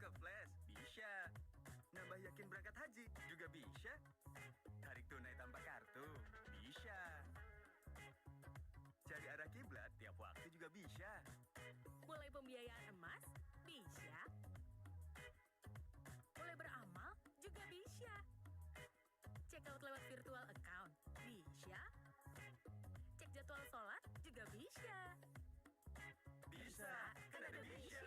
ke Flash? Bisa. Nambah yakin berangkat haji? Juga bisa. Tarik tunai tanpa kartu? Bisa. Cari arah kiblat tiap waktu juga bisa. Mulai pembiayaan emas? Bisa. Mulai beramal? Juga bisa. Check out lewat virtual account? Bisa. Cek jadwal sholat? Juga bisa. Bisa, kan ada bisa.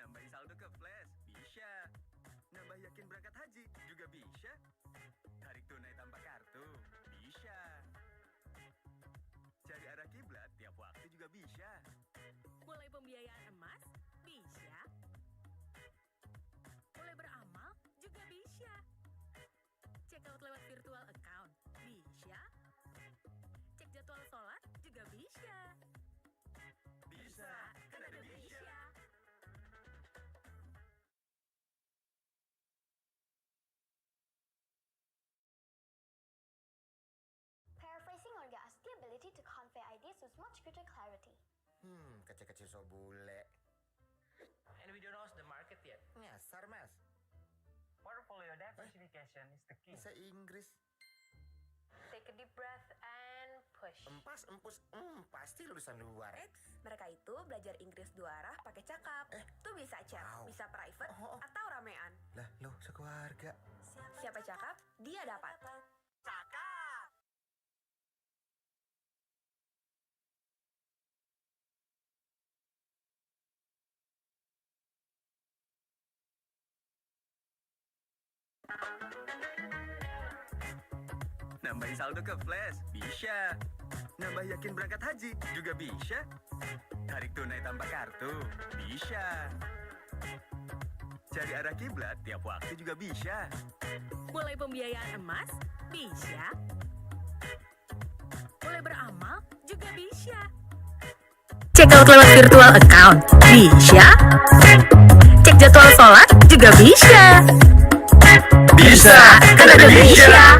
Nambahin saldo ke Flash? Bisa. Nambah yakin berangkat haji? Juga bisa. Tarik tunai tanpa kartu? Bisa. Cari arah kiblat tiap waktu juga bisa. Mulai pembiayaan emas? Bisa. Mulai beramal? Juga bisa. Check out lewat virtual account? Bisa. Cek jadwal sholat? Juga bisa. Bisa, kan ada bisa. Paraphrasing orgasms the ability to convey ideas with much greater clarity. Kecil-kecil so bule. And we don't know the market yet. Nyasar, Mas. Portfolio diversification is the key. Bisa Inggris. Take a deep breath and push. Empas, empus, pasti lulusan luar. Mereka itu belajar Inggris dua arah pakai cakap. Tuh bisa chat, Wow. bisa private, atau ramean. Lah, lo sekeluarga. Siapa cakap, dia dapat. Nambahin saldo ke Flash? Bisa. Nambah yakin berangkat haji? Juga bisa. Tarik tunai tanpa kartu? Bisa. Cari arah kiblat tiap waktu juga bisa. Mulai pembiayaan emas? Bisa. Mulai beramal? Juga bisa. Check out lewat virtual account? Bisa. Cek jadwal sholat? Juga bisa. Bisa, kan ada bisa.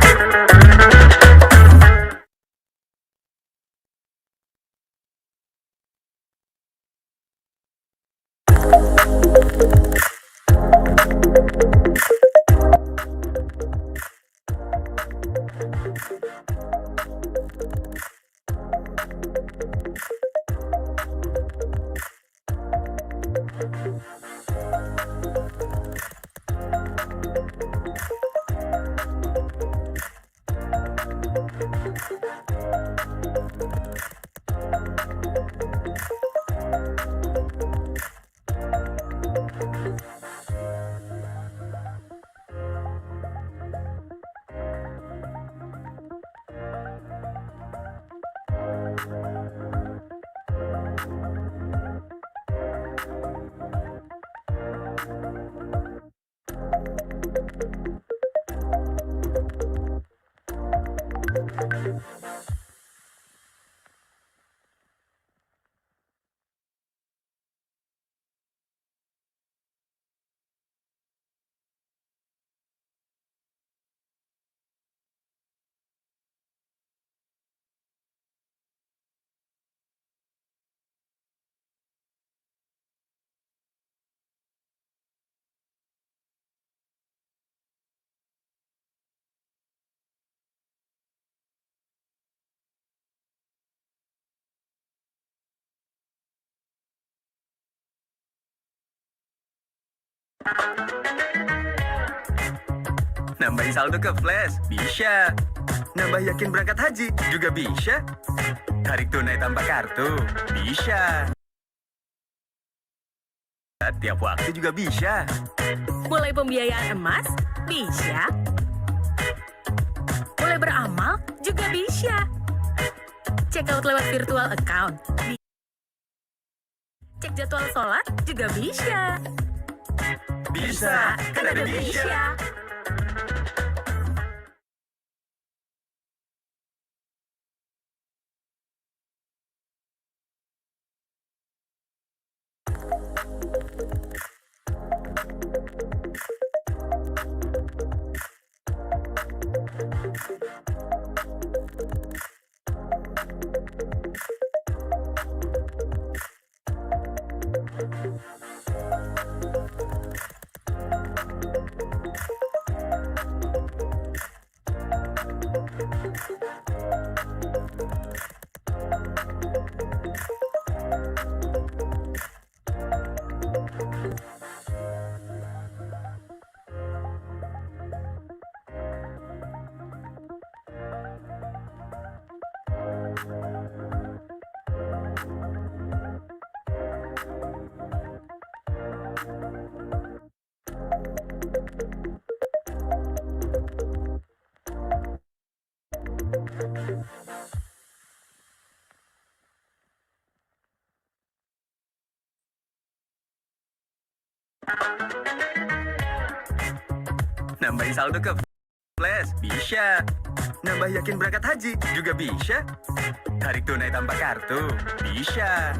Thank you. Nambahin saldo ke Flash, bisa. Nambah yakin berangkat haji, juga bisa. Tarik tunai tanpa kartu, bisa. Tiap waktu juga bisa. Mulai pembiayaan emas, bisa. Mulai beramal, juga bisa. Check out lewat virtual account. Cek jadwal sholat, juga bisa. Bisa, kan ada bisa. Nambahin saldo ke Flash, bisa. Nambah yakin berangkat haji, juga bisa. Tarik tunai tanpa kartu, bisa.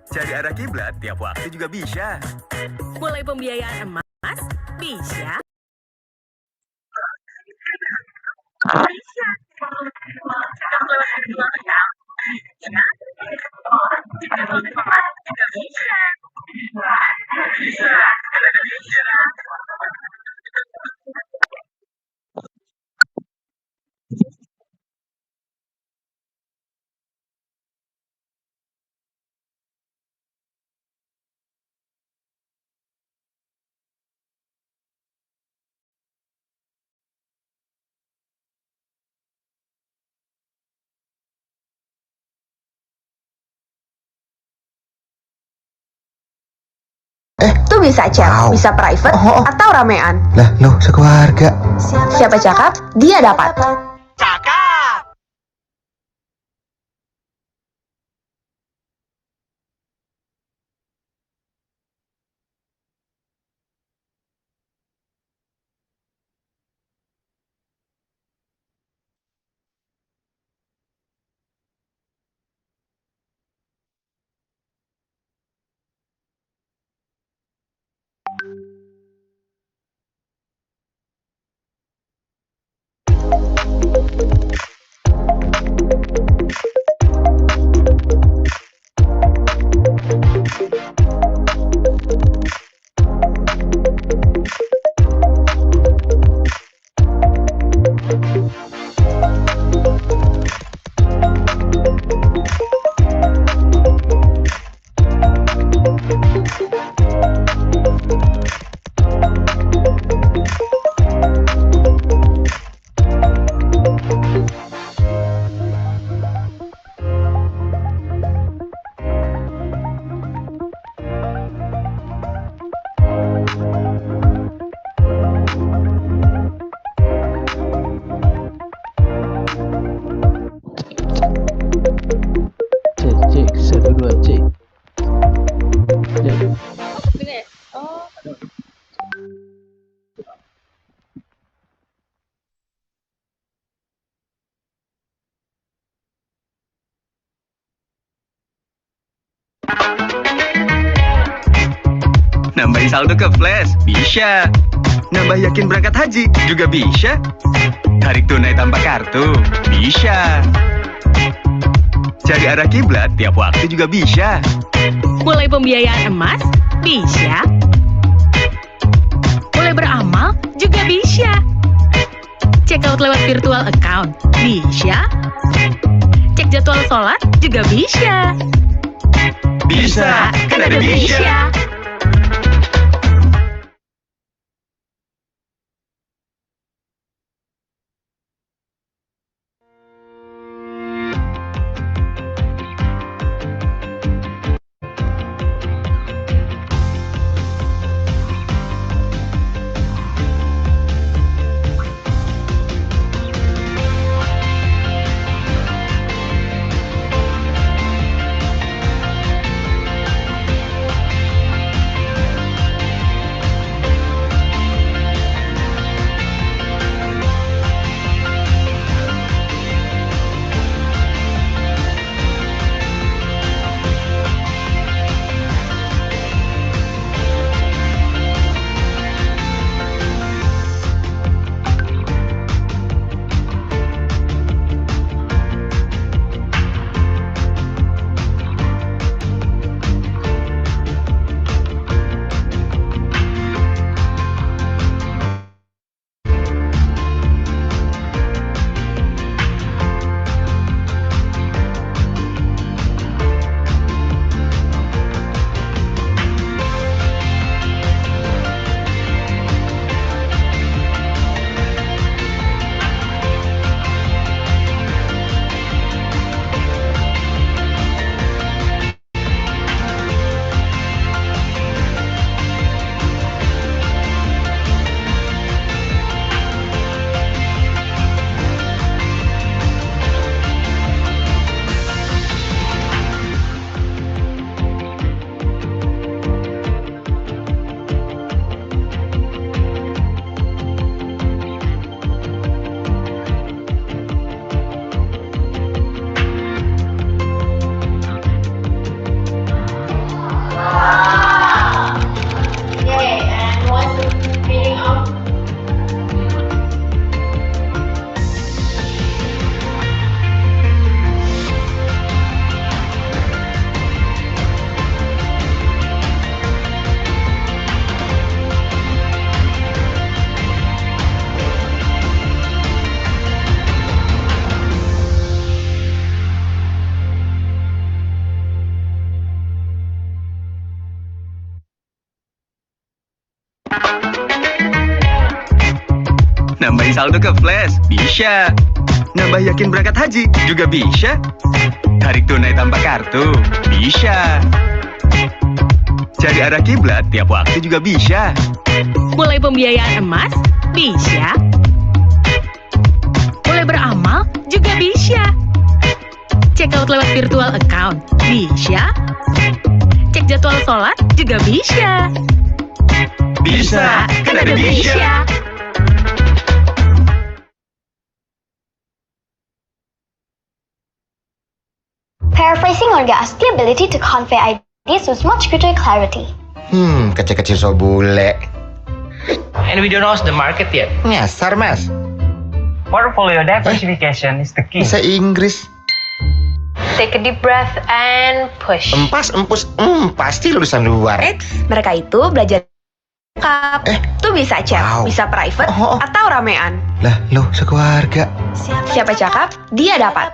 Cari arah kiblat tiap waktu juga bisa. Mulai pembiayaan emas, bisa. Tuh bisa chat, Wow. bisa private, Oh. atau ramean. Lah, lo sekeluarga. Siapa cakap, dia dapat. Cek 1 2 cek. Nambahin saldo ke Flash, bisa. Nambah yakin berangkat haji, juga bisa. Tarik tunai tanpa kartu, bisa. Cari arah kiblat tiap waktu juga bisa. Mulai pembiayaan emas, bisa. Mulai beramal, juga bisa. Check out lewat virtual account, bisa. Cek jadwal sholat, juga bisa. Bisa, kan ada bisa. saldo ke flash? Bisa. Nambah yakin berangkat haji? Juga bisa. Tarik tunai tanpa kartu? Bisa. Cari arah kiblat tiap waktu juga bisa. Mulai pembiayaan emas? Bisa. Mulai beramal? Juga bisa. Check out lewat virtual account? Bisa. Cek jadwal sholat? Juga bisa. Bisa, kan ada bisa. Paraphrasing orgas the ability to convey ideas with much greater clarity. Kecil-kecil so bule. And we don't know the market yet. Nyasar, Mas. Portfolio diversification is the key. Bisa Inggris. Take a deep breath and push. Empus, pasti lulusan luar. Mereka itu belajar cakap. Tuh bisa chat, Wow. bisa private, Oh. atau ramean. Lah, lo sekeluarga. Siapa cakap, dia dapat.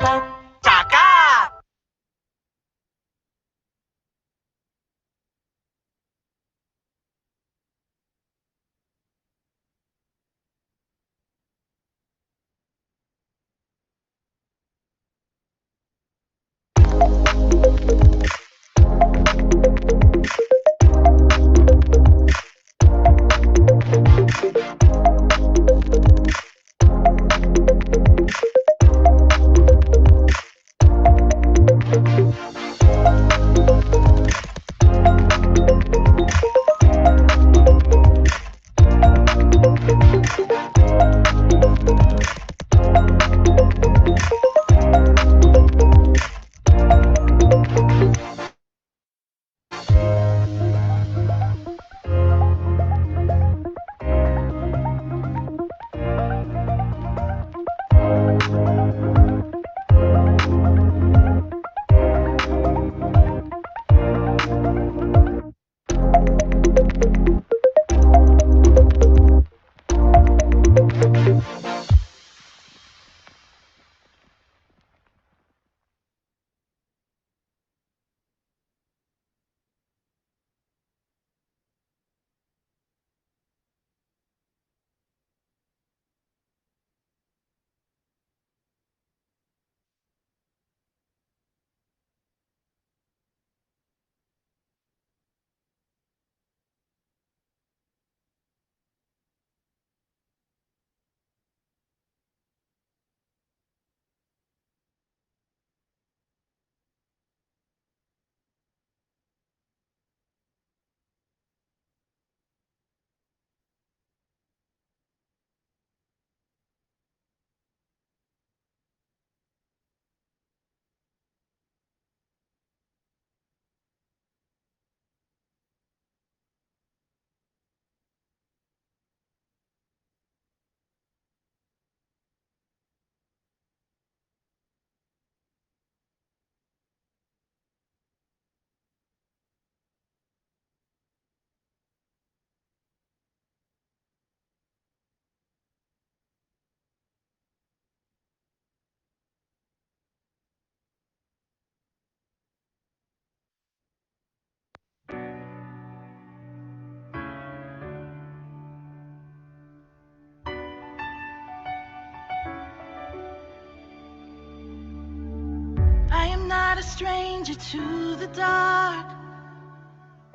I am not a stranger to the dark.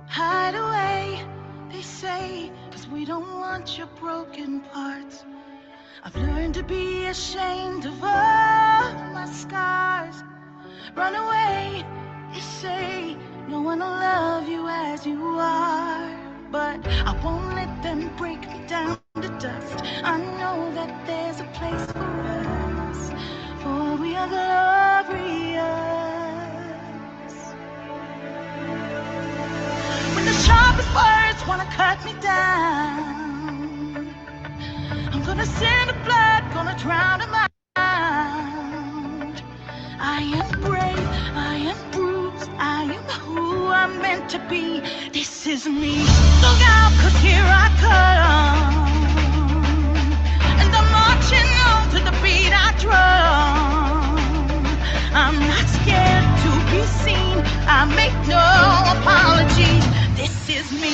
Hide away, they say, 'cause we don't want your broken parts. I've learned to be ashamed of all my scars. Run away, they say, no one will love you as you are. But I won't let them break me down to dust. I know that there's a place for us, for we are glorious. When the sharpest words wanna cut me down, I'm gonna send the blood, gonna drown them out. I am brave, I am bruised, I am who I'm meant to be. This is me. Look out, 'cause here I come, and I'm marching on to the beat I drum. I'm not scared to be seen, I make no apologies. This is me.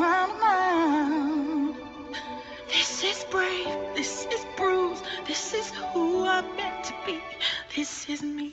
crown of mine. This is brave, this is bruised, this is who I'm meant to be, this is me.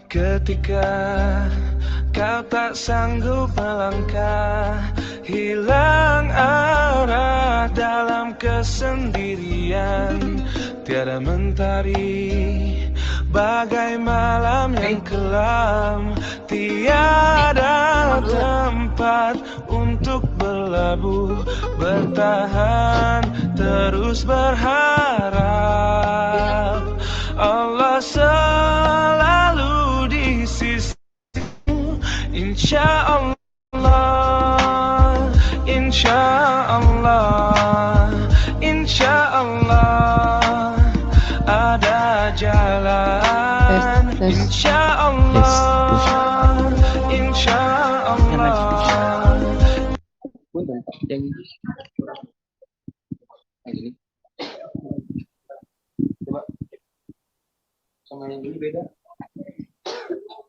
Ketika kau tak sanggup melangkah, hilang arah dalam kesendirian, tiada mentari bagai malam yang kelam, tiada tempat untuk berlabuh, bertahan terus berharap Allah selalu di sisimu, insya Allah, insya Allah, insya Allah ada jalan, insya Allah, insya Allah. Yang ini coba sama yang ini beda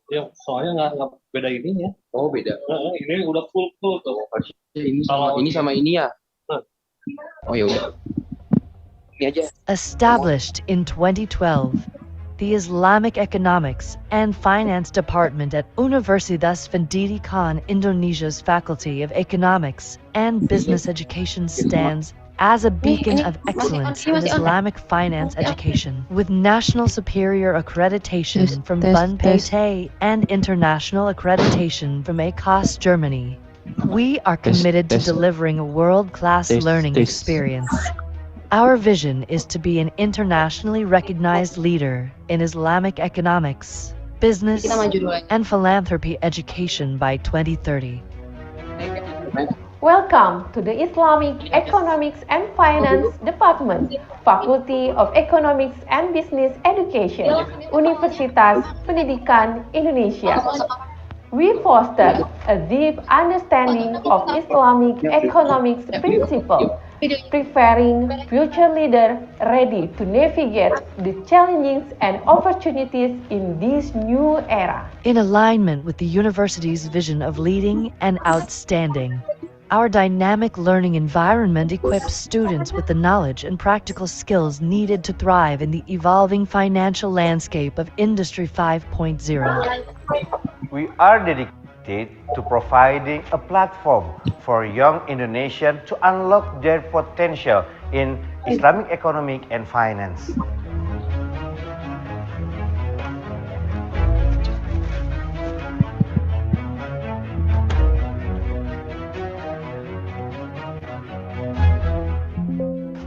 Ya, soalnya nggak beda ininya. oh beda Ini udah full tuh. ini sama ini ya oh ya udah ini aja. Established in 2012, the Islamic Economics and Finance Department at Universitas Pendidikan Indonesia's Faculty of Economics and Business Education stands as a beacon of excellence in Islamic finance education, with national superior accreditation from BUNPT and international accreditation from ACOS Germany. We are committed to delivering a world-class learning experience. Our vision is to be an internationally recognized leader in Islamic economics, business, and philanthropy education by 2030. Welcome to the Islamic Economics and Finance Department, Faculty of Economics and Business Education, Universitas Pendidikan Indonesia. We foster a deep understanding of Islamic economics principles, preparing future leaders ready to navigate the challenges and opportunities in this new era. In alignment with the university's vision of leading and outstanding, our dynamic learning environment equips students with the knowledge and practical skills needed to thrive in the evolving financial landscape of Industry 5.0. We are dedicated to providing a platform for young Indonesians to unlock their potential in Islamic economic and finance.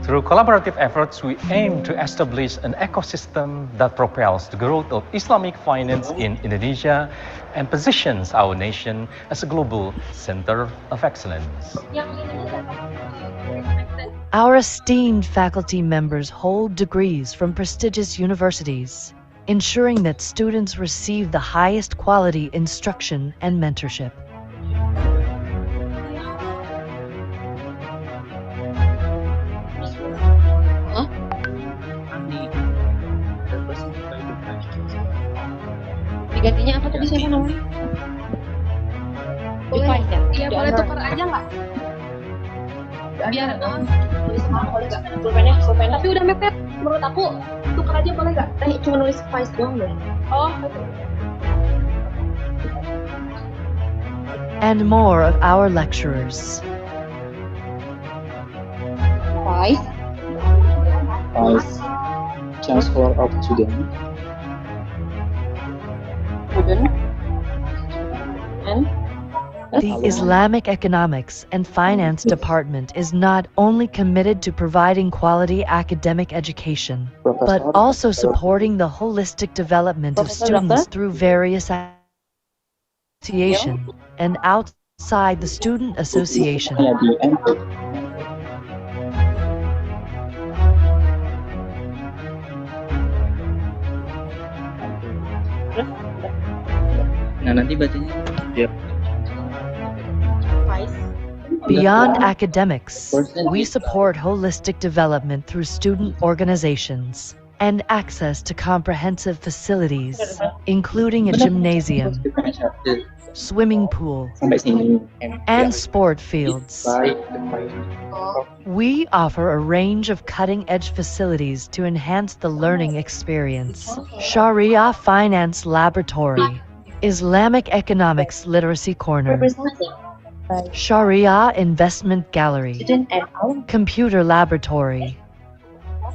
Through collaborative efforts, we aim to establish an ecosystem that propels the growth of Islamic finance in Indonesia and positions our nation as a global center of excellence. Our esteemed faculty members hold degrees from prestigious universities, ensuring that students receive the highest quality instruction and mentorship. Gantinya apa tadi siapa namanya? Boleh, Iisf ya? iya boleh tukar aja nggak? Biar Tulis sekarang boleh nggak? Pulpennya. tapi udah mepet. Menurut aku tukar aja boleh nggak? Cuma nulis Spice doang deh. Oh, And more of our lecturers. Spice. Chancellor of Student. And The Islamic Economics and Finance Department is not only committed to providing quality academic education, but also supporting the holistic development of students through various associations and outside the student association. Nah, nanti bacanya dia. Beyond academics, we support holistic development through student organizations and access to comprehensive facilities, including a gymnasium, swimming pool, and sport fields. We offer a range of cutting-edge facilities to enhance the learning experience. Sharia Finance Laboratory, Islamic Economics Literacy Corner, Sharia Investment Gallery, Computer Laboratory,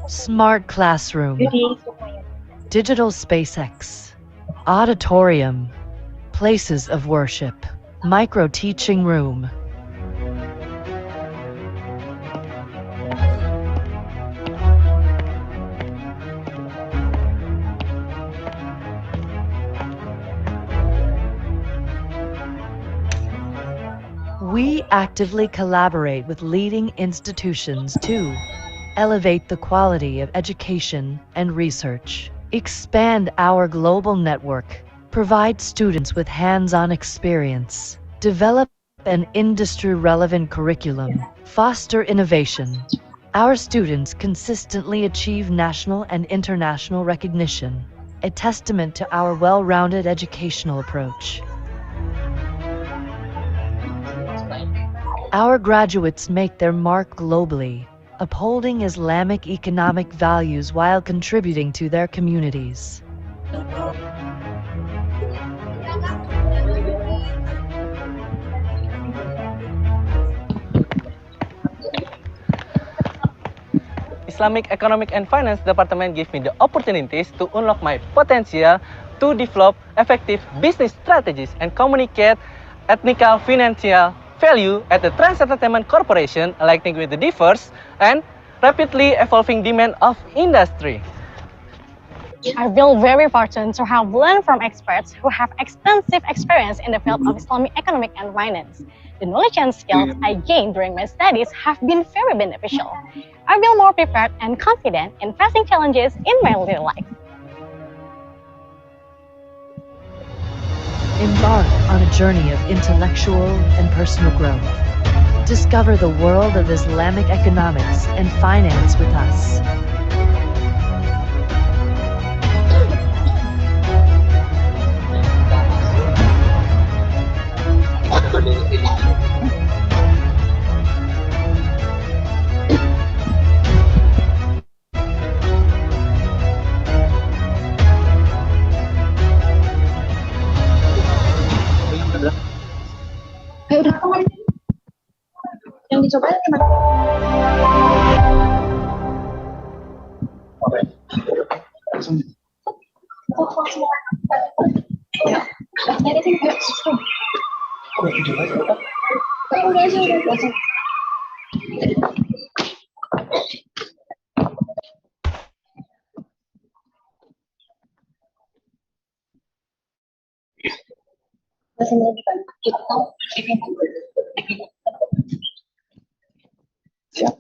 Smart Classroom, Digital SpaceX, Auditorium, Places of Worship, Micro Teaching Room. We actively collaborate with leading institutions to elevate the quality of education and research, expand our global network, provide students with hands-on experience, develop an industry-relevant curriculum, foster innovation. Our students consistently achieve national and international recognition, a testament to our well-rounded educational approach. Our graduates make their mark globally, upholding Islamic economic values while contributing to their communities. Islamic Economic and Finance Department give me the opportunities to unlock my potential to develop effective business strategies and communicate ethical financial value at the trans entertainment corporation, aligning with the diverse and rapidly evolving demand of industry. I feel very fortunate to have learned from experts who have extensive experience in the field of Islamic economic and finance. The knowledge and skills I gained during my studies have been very beneficial. I feel more prepared and confident in facing challenges in my real life. Embark on a journey of intellectual and personal growth. Discover the world of Islamic economics and finance with us. udah kapan? Yang dicobain gimana? Ya, nyari sih nggak susah. Udah aja. Masih melanjutkan kita siap.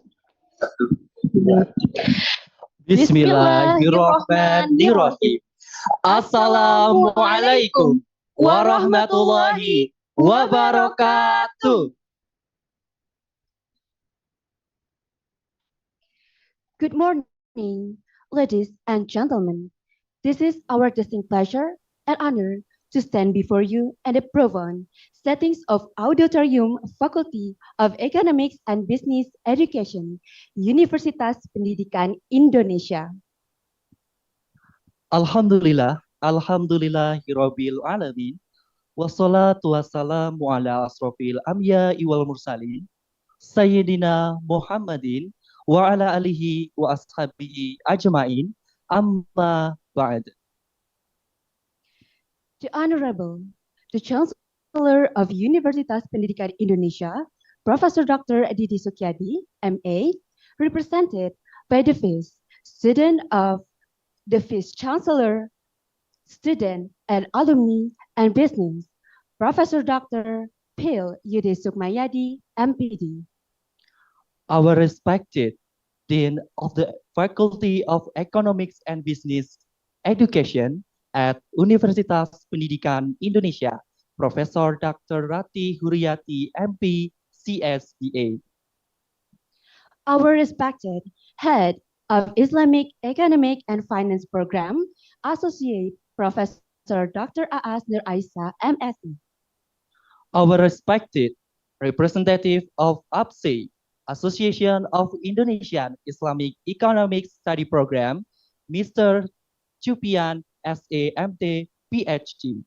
Bismillahirrahmanirrahim. Assalamualaikum warahmatullahi wabarakatuh. Good morning, ladies and gentlemen. This is our distinct pleasure and honor to stand before you in the proven settings of Auditorium Faculty of Economics and Business Education, Universitas Pendidikan Indonesia. Alhamdulillah, Alhamdulillahirabbil alamin. Wassalatu wassalamu ala asrofil amya wal mursalin. Sayyidina Muhammadin wa ala alihi wa ashabihi ajmain. Amma ba'd. The Honorable, the Chancellor of Universitas Pendidikan Indonesia, Professor Dr. Didi Sukyadi, MA, represented by the Vice, student of the Vice Chancellor, student and alumni and business, Professor Dr. Pil Yudi Sukmayadi, MPD. Our respected Dean of the Faculty of Economics and Business Education at Universitas Pendidikan Indonesia, Professor Dr. Rati Huriati, MP, CSBA. Our respected Head of Islamic Economic and Finance Program, Associate Professor Dr. Aas Nur Aisa, MSc. Our respected representative of APSE, Association of Indonesian Islamic Economic Study Program, Mr. Chupian, SAMT, PhD.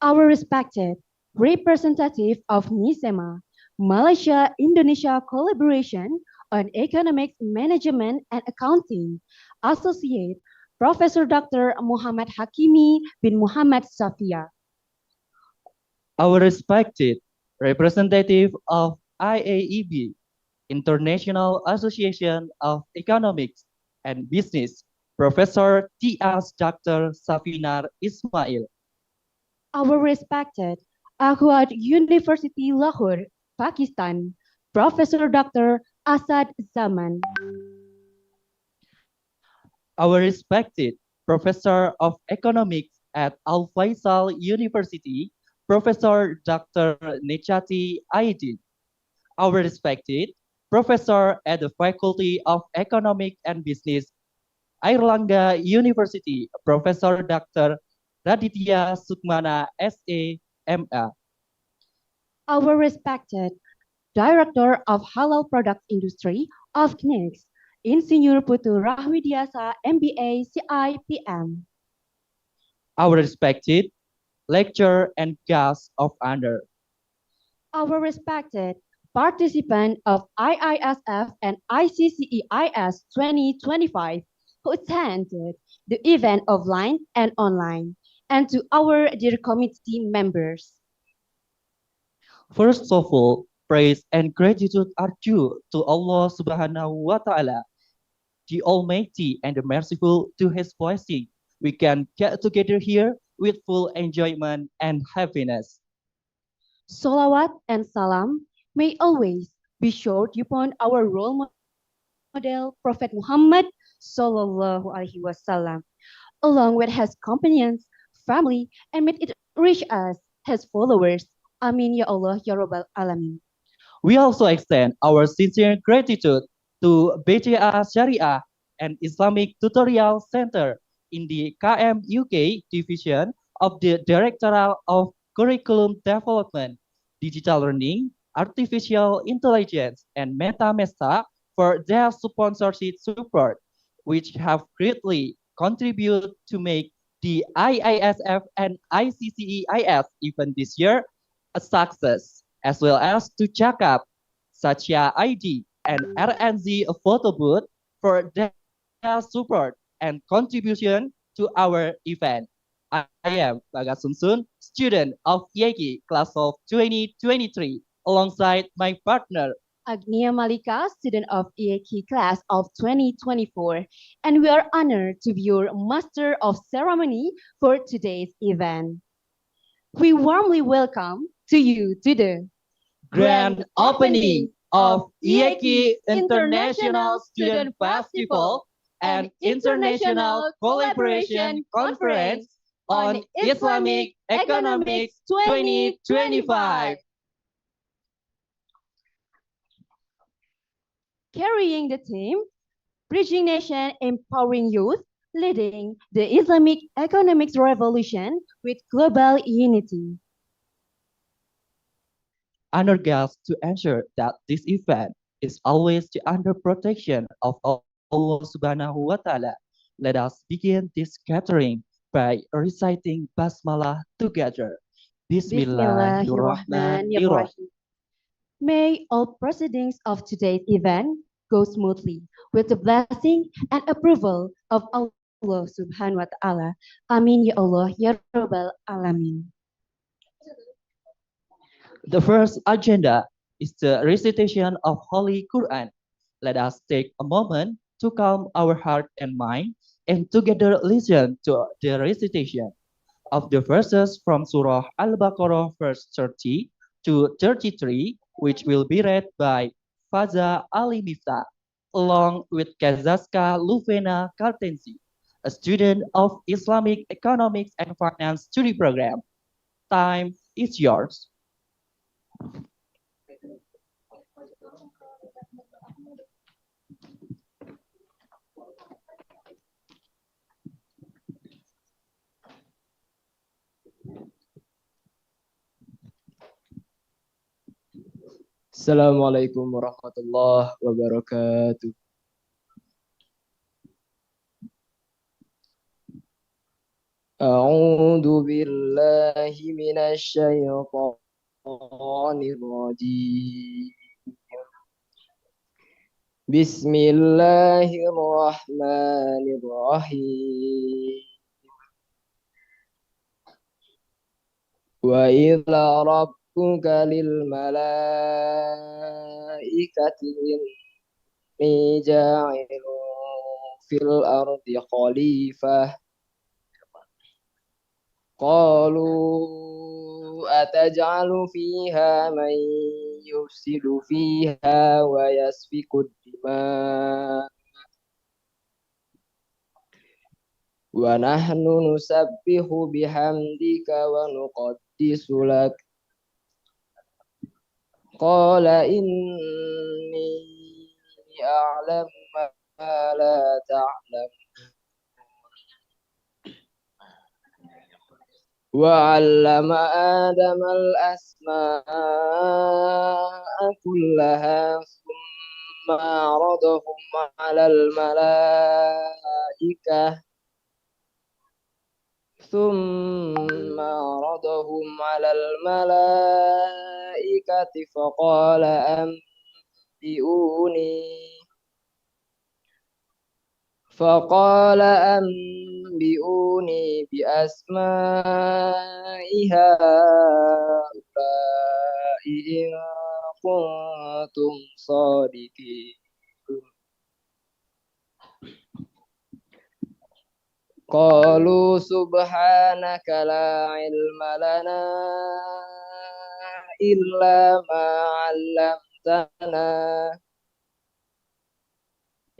Our respected representative of MISEMA, Malaysia-Indonesia Collaboration on Economics Management and Accounting, Associate Professor Dr. Muhammad Hakimi bin Muhammad Safia. Our respected representative of IAEB, International Association of Economics and Business, Professor T.S. Dr. Safinar Ismail. Our respected Ahwad University Lahore, Pakistan, Professor Dr. Asad Zaman. Our respected Professor of Economics at Al Faisal University, Professor Dr. Nechati Aidin. Our respected Professor at the Faculty of Economic and Business, Airlangga University, Professor Dr. Raditya Sukmana, S.A.M.A. Our respected Director of Halal Product Industry of KNIX, Insinyur Putu Rahwidiasa, MBA, CIPM. Our respected lecturer and guest of honor. Our respected participant of IISF and ICCEIS 2025 who attended the event offline and online, and to our dear committee members. First of all, praise and gratitude are due to Allah Subhanahu wa Ta'ala, the Almighty and the Merciful. To His blessing, we can get together here with full enjoyment and happiness. Salawat and salam may always be showered upon our role model, Prophet Muhammad Sallallahu Alaihi Wasallam, along with his companions, family, and may it reach us, his followers. Amin ya Allah ya Rabbal Alamin. We also extend our sincere gratitude to BCA Syariah and Islamic Tutorial Center in the KM UK division of the Directorate of Curriculum Development, Digital Learning, Artificial Intelligence, and MetaMesta for their sponsorship support, which have greatly contributed to make the IISF and ICCEIS event this year a success, as well as to Jakab, Satya ID, and RNZ Photo Booth for their support and contribution to our event. I am Bagas Sunsun, student of IEKI class of 2023, alongside my partner Agnia Malika, student of IEKI class of 2024, and we are honored to be your master of ceremony for today's event. We warmly welcome to you to the grand opening of IEKI International Student Festival and International Collaboration Conference on Islamic Economics 2025. Carrying the theme, Bridging Nation, Empowering Youth, leading the Islamic economics revolution with global unity. Our goal to ensure that this event is always under protection of Allah Subhanahu wa Ta'ala. Let us begin this gathering by reciting Basmalah together. Bismillahirrahmanirrahim. Bismillahirrahmanirrahim. May all proceedings of today's event go smoothly with the blessing and approval of Allah Subhanahu wa Ta'ala. Amin ya Allah ya Rabbal Alamin. The first agenda is the recitation of Holy Quran. Let us take a moment to calm our heart and mind and together listen to the recitation of the verses from Surah Al-Baqarah verse 30 to 33, which will be read by Faza Ali Miftah, along with Kazaska Lufena Kartensi, a student of Islamic Economics and Finance study program. Time is yours. Assalamualaikum warahmatullahi wabarakatuh. أعوذ بالله من الشيطان الرجيم. بسم الله الرحمن الرحيم. وإذ ربك للملائكة إني جاعل في الأرض خليفة قالوا أتجعل فيها من يفسد فيها ويسفك الدماء ونحن نسبح بحمدك ونقدس لك قال إني أعلم ما لا تعلم وعلم آدم الأسماء كلها ثم عرضهم على الملائكة فقال أنبئوني بأسماء هؤلاء إن كنتم صادقين قالوا سبحانك لا علم لنا إلا ما علمتنا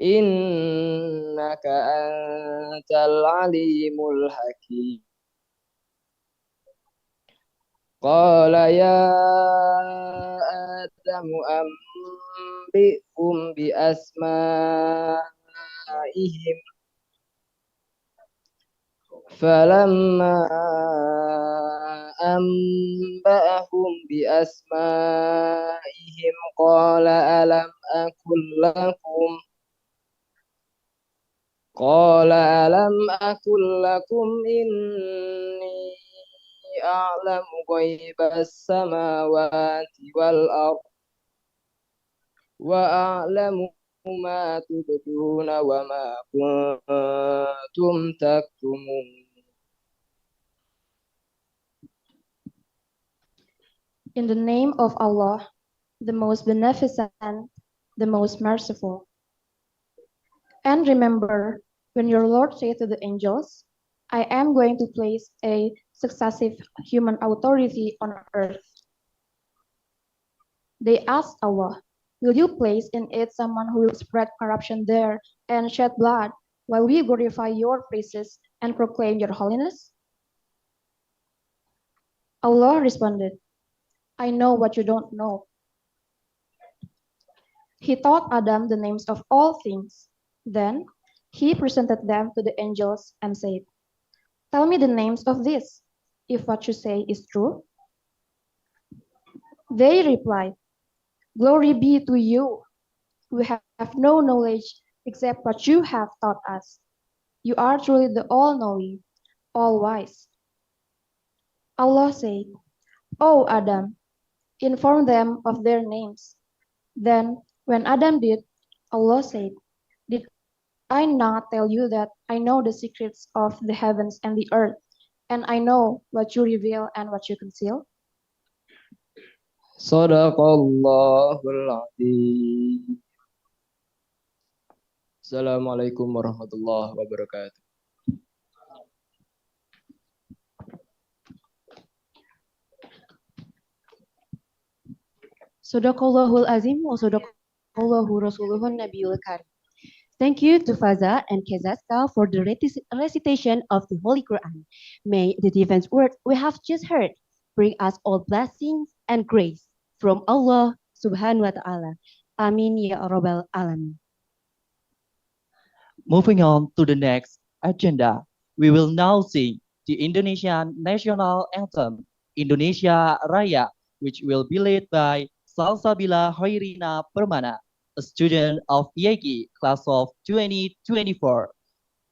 إنك أنت العليم الحكيم قال يا آدم أنبئهم بأسمائهم فلما أنبأهم بأسمائهم قال ألم أقل لكم إني أعلم غيب السماوات والأرض وأعلم ما تبدون وما كنتم تكتمون. In the name of Allah, the most beneficent, the most merciful. And remember, when your Lord said to the angels, I am going to place a successive human authority on earth. They asked Allah, will you place in it someone who will spread corruption there and shed blood while we glorify your praises and proclaim your holiness? Allah responded, I know what you don't know. He taught Adam the names of all things. Then He presented them to the angels and said, "Tell me the names of these, if what you say is true." They replied, "Glory be to you. We have no knowledge except what you have taught us. You are truly the all-knowing, all-wise." Allah said, "O Adam, inform them of their names." Then, when Adam did, Allah said, "Did I not tell you that I know the secrets of the heavens and the earth, and I know what you reveal and what you conceal?" Sadaqallahul Azim. Assalamualaikum warahmatullahi wabarakatuh. Sadaqallahul Azim wa sadaqallahu rasuluhun nabiyul karim. Thank you to Faza and Kezaska for the recitation of the Holy Quran. May the divine words we have just heard bring us all blessings and grace from Allah subhanahu wa ta'ala. Amin ya rabbal alamin. Moving on to the next agenda, we will now sing the Indonesian national anthem, Indonesia Raya, which will be led by Salsabila Hoirina Permana, a student of IEKI class of 2024.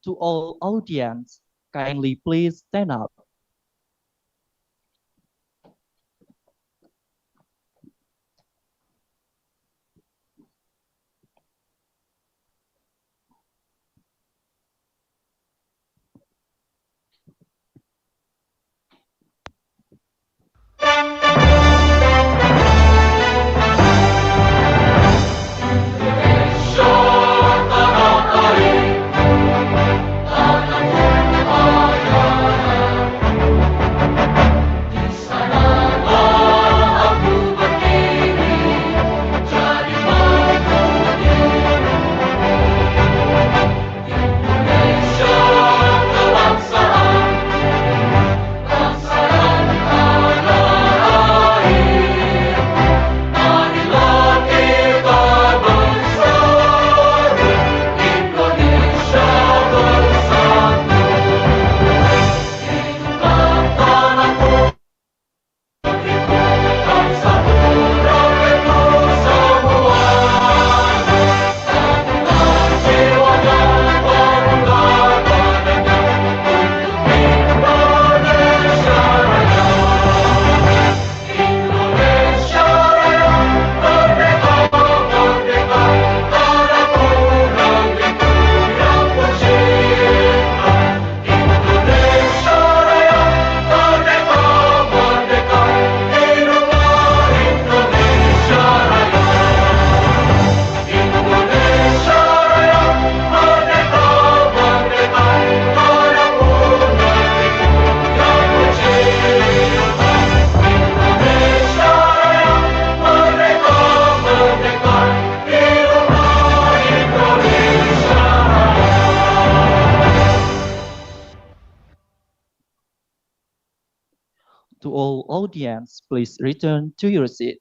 To all audience, kindly please stand up. To all audience, please return to your seat.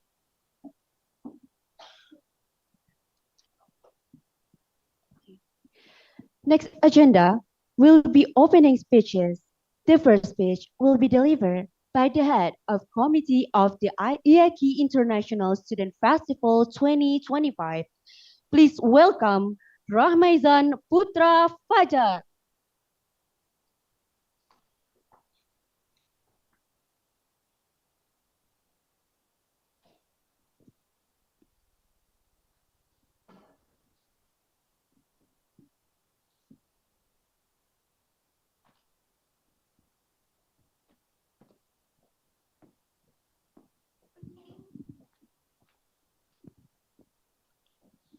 Next agenda will be opening speeches. The first speech will be delivered by the head of committee of the IEKI International Student Festival 2025. Please welcome Rahmaizan Putra Fajar.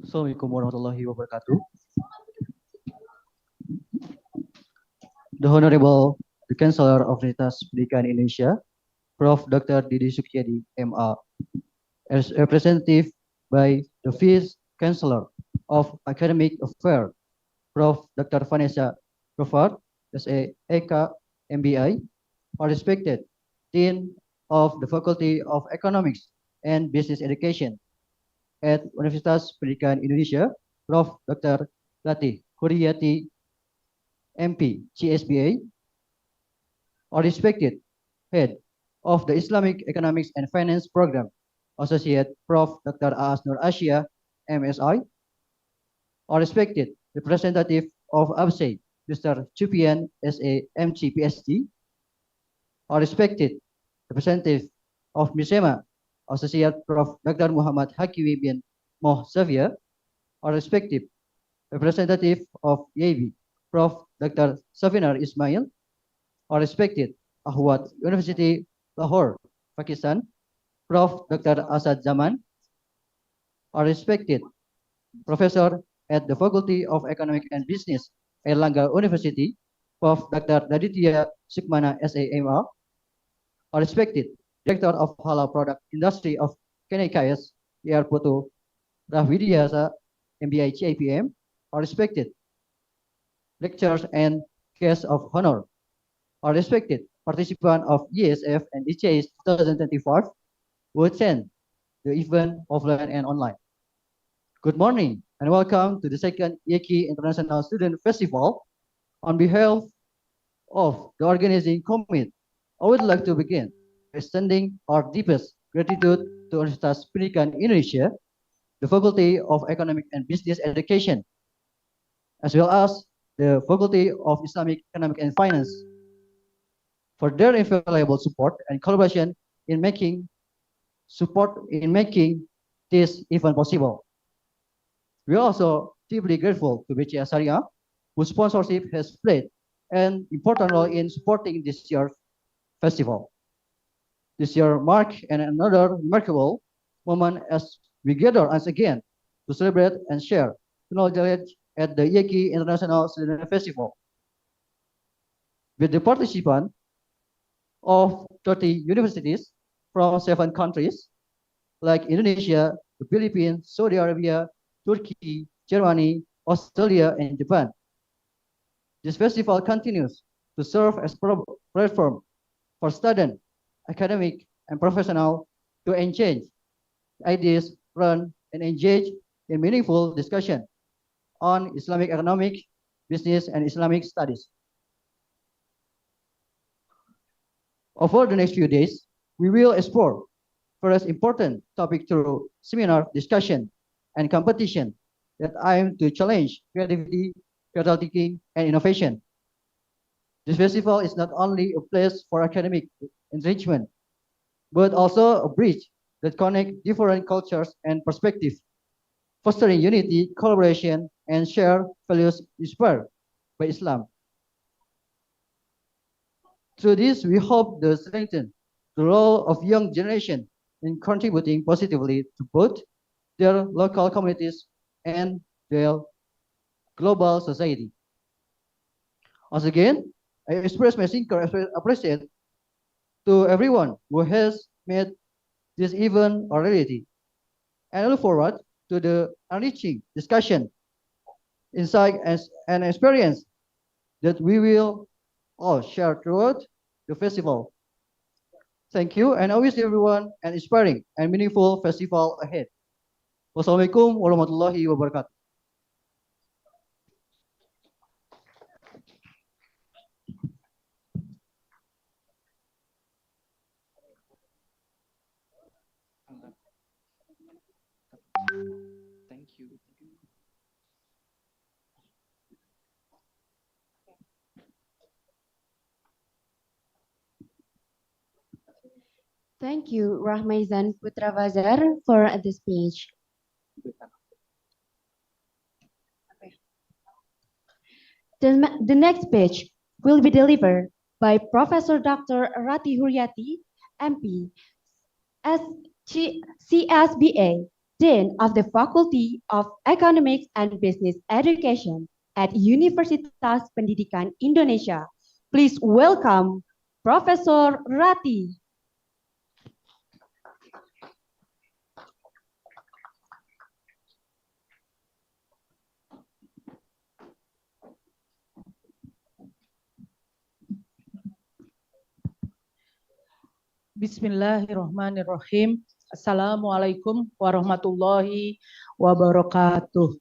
Assalamualaikum warahmatullahi wabarakatuh. The Honorable the Chancellor of Universitas Pendidikan Indonesia, Prof. Dr. Didi Sukyadi, MA, as representative by the Vice Chancellor of Academic Affairs, Prof. Dr. Vanessa Crawford, SA EK MBI, our respected Dean of the Faculty of Economics and Business Education at Universitas Pendidikan Indonesia, Prof. Dr. Latih Kuriyati MP, GSBA, or respected head of the Islamic Economics and Finance Program, Associate Prof. Dr. Aas Nur Asia, MSI, or respected representative of ABSE, Mr. Chupian, SA, MG, PhD, or respected representative of MISEMA, Associate Prof. Dr. Muhammad Hakiwi bin Moh Xavier, or respective representative of YAB, Prof. Dr. Safinar Ismail, or respected Ahwat University, Lahore, Pakistan, Prof. Dr. Asad Zaman, or respected Professor at the Faculty of Economic and Business, Erlangga University, Prof. Dr. Raditya Sukmana, SAMR, or respected Director of Halal Product Industry of KNKS, Putu Rahwidiasa, MBI CIPM, or respected lecturers and guests of honor, or respected participant of Iisf and ICAS 2025 who attend the event offline and online. Good morning and welcome to the second IEKI International Student Festival. On behalf of the organizing committee, I would like to begin by extending our deepest gratitude to Universitas Pendidikan Indonesia, the Faculty of Economic and Business Education, as well as the Faculty of Islamic Economic and Finance for their invaluable support and collaboration in making this event possible. We are also deeply grateful to BCA Syariah, whose sponsorship has played an important role in supporting this year's festival. This year marks another remarkable moment as we gather once again to celebrate and share knowledge at the IEKI International Student Festival. With the participants of 30 universities from 7 countries like Indonesia, the Philippines, Saudi Arabia, Turkey, Germany, Australia, and Japan. This festival continues to serve as a platform for students, academic, and professional to exchange ideas, learn, and engage in meaningful discussion on Islamic economic, business, and Islamic studies. Over the next few days, we will explore various important topics through seminar, discussion, and competition that aim to challenge creativity, critical thinking, and innovation. This festival is not only a place for academic enrichment, but also a bridge that connects different cultures and perspectives, fostering unity, collaboration, and shared values inspired by Islam. Through this, we hope to strengthen the role of young generation in contributing positively to both their local communities and their global society. Once again, I express my sincere appreciation to everyone who has made this event a reality. And I look forward to the enriching discussion, insight, and experience that we will all share throughout the festival. Thank you, and I wish everyone an inspiring and meaningful festival ahead. Wassalamualaikum warahmatullahi wabarakatuh. Thank you. Thank you, Rahmaizan Putrawazar, for the speech. The next speech will be delivered by Professor Dr. Rati Huryati, MP, CSBA, Dean of the Faculty of Economics and Business Education at Universitas Pendidikan Indonesia. Please welcome Professor Rati. Bismillahirrahmanirrahim. Assalamualaikum warahmatullahi wabarakatuh.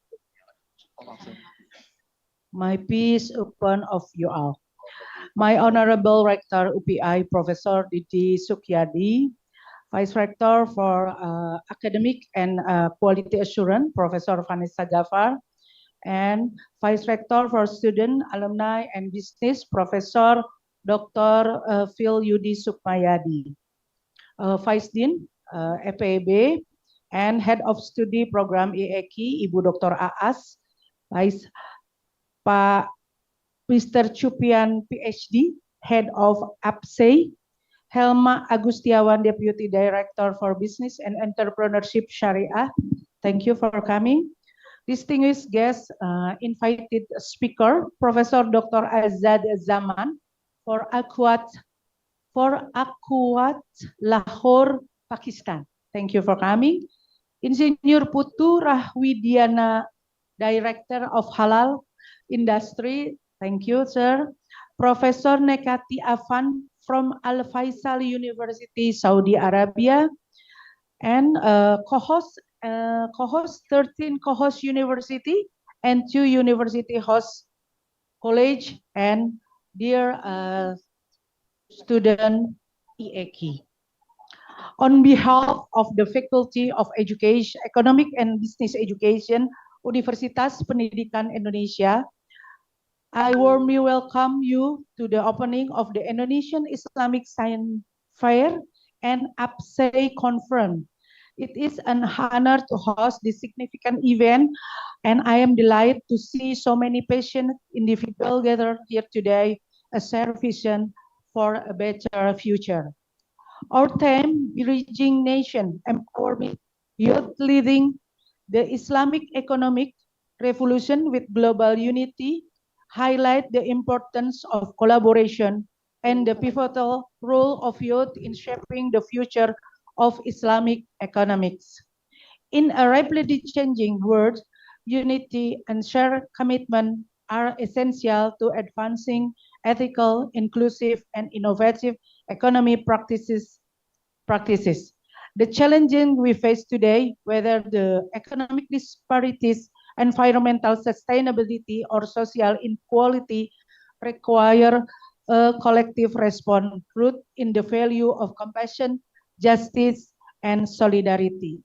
My peace upon of you all. My Honorable Rector UPI, Professor Didi Sukyadi, Vice Rector for Academic and Quality Assurance, Professor Vanessa Gafar, and Vice Rector for Student, Alumni, and Business, Professor Dr. Phil Yudi Sukmayadi, Vice Dean, FEB, and Head of Study Program IEKI, Ibu Dr. Aas, Vice Pak Mr. Chupian, PhD, Head of APSEI, Helma Agustiawan, Deputy Director for Business and Entrepreneurship Syariah. Thank you for coming. Distinguished guest, invited speaker, Professor Dr. Azad Zaman for Akwat Lahore, Pakistan. Thank you for coming. Insinyur Putu Rahwidiana, Director of Halal Industry. Thank you, sir. Professor Nekati Afan from Al Faisal University, Saudi Arabia, and co-host 13 co-host university and 2 university host college, and dear student IEKI. On behalf of the Faculty of Education, Economic and Business Education, Universitas Pendidikan Indonesia, I warmly welcome you to the opening of the Indonesian Islamic Science Fair and APSEI Conference. It is an honor to host this significant event, and I am delighted to see so many passionate individuals gathered here today, a shared vision for a better future. Our theme, Bridging Nation, Empowering Youth Leading the Islamic Economic Revolution with Global Unity, highlight the importance of collaboration and the pivotal role of youth in shaping the future of Islamic economics. In a rapidly changing world, unity and shared commitment are essential to advancing ethical, inclusive, and innovative economy practices. The challenges we face today, whether the economic disparities, environmental sustainability, or social inequality, require a collective response rooted in the value of compassion, justice, and solidarity.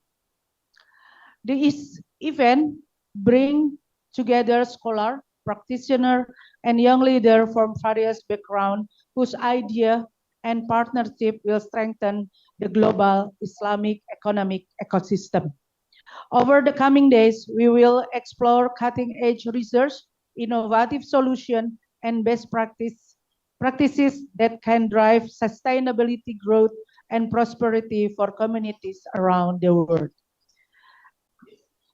This event brings together scholars, practitioners, and young leaders from various backgrounds whose idea and partnership will strengthen the global Islamic economic ecosystem. Over the coming days, we will explore cutting-edge research, innovative solutions, and best practices that can drive sustainability growth and prosperity for communities around the world.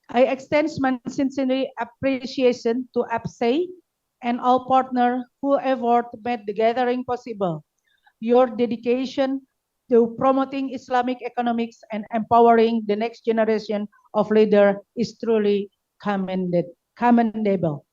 I extend my sincere appreciation to APSEI and all partners who effort made the gathering possible. Your dedication to promoting Islamic economics and empowering the next generation of leaders is truly commendable.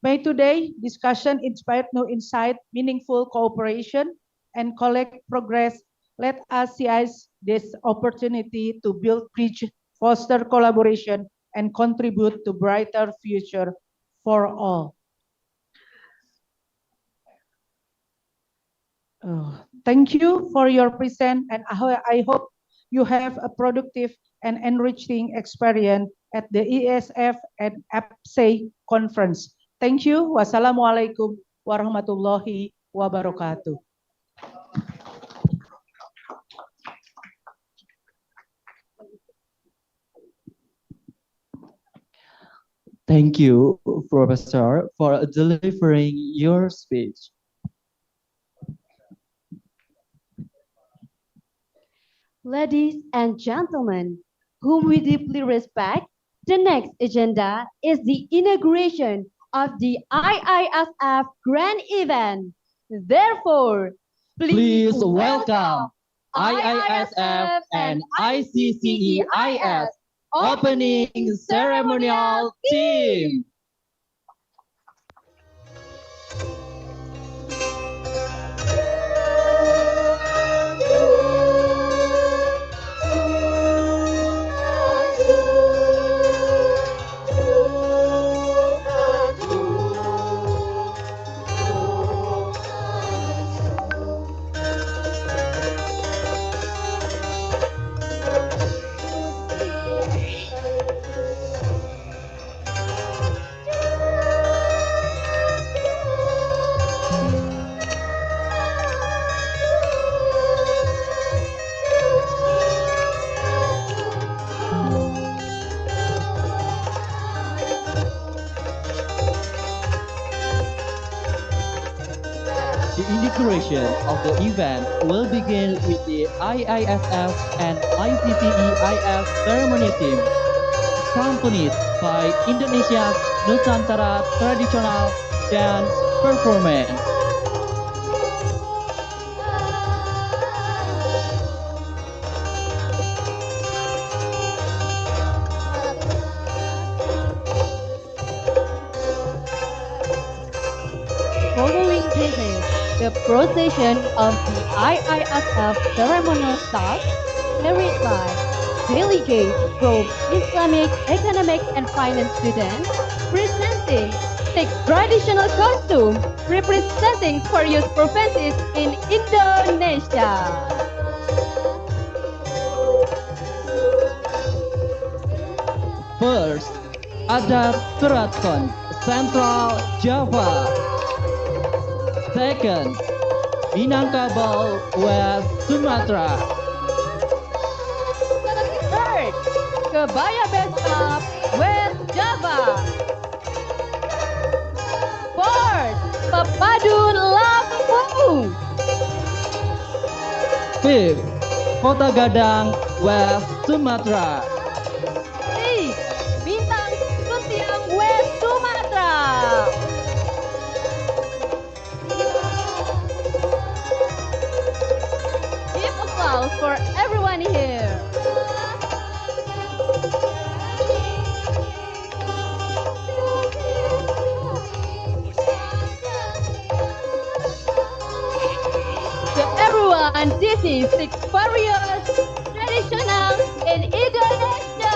May today's discussion inspire new insight, meaningful cooperation, and collect progress. Let us seize this opportunity to build bridge, foster collaboration, and contribute to brighter future for all. Thank you for your presence, and I hope you have a productive and enriching experience at the Iisf and APSEI conference. Thank you. Wassalamualaikum warahmatullahi wabarakatuh. Thank you, Professor, for delivering your speech. Ladies and gentlemen, whom we deeply respect, the next agenda is the inauguration of the IISF Grand Event. Therefore, Please welcome IISF and ICCEIS opening ceremonial team. The inauguration of the event will begin with the IISF and ICCEIF ceremony team, accompanied by Indonesia's Nusantara traditional dance performance. Following this is the procession of the IISF ceremonial staff, carried by delegates from Islamic Economics and Finance students, presenting six traditional costumes representing various provinces in Indonesia. First, Adat Keraton, Central Java. Second, Minangkabau, West Sumatra. Third, Kebaya Beskap, West Java. Fourth, Pepadun Lampung. Fifth, Kota Gadang, West Sumatra. Sixth, Bintang Sutiang, West Sumatra. Give applause for everyone here. To everyone, this is six various traditional in Indonesia.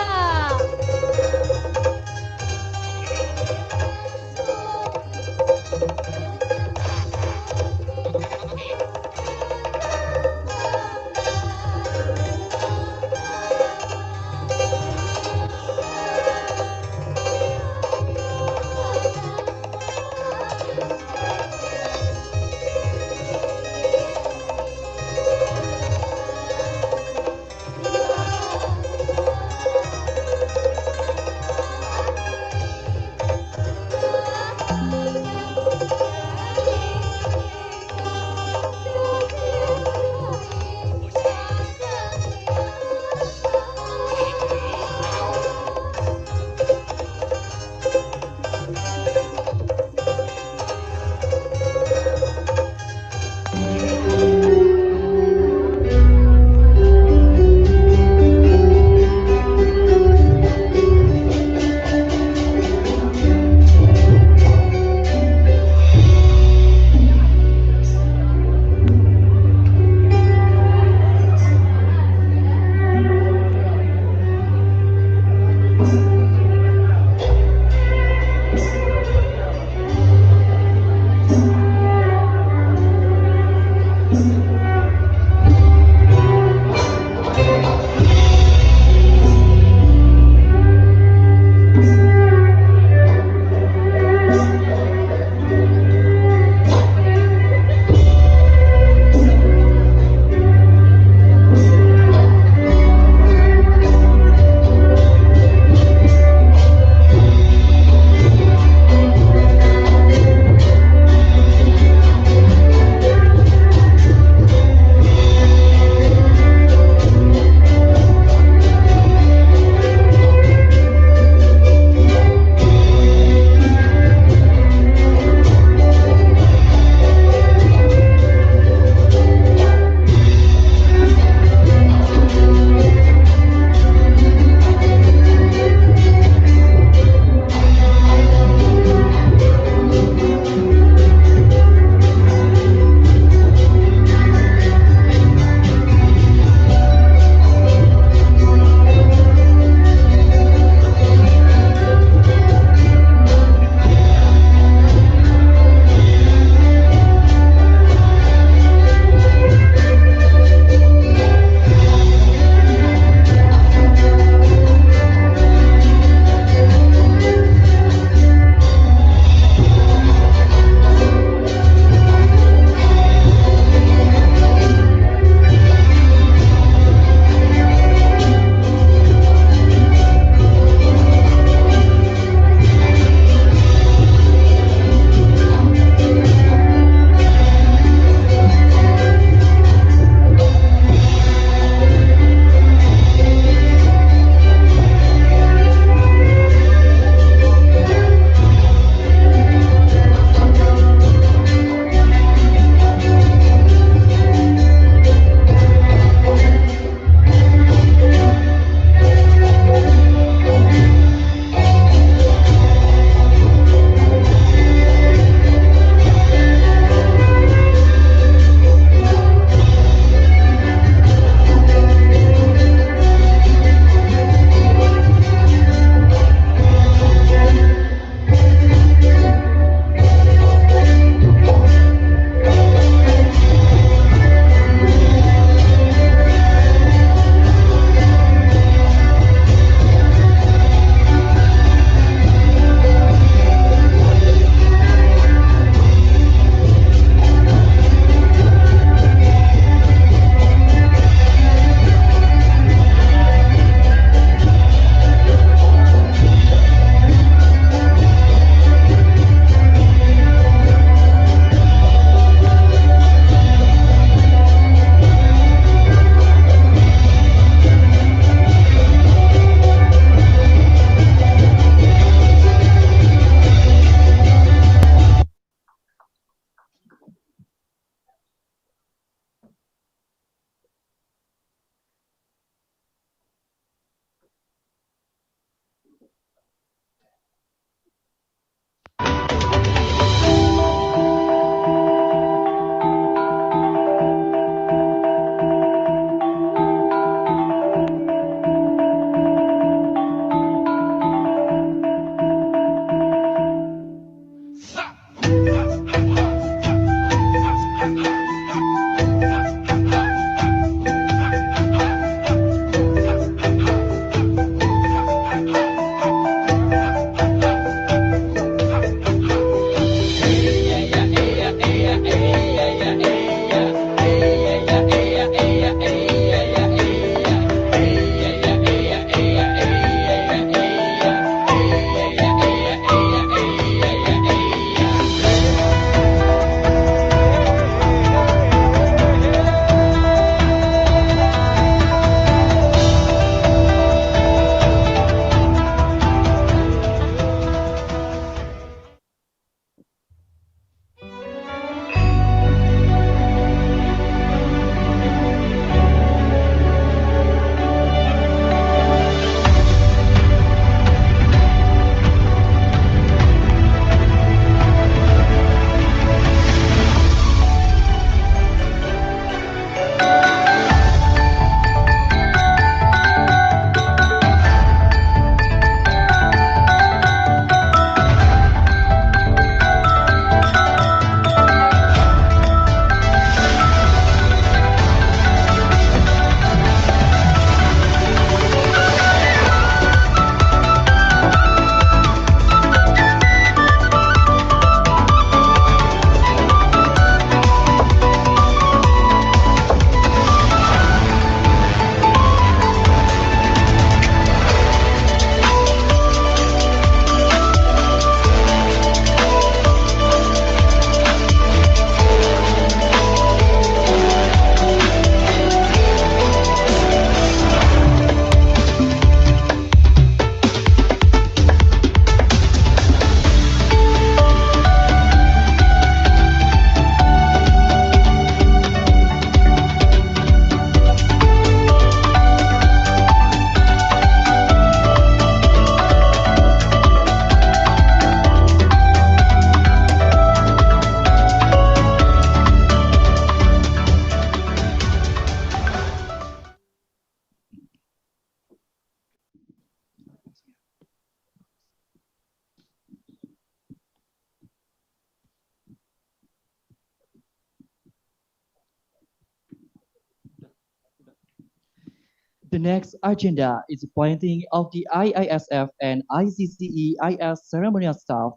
The next agenda is appointing of the IISF and ICCEIS ceremonial staff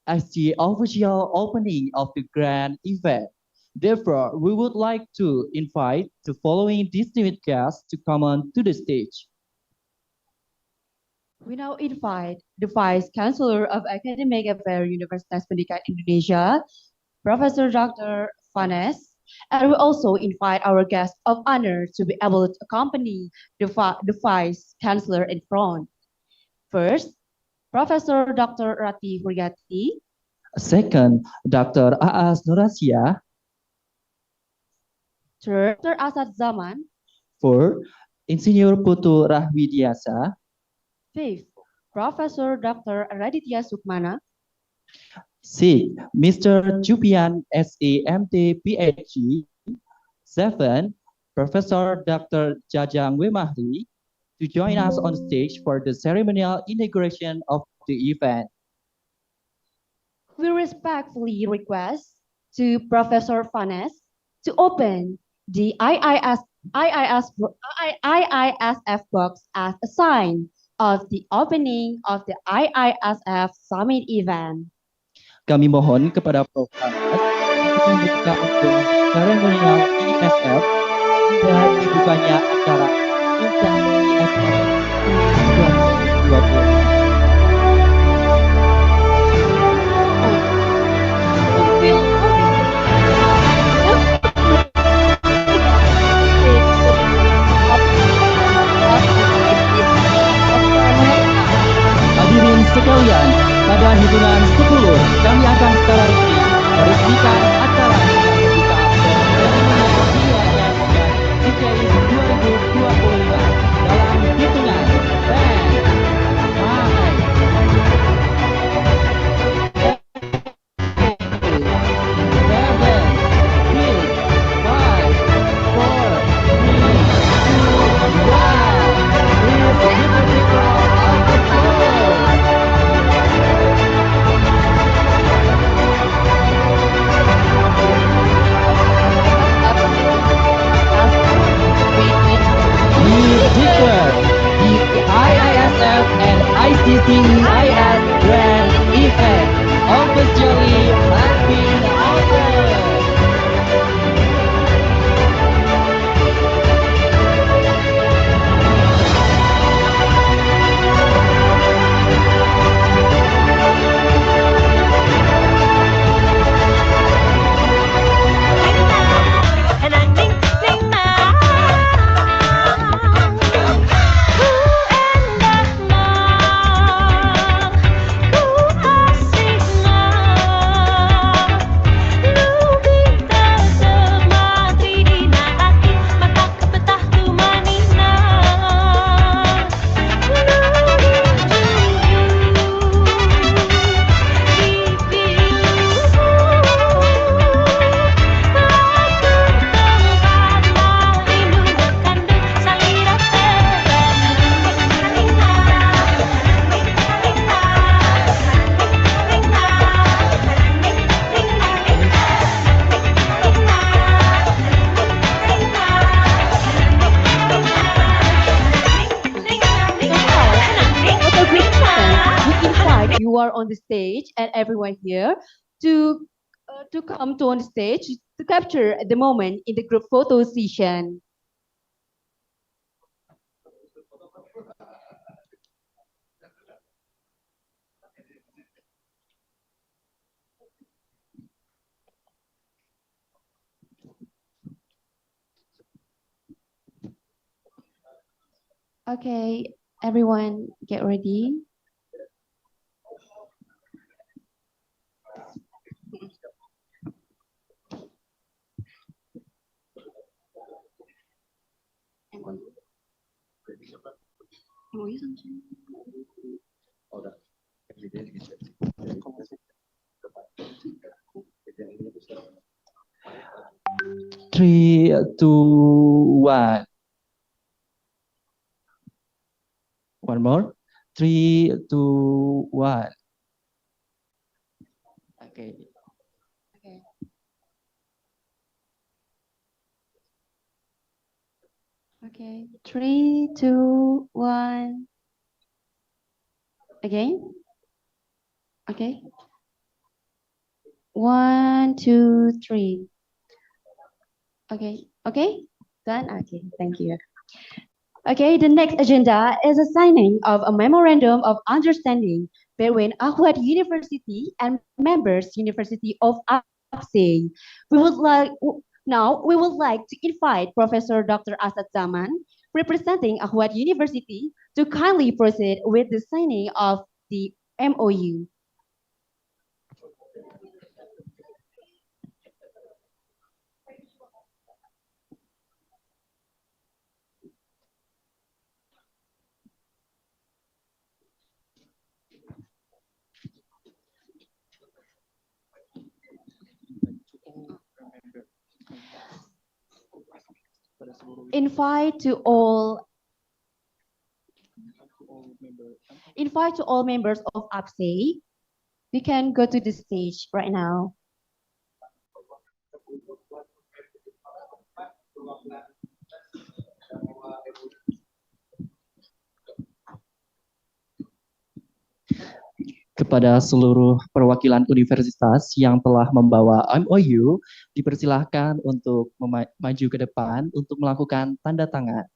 as the official opening of the grand event. Therefore, we would like to invite the following distinguished guests to come on to the stage. We now invite the Vice Chancellor of Academic Affairs Universitas Pendidikan Indonesia, Professor Dr. Vanes, and we also invite our guest of honor to be able to accompany the Vice Chancellor in front. First, Professor Dr. Rati Huryati. Second, Dr. Aas Nurasia. Third, Dr. Asad Zaman. Fourth, Insinyur Putu Rahwidiasa. Fifth, Professor Dr. Raditya Sukmana. Sixth, Mr. Jupian SAMT PhD. Seven, Professor Dr. Jajang Wemahri to join us on stage for the ceremonial inauguration of the event. We respectfully request to Professor Vanes to open the IISF box as a sign of the opening of the IISF Summit event. Kami mohon kepada Prof. Vanes untuk membuka untuk seremonial IISF dan dibukanya acara puncak IISF 2020. Hadirin sekalian, pada hitungan 10 kami akan secara resmi meresmikan acara dengan membuka seremonial IISF dan ICAIS 2025 dalam hitungan 10, 9, 8, 7, 6, 5, 4, 3, 2, 1. The IISF and ICCEIS Grand Event officially has been opened. You are on the stage and everyone here to come to on stage to capture the moment in the group photo session. Okay, everyone get ready. Three, two, one. One more. 3, 2, 1. Okay. Okay, 3, 2, 1. Again. Okay. 1, 2, 3. Okay. Okay. Done. Okay. Thank you. Okay, the next agenda is a signing of a memorandum of understanding between Ahwat University and members University of Apsey. We would like now we would like to invite Professor Dr. Asad Zaman, representing Ahwat University, to kindly proceed with the signing of the MOU. Invite to all members of APSE. We can go to the stage right now. Kepada seluruh perwakilan universitas yang telah membawa MOU, dipersilahkan untuk maju ke depan untuk melakukan tanda tangan.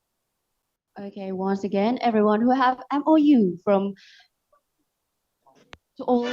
Okay, once again, everyone who have MOU from to all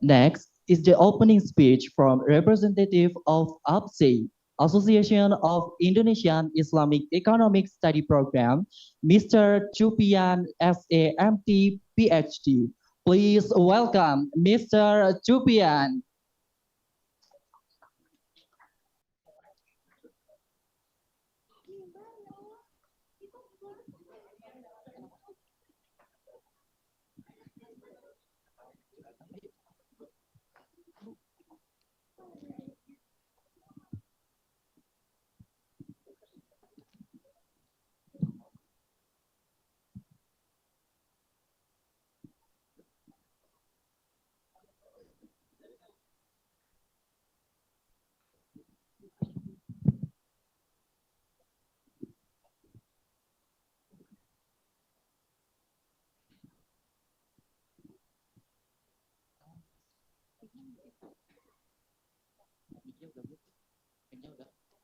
Next is the opening speech from representative of APSE, Association of Indonesian Islamic Economic Study Program, Mr. Chupian SAMT PhD. Please welcome Mr. Chupian.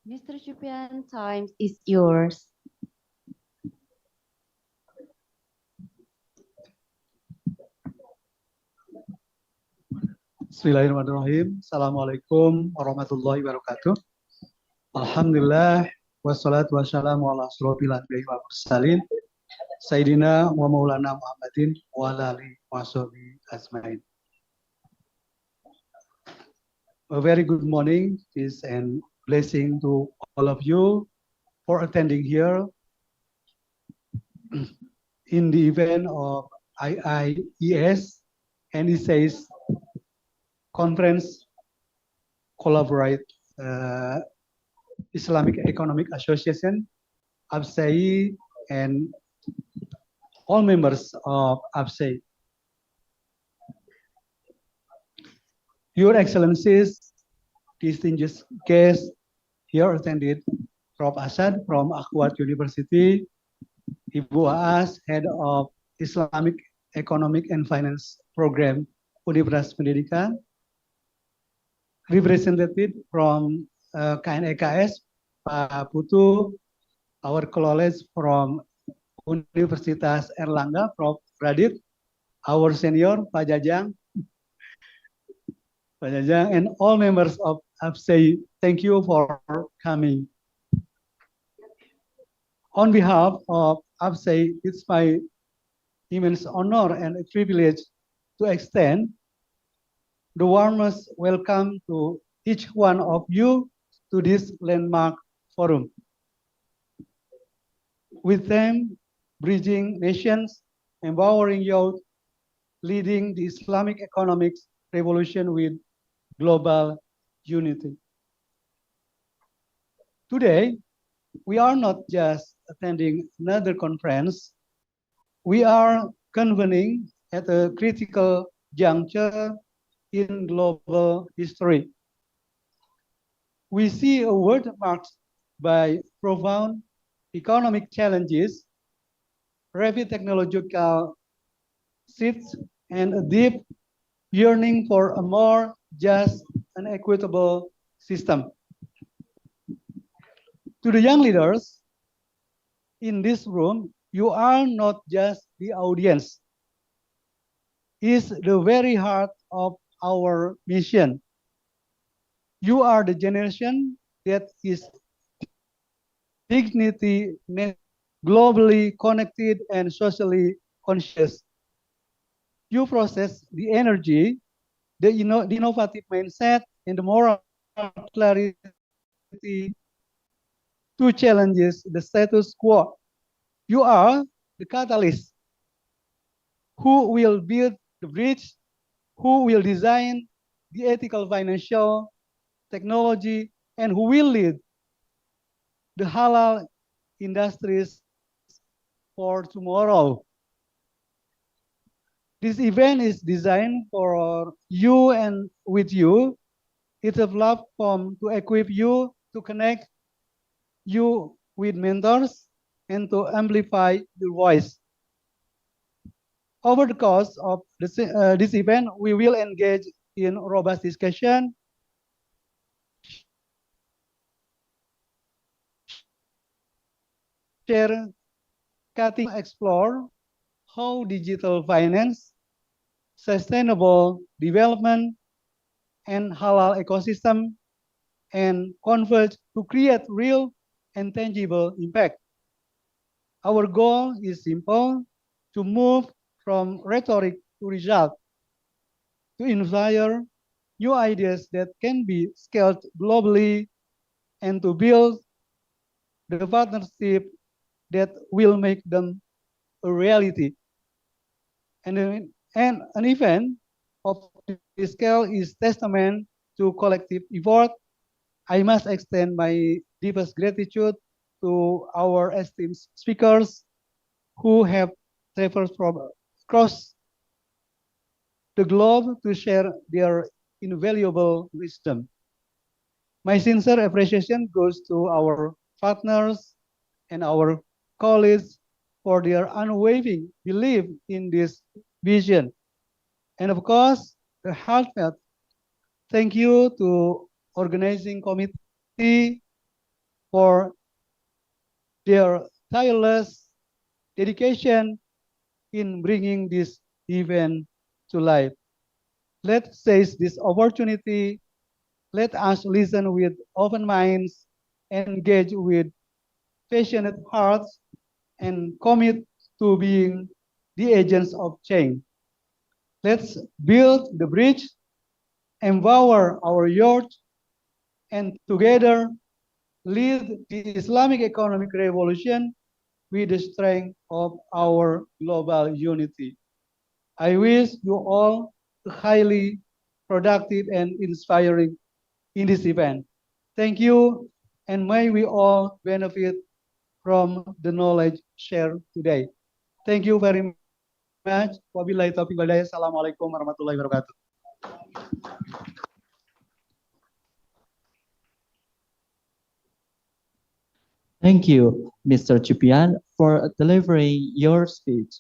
Mr. Chupian, time is yours. Bismillahirrahmanirrahim. Assalamualaikum warahmatullahi wabarakatuh. Alhamdulillah wassalatu wassalamu ala asrofil anbiya'i wal mursalin Sayyidina wa maulana Muhammadin wa ala alihi wa sahbihi ajmain. A very good morning, peace and blessing to all of you for attending here in the event of IIES and it says conference collaborate Islamic Economic Association, ABSAI, and all members of ABSAI. Your Excellencies, distinguished guests here attended, Prof. Asad from Akhwat University, Ibu Aas, Head of Islamic Economic and Finance Program, Universitas Pendidikan, representative from KNEKS, Pak Putu, our colleagues from Universitas Erlangga, Prof. Radit, our senior, Pak Jajang, and all members of ABSAI, thank you for coming. On behalf of ABSAI, it's my immense honor and a privilege to extend the warmest welcome to each one of you to this landmark forum. With them, bridging nations, empowering youth, leading the Islamic economics revolution with global unity. Today, we are not just attending another conference, we are convening at a critical juncture in global history. We see a world marked by profound economic challenges, rapid technological shifts, and a deep yearning for a more just and equitable system. To the young leaders in this room, you are not just the audience. It's the very heart of our mission. You are the generation that is dignity, globally connected and socially conscious. You possess the energy, the innovative mindset, and the moral clarity to challenge the status quo. You are the catalyst who will build the bridge, who will design the ethical financial technology, and who will lead the halal industries for tomorrow. This event is designed for you and with you. It's a platform to equip you, to connect you with mentors, and to amplify your voice. Over the course of this event, we will engage in robust discussion, share, cutting, explore how digital finance, sustainable development, and halal ecosystem, and converge to create real and tangible impact. Our goal is simple: to move from rhetoric to result, to inspire new ideas that can be scaled globally, and to build the partnership that will make them a reality. And an event of this scale is testament to collective effort. I must extend my deepest gratitude to our esteemed speakers who have traveled from across the globe to share their invaluable wisdom. My sincere appreciation goes to our partners and our colleagues for their unwavering belief in this vision. And of course, a heartfelt thank you to organizing committee for their tireless dedication in bringing this event to life. Let's seize this opportunity. Let us listen with open minds, engage with passionate hearts, and commit to being the agents of change. Let's build the bridge, empower our youth, and together lead the Islamic economic revolution with the strength of our global unity. I wish you all a highly productive and inspiring in this event. Thank you, and may we all benefit from the knowledge shared today. Thank you very much. Wabillahi taufiq wal hidayah. Assalamualaikum warahmatullahi wabarakatuh. Thank you, Mr. Chipian, for delivering your speech.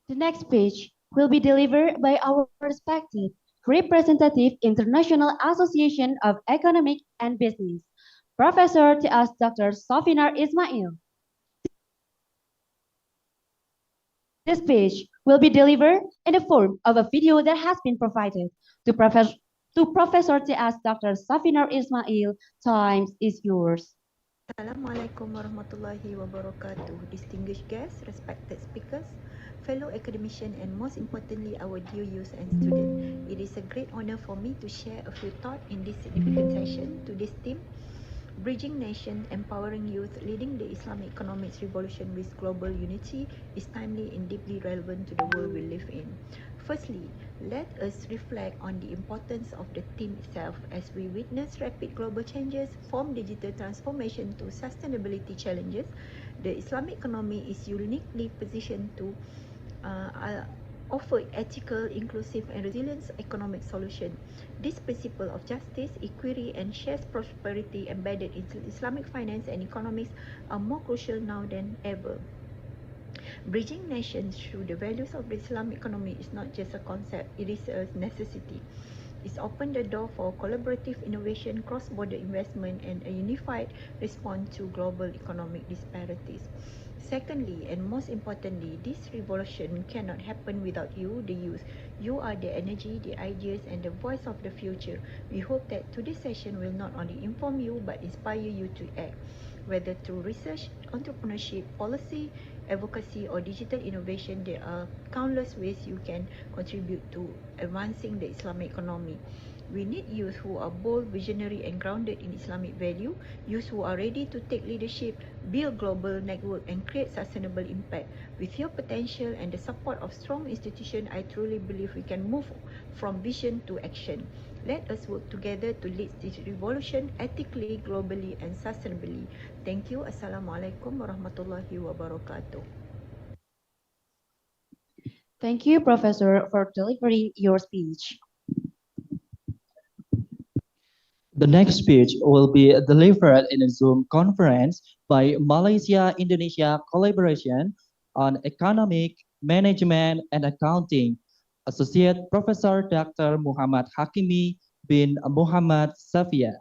The next speech will be delivered by our respected representative International Association of Economic and Business, Professor T.S. Dr. Sofinar Ismail. This speech will be delivered in the form of a video that has been provided to Professor T.S. Dr. Sofinar Ismail. Time is yours. Assalamualaikum warahmatullahi wabarakatuh. Distinguished guests, respected speakers, fellow academicians, and most importantly, our dear youth and students. It is a great honor for me to share a few thoughts in this significant session. Today's theme, Bridging Nation, Empowering Youth, Leading the Islamic Economics Revolution with Global Unity, is timely and deeply relevant to the world we live in. Firstly, let us reflect on the importance of the theme itself as we witness rapid global changes from digital transformation to sustainability challenges. The Islamic economy is uniquely positioned to offer ethical, inclusive, and resilient economic solution. This principle of justice, equity, and shared prosperity embedded into Islamic finance and economics are more crucial now than ever. Bridging nations through the values of the Islamic economy is not just a concept, it is a necessity. It's opened the door for collaborative innovation, cross-border investment, and a unified response to global economic disparities. Secondly, and most importantly, this revolution cannot happen without you, the youth. You are the energy, the ideas, and the voice of the future. We hope that today's session will not only inform you, but inspire you to act. Whether through research, entrepreneurship, policy, advocacy, or digital innovation, there are countless ways you can contribute to advancing the Islamic economy. We need youth who are bold, visionary, and grounded in Islamic value, youth who are ready to take leadership, build global network, and create sustainable impact. With your potential and the support of strong institutions, I truly believe we can move from vision to action. Let us work together to lead this revolution ethically, globally, and sustainably. Thank you. Assalamualaikum warahmatullahi wabarakatuh. Thank you, Professor, for delivering your speech. The next speech will be delivered in a Zoom conference by Malaysia-Indonesia Collaboration on Economic, Management, and Accounting, Associate Professor Dr. Muhammad Hakimi bin Muhammad Safia.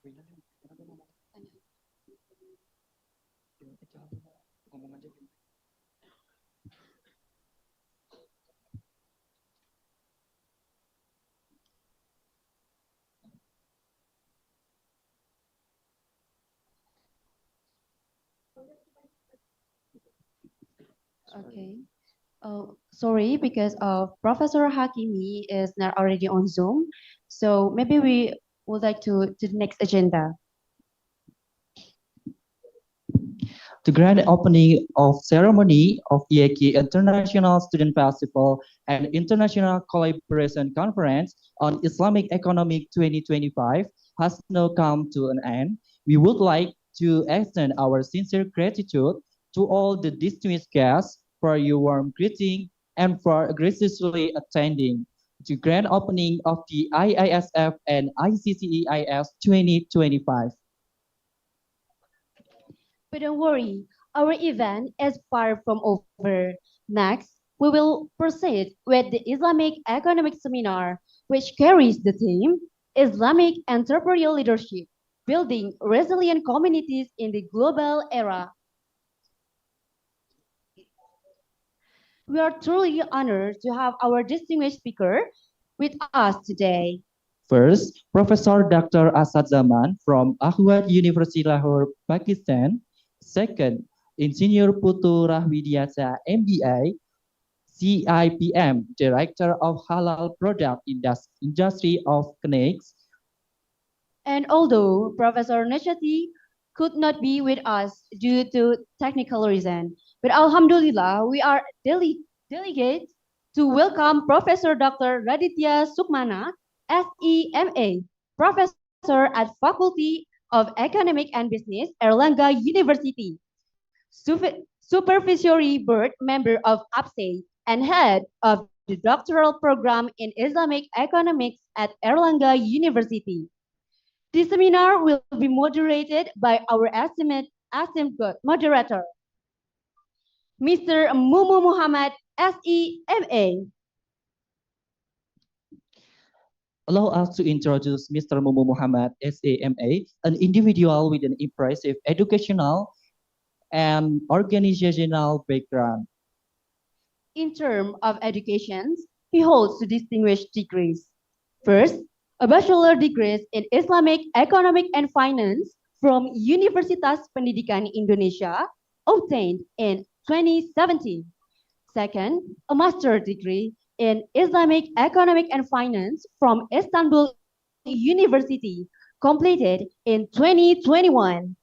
Okay. Sorry, because Professor Hakimi is not already on Zoom. So maybe we would like to the next agenda. The grand opening of ceremony of IEKI International Student Festival and International Collaboration Conference on Islamic Economic 2025 has now come to an end. We would like to extend our sincere gratitude to all the distinguished guests for your warm greeting and for graciously attending the grand opening of the IISF and ICCEIS 2025. But don't worry, our event is far from over. Next, we will proceed with the Islamic Economic Seminar, which carries the theme Islamic Entrepreneurial Leadership, Building Resilient Communities in the Global Era. We are truly honored to have our distinguished speaker with us today. First, Professor Dr. Asad Zaman from Ahwad University Lahore, Pakistan. Second, Engineer Putu Rahwidiasa, MBA, CIPM, Director of Halal Product Industry of Connects. And although Professor Nashati could not be with us due to technical reason, but Alhamdulillah, we are delegate to welcome Professor Dr. Raditya Sukmana, SEMA, Professor at Faculty of Economic and Business, Erlangga University, Supervisory Board member of APSE, and head of the doctoral program in Islamic Economics at Erlangga University. This seminar will be moderated by our esteemed moderator, Mr. Mumu Muhammad, SEMA. Allow us to introduce Mr. Mumu Muhammad, SAMA, an individual with an impressive educational and organizational background. In terms of education, he holds two distinguished degrees. First, a bachelor degree in Islamic Economic and Finance from Universitas Pendidikan Indonesia, obtained in 2017. Second, a master degree in Islamic Economic and Finance from Istanbul University, completed in 2021.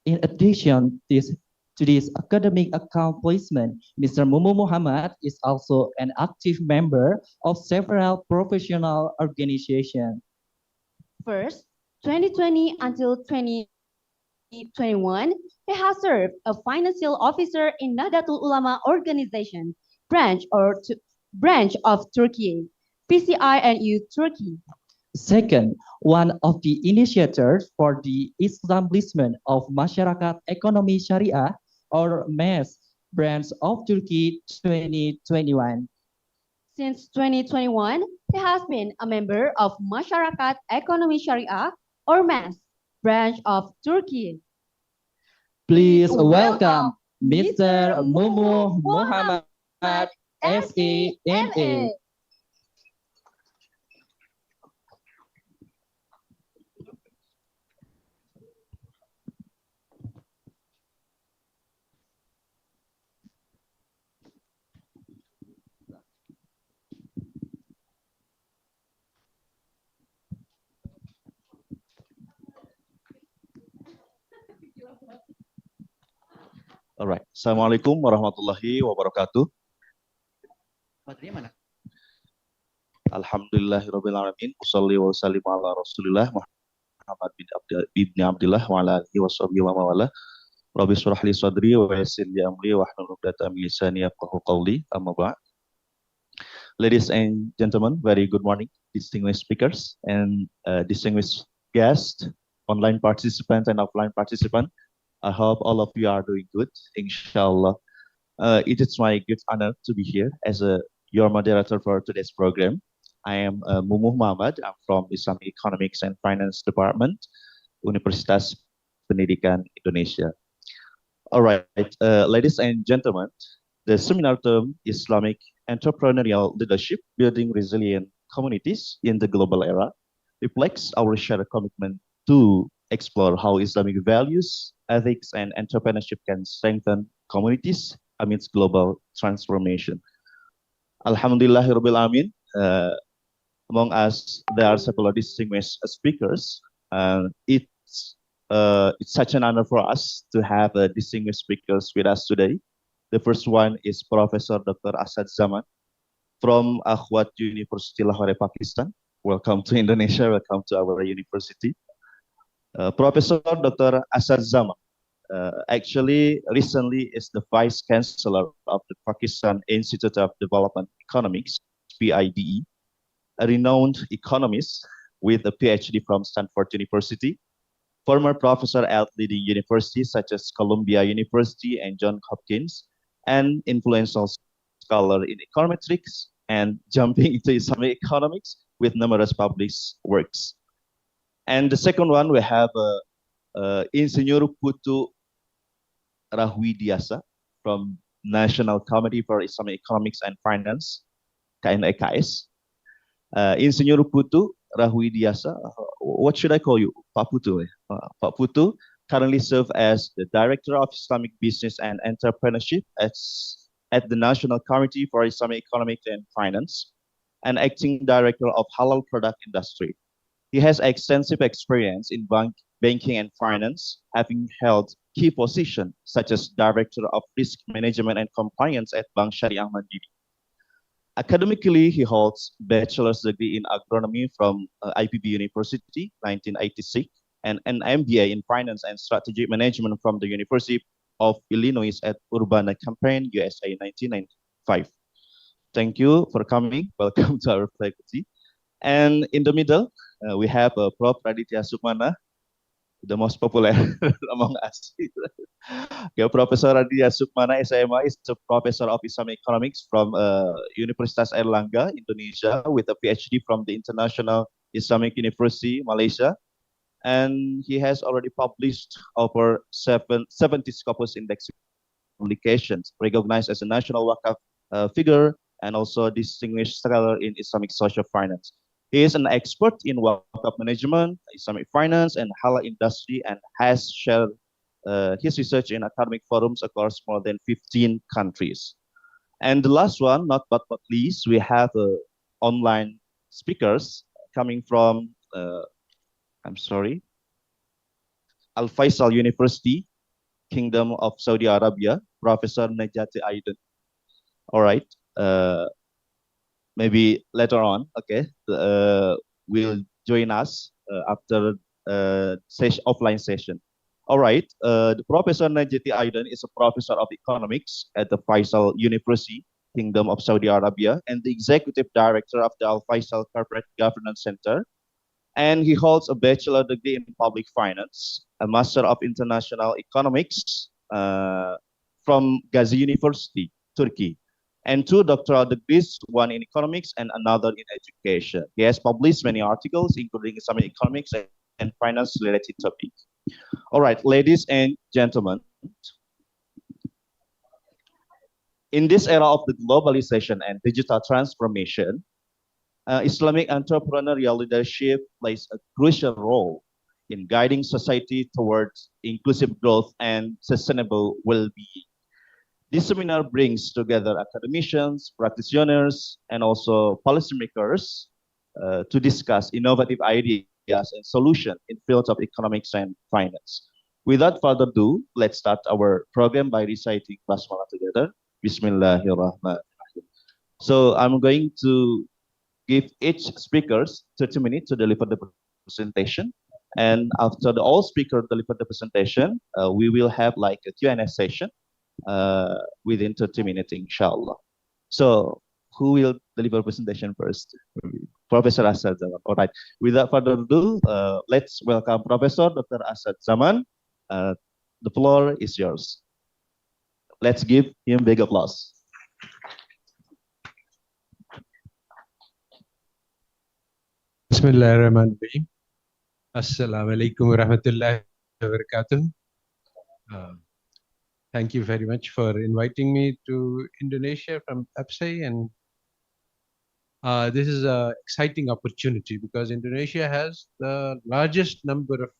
In addition to this academic accomplishment, Mr. Mumu Muhammad is also an active member of several professional organizations. First, 2020 until 2021, he has served a financial officer in Nahdlatul Ulama Organization, branch of Turkey, PCINU Turkey. Second, one of the initiators for the establishment of Masyarakat Ekonomi Syariah or MES branch of Turkey 2021. Since 2021, he has been a member of Masyarakat Ekonomi Syariah or MES branch of Turkey. Please welcome Mr. Mumu Muhammad, SEMA. Alright. Assalamualaikum warahmatullahi wabarakatuh. Alhamdulillahirabbil alamin. Wassalli wa sallim ala Rasulillah Muhammad bin Abdullah wa ala alihi washabihi wa mawala. Rabbi shrah li sadri wa yassir li amri wa hlul 'uqdatam min lisani yafqahu qawli. Amma ba'd. Ladies and gentlemen, very good morning, distinguished speakers and distinguished guests, online participants and offline participants. I hope all of you are doing good, inshallah. It is my great honor to be here as your moderator for today's program. I am Mumu Muhammad. I'm from Islamic Economics and Finance Department. Universitas Pendidikan Indonesia. All right, ladies and gentlemen, the seminar term Islamic Entrepreneurial Leadership Building Resilient Communities in the Global Era reflects our shared commitment to explore how Islamic values, ethics, and entrepreneurship can strengthen communities amidst global transformation. Alhamdulillahirobbilalamin. Among us, there are several distinguished speakers. It's such an honor for us to have distinguished speakers with us today. The first one is Professor Dr. Asad Zaman from Akhwat University Lahore, Pakistan. Welcome to Indonesia. Welcome to our university. Professor Dr. Asad Zaman actually recently is the Vice Chancellor of the Pakistan Institute of Development Economics, PIDE, a renowned economist with a PhD from Stanford University, former professor at leading universities such as Columbia University and Johns Hopkins, and influential scholar in econometrics and jumping into Islamic economics with numerous published works. And the second one, we have Insinyur Putu Rahwidiasa from National Committee for Islamic Economics and Finance, KNEKS. Insinyur Putu Rahwidiasa, what should I call you? Pak Putu. Pak Putu currently serves as the Director of Islamic Business and Entrepreneurship at the National Committee for Islamic Economics and Finance and Acting Director of Halal Product Industry. He has extensive experience in banking and finance, having held key positions such as Director of Risk Management and Compliance at Bank Syariah Mandiri. Academically, he holds bachelor's degree in agronomy from IPB University, 1986, and an MBA in finance and strategic management from the University of Illinois at Urbana-Champaign, USA, 1995. Thank you for coming. Welcome to our faculty. And in the middle, we have Prof. Raditya Sukmana, the most popular among us. Okay, Professor Raditya Sukmana, SMA, is a professor of Islamic economics from Universitas Airlangga, Indonesia, with a PhD from the International Islamic University, Malaysia. And he has already published over 70 Scopus Index publications, recognized as a national Wakaf figure and also a distinguished scholar in Islamic social finance. He is an expert in Wakaf management, Islamic finance, and halal industry, and has shared his research in academic forums across more than 15 countries. And the last one, not but not least, we have online speakers coming from, Al Faisal University, Kingdom of Saudi Arabia, Professor Najati Aiden. All right. Maybe later on, okay, will join us after offline session. All right, the Professor Najati Aiden is a professor of economics at the Faisal University, Kingdom of Saudi Arabia, and the executive director of the Al Faisal Corporate Governance Center. And he holds a bachelor degree in public finance, a master of international economics from Gazi University, Turkey, and 2 doctoral degrees, one in economics and another in education. He has published many articles, including Islamic economics and finance-related topics. All right, ladies and gentlemen, in this era of the globalization and digital transformation, Islamic entrepreneurial leadership plays a crucial role in guiding society towards inclusive growth and sustainable well-being. This seminar brings together academicians, practitioners, and also policymakers to discuss innovative ideas and solutions in fields of economics and finance. Without further ado, let's start our program by reciting Basmalah together. Bismillahirrahmanirrahim. So I'm going to give each speakers 30 minutes to deliver the presentation. And after all speakers deliver the presentation, we will have like a Q&A session within 30 minutes, inshallah. So who will deliver presentation first? Professor Asad Zaman. All right. Without further ado, let's welcome Professor Dr. Asad Zaman. The floor is yours. Let's give him big applause. Bismillahirrahmanirrahim. Assalamu alaikum wa rahmatullahi wa barakatuh. Thank you very much for inviting me to Indonesia from APSAI, and this is an exciting opportunity because Indonesia has the largest number of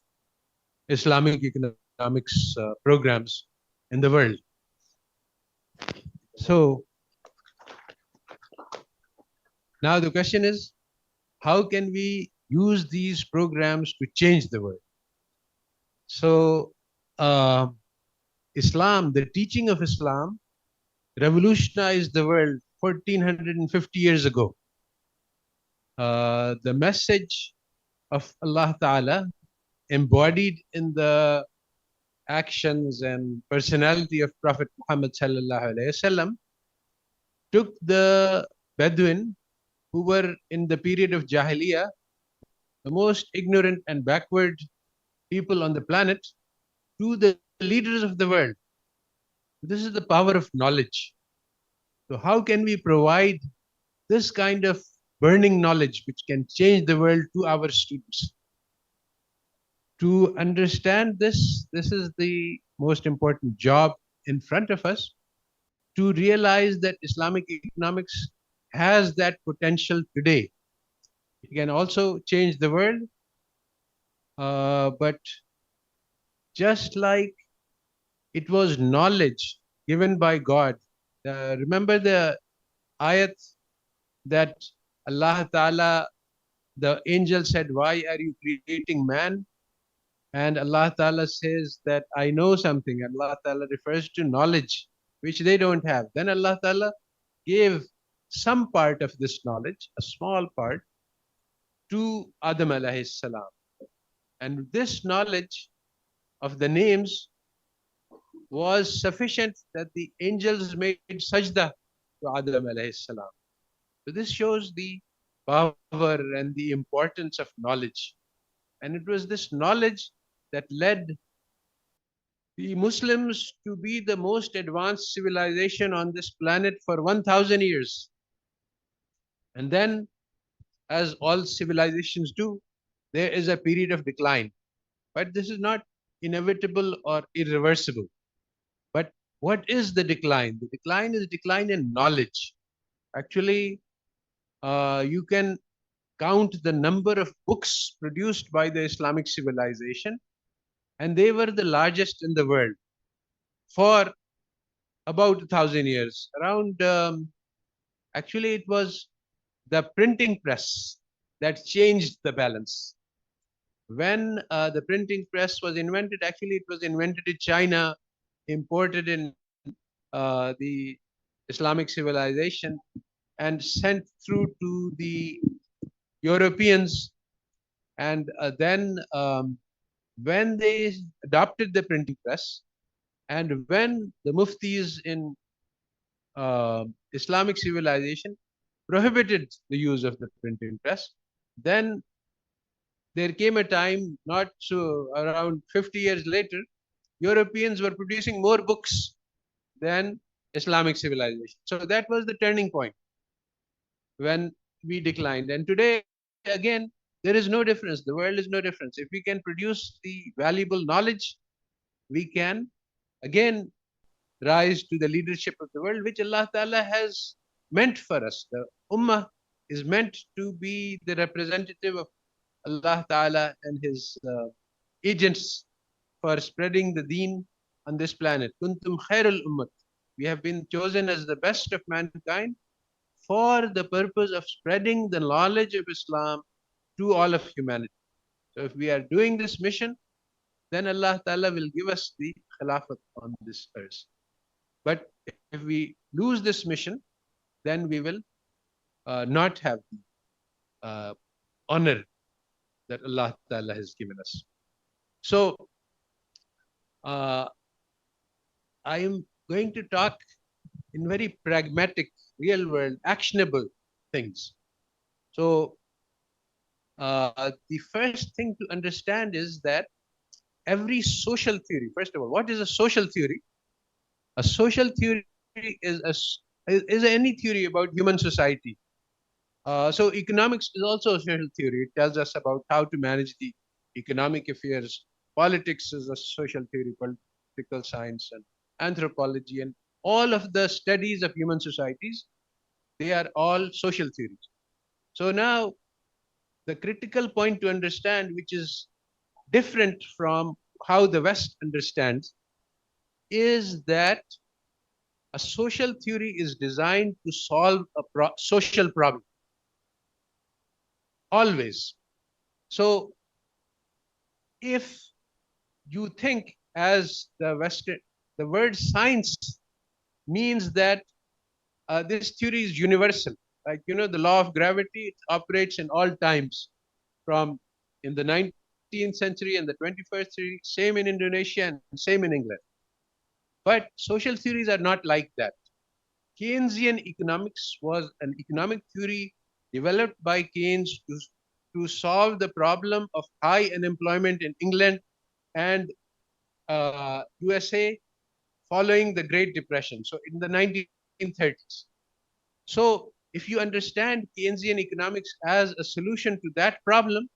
Islamic economics programs in the world. So now the question is, how can we use these programs to change the world? So Islam, the teaching of Islam, revolutionized the world 1450 years ago. The message of Allah Ta'ala embodied in the actions and personality of Prophet Muhammad Sallallahu Alaihi Wasallam took the Bedouin who were in the period of Jahiliyyah, the most ignorant and backward people on the planet, to the leaders of the world. This is the power of knowledge. So how can we provide this kind of burning knowledge which can change the world to our students? To understand this is the most important job in front of us, to realize that Islamic economics has that potential today. It can also change the world, but just like it was knowledge given by God. Remember the ayat that Allah Ta'ala, the angel said, why are you creating man? And Allah Ta'ala says that I know something. Allah Ta'ala refers to knowledge, which they don't have. Then Allah Ta'ala gave some part of this knowledge, a small part, to Adam alayhi salam. And this knowledge of the names was sufficient that the angels made sajda to Adam alayhi salam. So this shows the power and the importance of knowledge. And it was this knowledge that led the Muslims to be the most advanced civilization on this planet for 1000 years. And then, as all civilizations do, there is a period of decline. But this is not inevitable or irreversible. But what is the decline? The decline is decline in knowledge. Actually, you can count the number of books produced by the Islamic civilization, and they were the largest in the world for about 1000 years. Around, actually, it was the printing press that changed the balance. When the printing press was invented, actually, it was invented in China, imported in the Islamic civilization, and sent through to the Europeans. And then when they adopted the printing press, and when the muftis in Islamic civilization prohibited the use of the printing press, then there came a time, not so around 50 years later, Europeans were producing more books than Islamic civilization. So that was the turning point when we declined. And today, again, there is no difference. The world is no difference. If we can produce the valuable knowledge, we can again rise to the leadership of the world, which Allah Ta'ala has meant for us. The Ummah is meant to be the representative of Allah Ta'ala and His agents for spreading the deen on this planet. Kuntum khairul ummat. We have been chosen as the best of mankind for the purpose of spreading the knowledge of Islam to all of humanity. So if we are doing this mission, then Allah Ta'ala will give us the khilafat on this earth. But if we lose this mission, then we will not have the honor that Allah Ta'ala has given us. So I am going to talk in very pragmatic, real world, actionable things. So the first thing to understand is that every social theory, first of all, what is a social theory? A social theory is any theory about human society. So economics is also a social theory. It tells us about how to manage the economic affairs, politics is a social theory, political science, and anthropology, and all of the studies of human societies, they are all social theories. So now the critical point to understand, which is different from how the West understands, is that a social theory is designed to solve a social problem always. So if you think as the Western, the word science means that this theory is universal. Like, the law of gravity, it operates in all times, from in the 19th century and the 21st century, same in Indonesia and same in England. But social theories are not like that. Keynesian economics was an economic theory developed by Keynes to solve the problem of high unemployment in England and USA following the Great Depression, so in the 1930s. So if you understand Keynesian economics as a solution to that problem,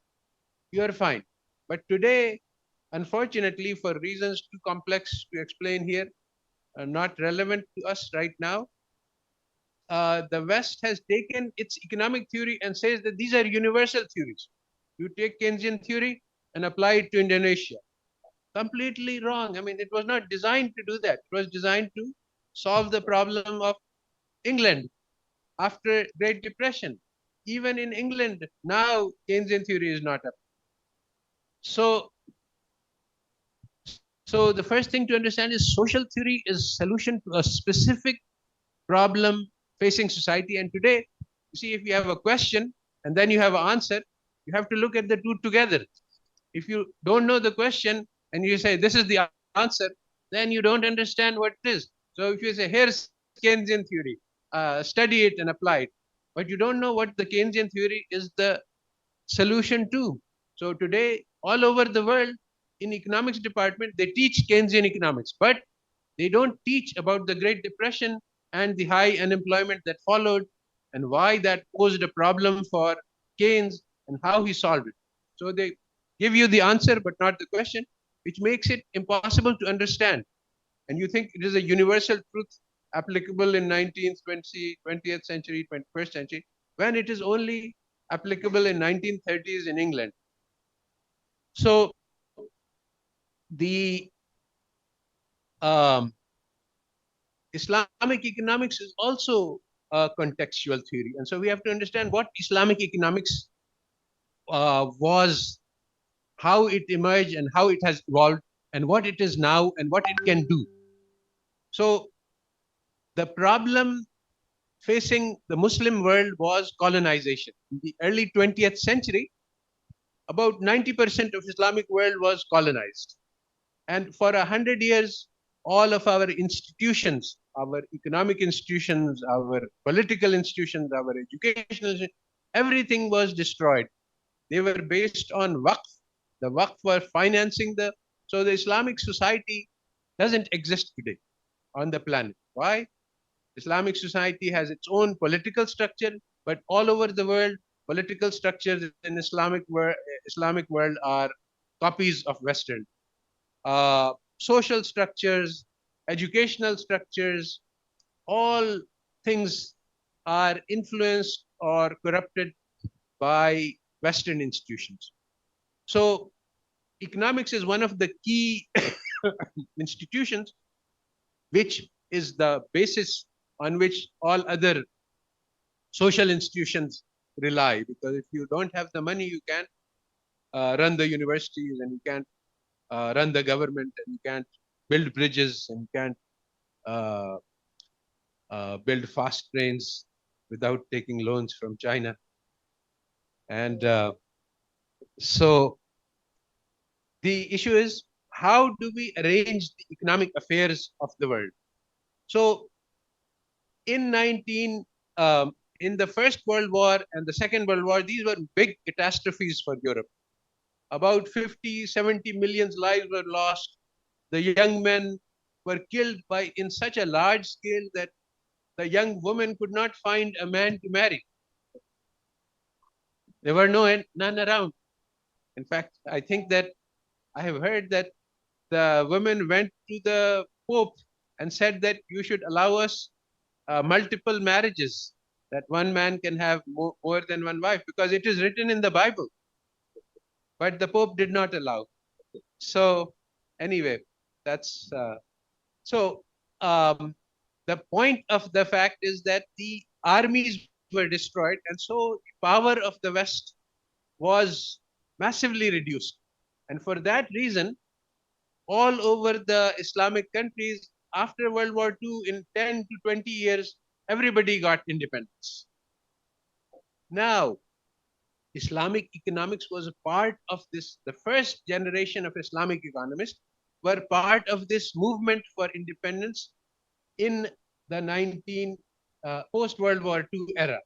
you are fine. But today, unfortunately, for reasons too complex to explain here, not relevant to us right now, the West has taken its economic theory and says that these are universal theories. You take Keynesian theory and apply it to Indonesia. Completely wrong. I mean, it was not designed to do that. It was designed to solve the problem of England after Great Depression. Even in England, now Keynesian theory is not up. So the first thing to understand is social theory is solution to a specific problem facing society. And today, you see, if you have a question and then you have an answer, you have to look at the two together. If you don't know the question and you say this is the answer, then you don't understand what it is. So if you say here's Keynesian theory, study it and apply it, but you don't know what the Keynesian theory is the solution to. So today, all over the world, in economics department, they teach Keynesian economics, but they don't teach about the Great Depression and the high unemployment that followed and why that posed a problem for Keynes and how he solved it. So they give you the answer but not the question, which makes it impossible to understand. And you think it is a universal truth applicable in 19th, 20th century, 21st century, when it is only applicable in 1930s in England. So the Islamic economics is also a contextual theory. And so we have to understand what Islamic economics was, how it emerged and how it has evolved, and what it is now and what it can do. So the problem facing the Muslim world was colonization. In the early 20th century, about 90% of Islamic world was colonized. And for 100 years, all of our institutions, our economic institutions, our political institutions, our educational, everything was destroyed. They were based on waqf. The waqf were financing so the Islamic society doesn't exist today on the planet. Why? Islamic society has its own political structure, but all over the world, political structures in Islamic world are copies of Western. Social structures, educational structures, all things are influenced or corrupted by Western institutions. So economics is one of the key institutions, which is the basis on which all other social institutions rely. Because if you don't have the money, you can't run the universities, and you can't run the government, and you can't build bridges, and you can't build fast trains without taking loans from China. And so the issue is, how do we arrange the economic affairs of the world? So in in the First World War and the Second World War, these were big catastrophes for Europe. About 50, 70 million lives were lost. The young men were killed in such a large scale that the young woman could not find a man to marry. There were none around. In fact, I think that I have heard that the women went to the Pope and said that you should allow us multiple marriages, that one man can have more than one wife, because it is written in the Bible. But the Pope did not allow. So, anyway, that's so. The point of the fact is that the armies were destroyed, and so the power of the West was massively reduced. And for that reason, all over the Islamic countries after World War II, in 10 to 20 years, everybody got independence. Now, Islamic economics was a part of this. The first generation of Islamic economists were part of this movement for independence in the post World War II era,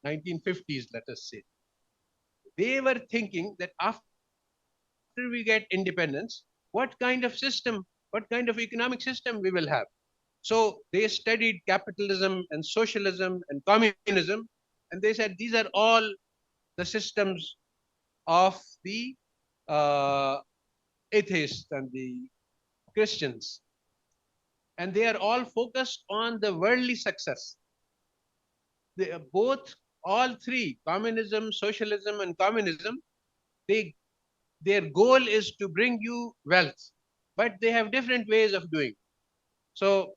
1950s, let us say. They were thinking that after we get independence, what kind of system, what kind of economic system we will have. So they studied capitalism and socialism and communism, and they said these are all the systems of the atheists and the Christians. And they are all focused on the worldly success. They are both, all three, communism, socialism, and communism, their goal is to bring you wealth, but they have different ways of doing. So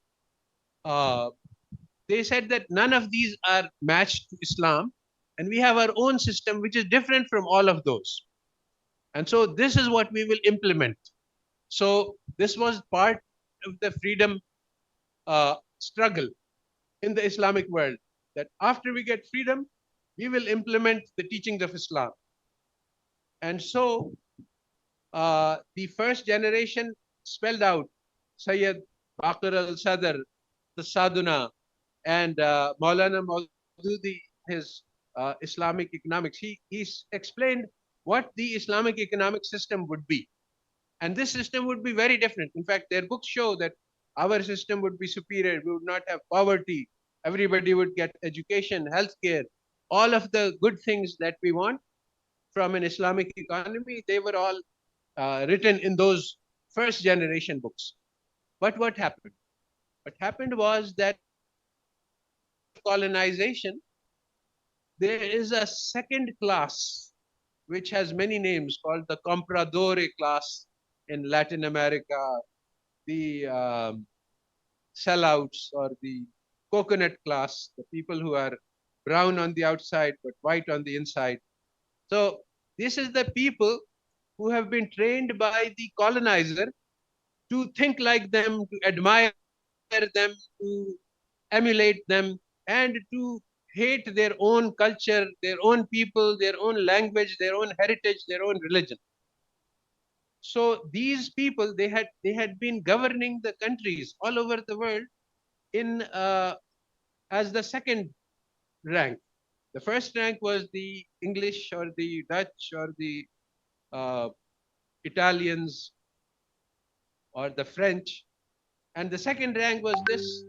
they said that none of these are matched to Islam, and we have our own system which is different from all of those. And so this is what we will implement. So this was part of the freedom struggle in the Islamic world, that after we get freedom, we will implement the teachings of Islam. And so the first generation spelled out Sayyid Baqir al-Sadr, the Saduna, and Maulana Maududi, his Islamic economics. He explained what the Islamic economic system would be. And this system would be very different. In fact, their books show that our system would be superior. We would not have poverty. Everybody would get education, healthcare, all of the good things that we want from an Islamic economy. They were all written in those first generation books. But what happened? What happened was that colonization, there is a second class which has many names, called the compradore class in Latin America, the sellouts, or the coconut class, the people who are brown on the outside but white on the inside. So this is the people who have been trained by the colonizer to think like them, to admire them, to emulate them, and to hate their own culture, their own people, their own language, their own heritage, their own religion. So these people, they had been governing the countries all over the world in as the second rank. The first rank was the English or the Dutch or the Italians or the French, and the second rank was this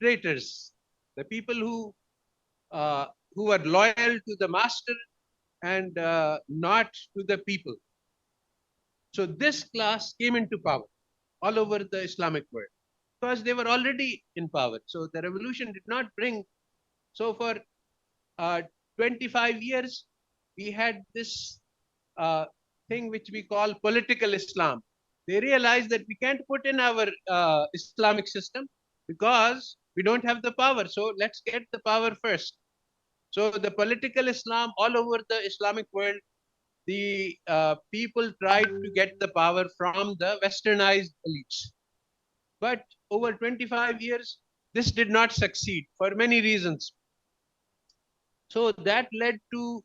traitors, the people who were loyal to the master and not to the people. So this class came into power all over the Islamic world because they were already in power. So the revolution did not bring. So for 25 years, we had this thing which we call political Islam. They realized that we can't put in our Islamic system because we don't have the power. So let's get the power first. So the political Islam all over the Islamic world, the people tried to get the power from the westernized elites. But over 25 years, this did not succeed for many reasons. So that led to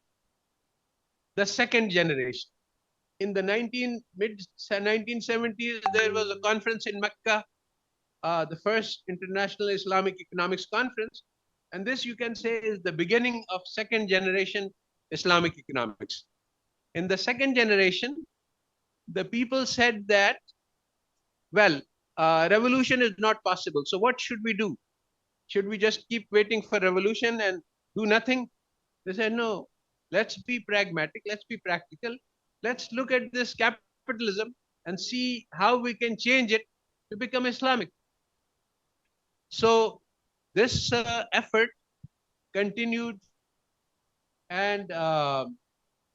the second generation. In the mid 1970s, there was a conference in Mecca, the first International Islamic Economics Conference. And this, you can say, is the beginning of second generation Islamic economics. In the second generation, the people said that, well, revolution is not possible. So what should we do? Should we just keep waiting for revolution and do nothing? They said, no, let's be pragmatic, let's be practical. let's look at this capitalism and see how we can change it to become Islamic. So this effort continued, and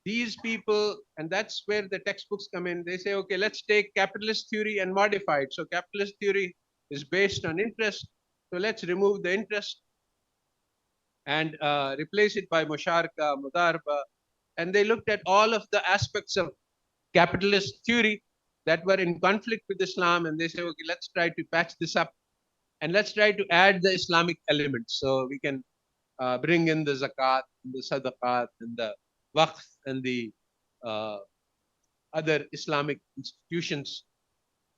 these people, and that's where the textbooks come in. They say, okay, let's take capitalist theory and modify it. So capitalist theory is based on interest. So let's remove the interest and replace it by musharaka, mudarba. And they looked at all of the aspects of capitalist theory that were in conflict with Islam, and they say, okay, let's try to patch this up and let's try to add the Islamic elements. So we can bring in the zakat, and the sadaqat, and the waqf, and the other Islamic institutions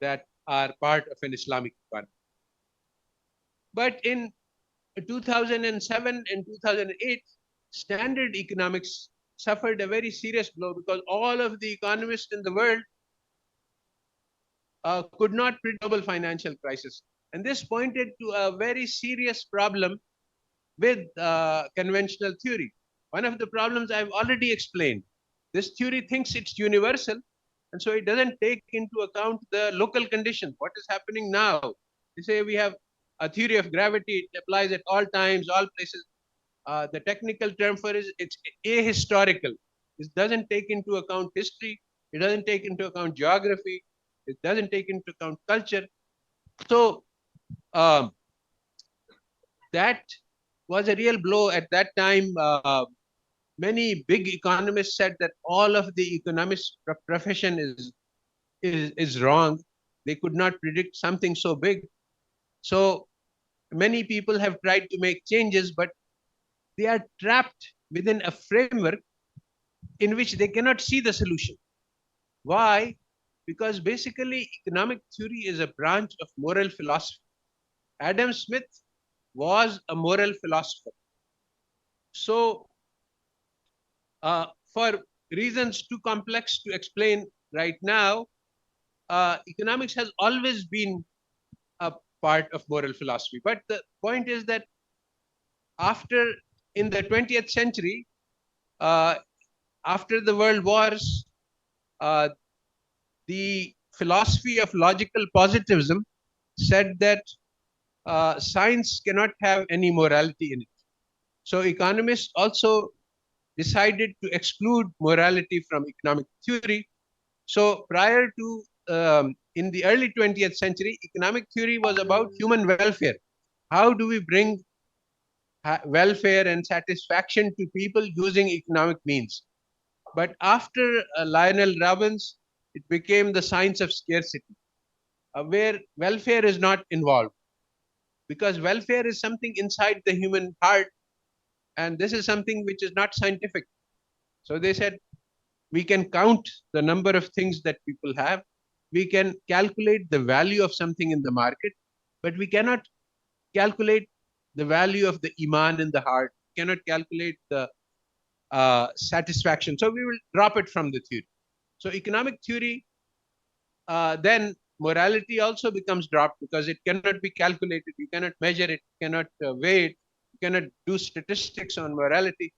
that are part of an Islamic economy. But in 2007 and 2008, standard economics suffered a very serious blow because all of the economists in the world could not predict global financial crisis. And this pointed to a very serious problem with conventional theory. One of the problems I've already explained. This theory thinks it's universal, and so it doesn't take into account the local conditions. What is happening now? They say we have a theory of gravity, it applies at all times, all places. The technical term for it, it's ahistorical. It doesn't take into account history, it doesn't take into account geography, it doesn't take into account culture. So that was a real blow at that time. Many big economists said that all of the economist profession is wrong. They could not predict something so big. So many people have tried to make changes, but they are trapped within a framework in which they cannot see the solution. Why? Because basically economic theory is a branch of moral philosophy. Adam Smith was a moral philosopher. So for reasons too complex to explain right now, economics has always been a part of moral philosophy. But the point is that in the 20th century, after the world wars, the philosophy of logical positivism said that science cannot have any morality in it. So economists also decided to exclude morality from economic theory. So prior to, in the early 20th century, economic theory was about human welfare. How do we bring welfare and satisfaction to people using economic means? But after Lionel Robbins, it became the science of scarcity, where welfare is not involved, because welfare is something inside the human heart, and this is something which is not scientific. So they said, we can count the number of things that people have, we can calculate the value of something in the market, but we cannot calculate the value of the iman in the heart, we cannot calculate the satisfaction. So we will drop it from the theory. So economic theory, then morality also becomes dropped because it cannot be calculated, you cannot measure it, you cannot weigh it, you cannot do statistics on morality.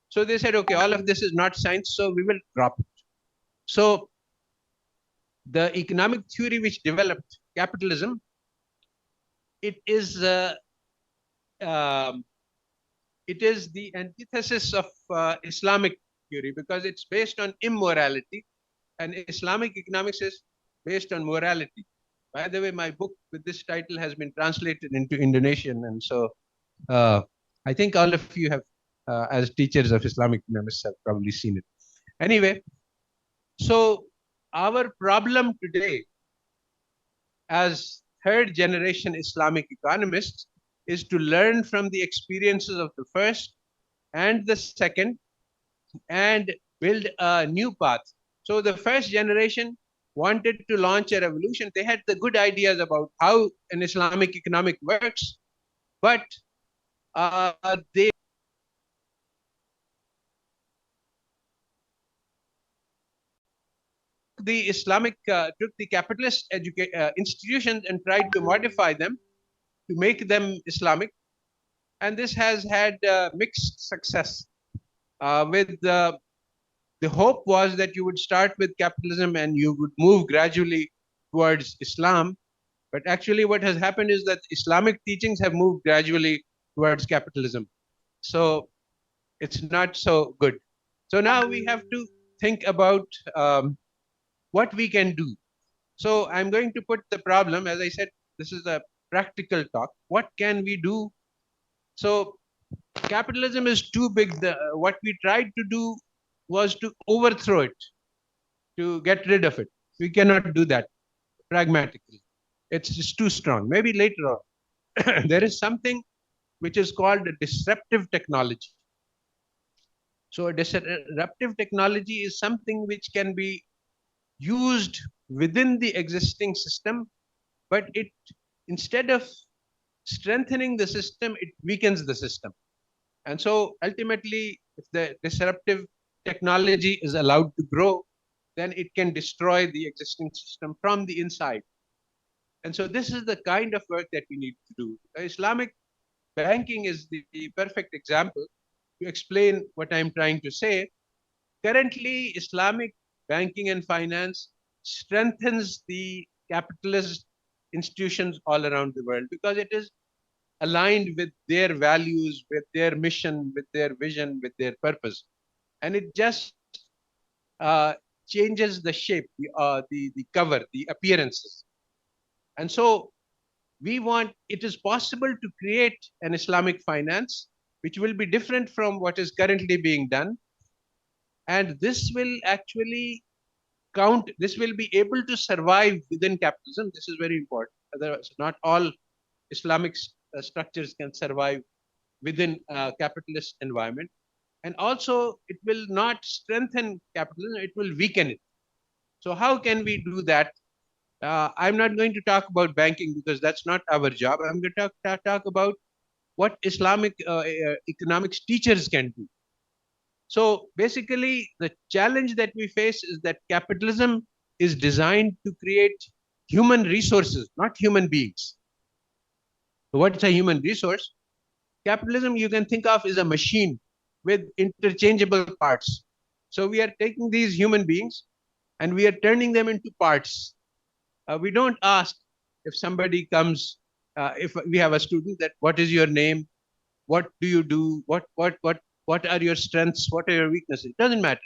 So they said, okay, all of this is not science, so we will drop it. So the economic theory which developed capitalism, it is the antithesis of Islamic theory because it's based on immorality, and Islamic economics is based on morality. By the way, my book with this title has been translated into Indonesian, and so I think all of you have, as teachers of Islamic economics, have probably seen it. Anyway, so our problem today as third generation Islamic economists is to learn from the experiences of the first and the second and build a new path. So the first generation wanted to launch a revolution. They had the good ideas about how an Islamic economic works, but they took the capitalist institutions and tried to modify them to make them Islamic, and this has had mixed success with The hope was that you would start with capitalism and you would move gradually towards Islam. But actually, what has happened is that Islamic teachings have moved gradually towards capitalism. So it's not so good. So now we have to think about what we can do. So I'm going to put the problem, as I said, this is a practical talk. What can we do? So capitalism is too big. What we tried to do was to overthrow it, to get rid of it. We cannot do that pragmatically. It's just too strong. Maybe later on. There is something which is called a disruptive technology. So a disruptive technology is something which can be used within the existing system, but it, instead of strengthening the system, it weakens the system. And so ultimately, if the disruptive technology is allowed to grow, then it can destroy the existing system from the inside. And so this is the kind of work that we need to do. Islamic banking is the perfect example to explain what I'm trying to say. Currently, Islamic banking and finance strengthens the capitalist institutions all around the world because it is aligned with their values, with their mission, with their vision, with their purpose. And it just changes the shape, the cover, the appearances. And so it is possible to create an Islamic finance which will be different from what is currently being done. And this will actually this will be able to survive within capitalism. This is very important. Otherwise, not all Islamic structures can survive within a capitalist environment. And also, it will not strengthen capitalism, it will weaken it. So how can we do that? I'm not going to talk about banking because that's not our job. I'm going to talk about what Islamic economics teachers can do. So basically, the challenge that we face is that capitalism is designed to create human resources, not human beings. So what's a human resource? Capitalism you can think of is a machine with interchangeable parts. So we are taking these human beings and we are turning them into parts. We don't ask if somebody comes, if we have a student, that what is your name, what do you do, what are your strengths, what are your weaknesses. It doesn't matter.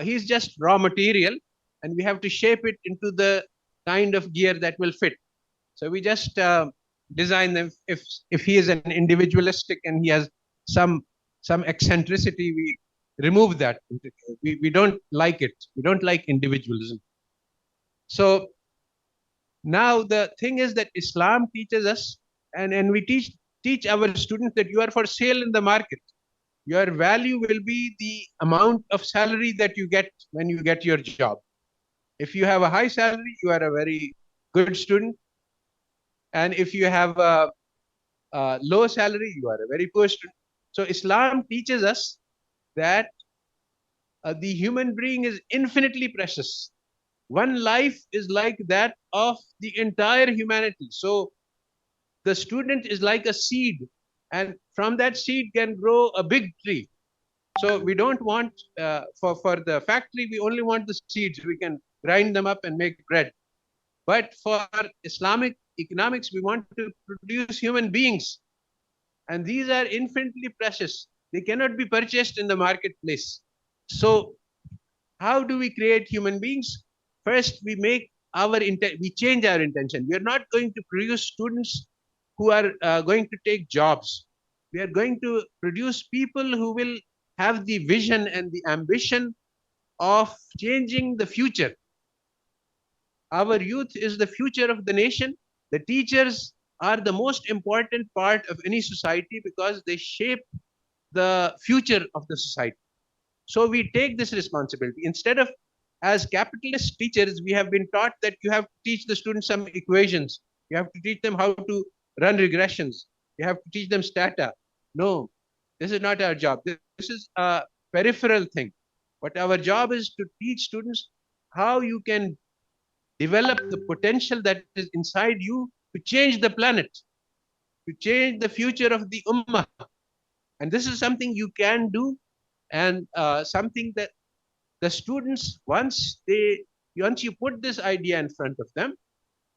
He's just raw material, and we have to shape it into the kind of gear that will fit. So we just design them. If he is an individualistic and he has some eccentricity, we remove that. We don't like it. We don't like individualism. So now the thing is that Islam teaches us, and we teach our students that you are for sale in the market. Your value will be the amount of salary that you get when you get your job. If you have a high salary, you are a very good student. And if you have a low salary, you are a very poor student. So Islam teaches us that the human being is infinitely precious. One life is like that of the entire humanity. So the student is like a seed, and from that seed can grow a big tree. So we don't want, for the factory, we only want the seeds. We can grind them up and make bread. But for Islamic economics, we want to produce human beings. And these are infinitely precious. They cannot be purchased in the marketplace. So how do we create human beings? First, we change our intention. We are not going to produce students who are going to take jobs. We are going to produce people who will have the vision and the ambition of changing the future. Our youth is the future of the nation. The teachers are the most important part of any society because they shape the future of the society. So we take this responsibility. Instead of, as capitalist teachers, we have been taught that you have to teach the students some equations. You have to teach them how to run regressions. You have to teach them stata. No, this is not our job. This is a peripheral thing. But our job is to teach students how you can develop the potential that is inside you to change the planet, to change the future of the ummah. And this is something you can do, and something that the students, once you put this idea in front of them,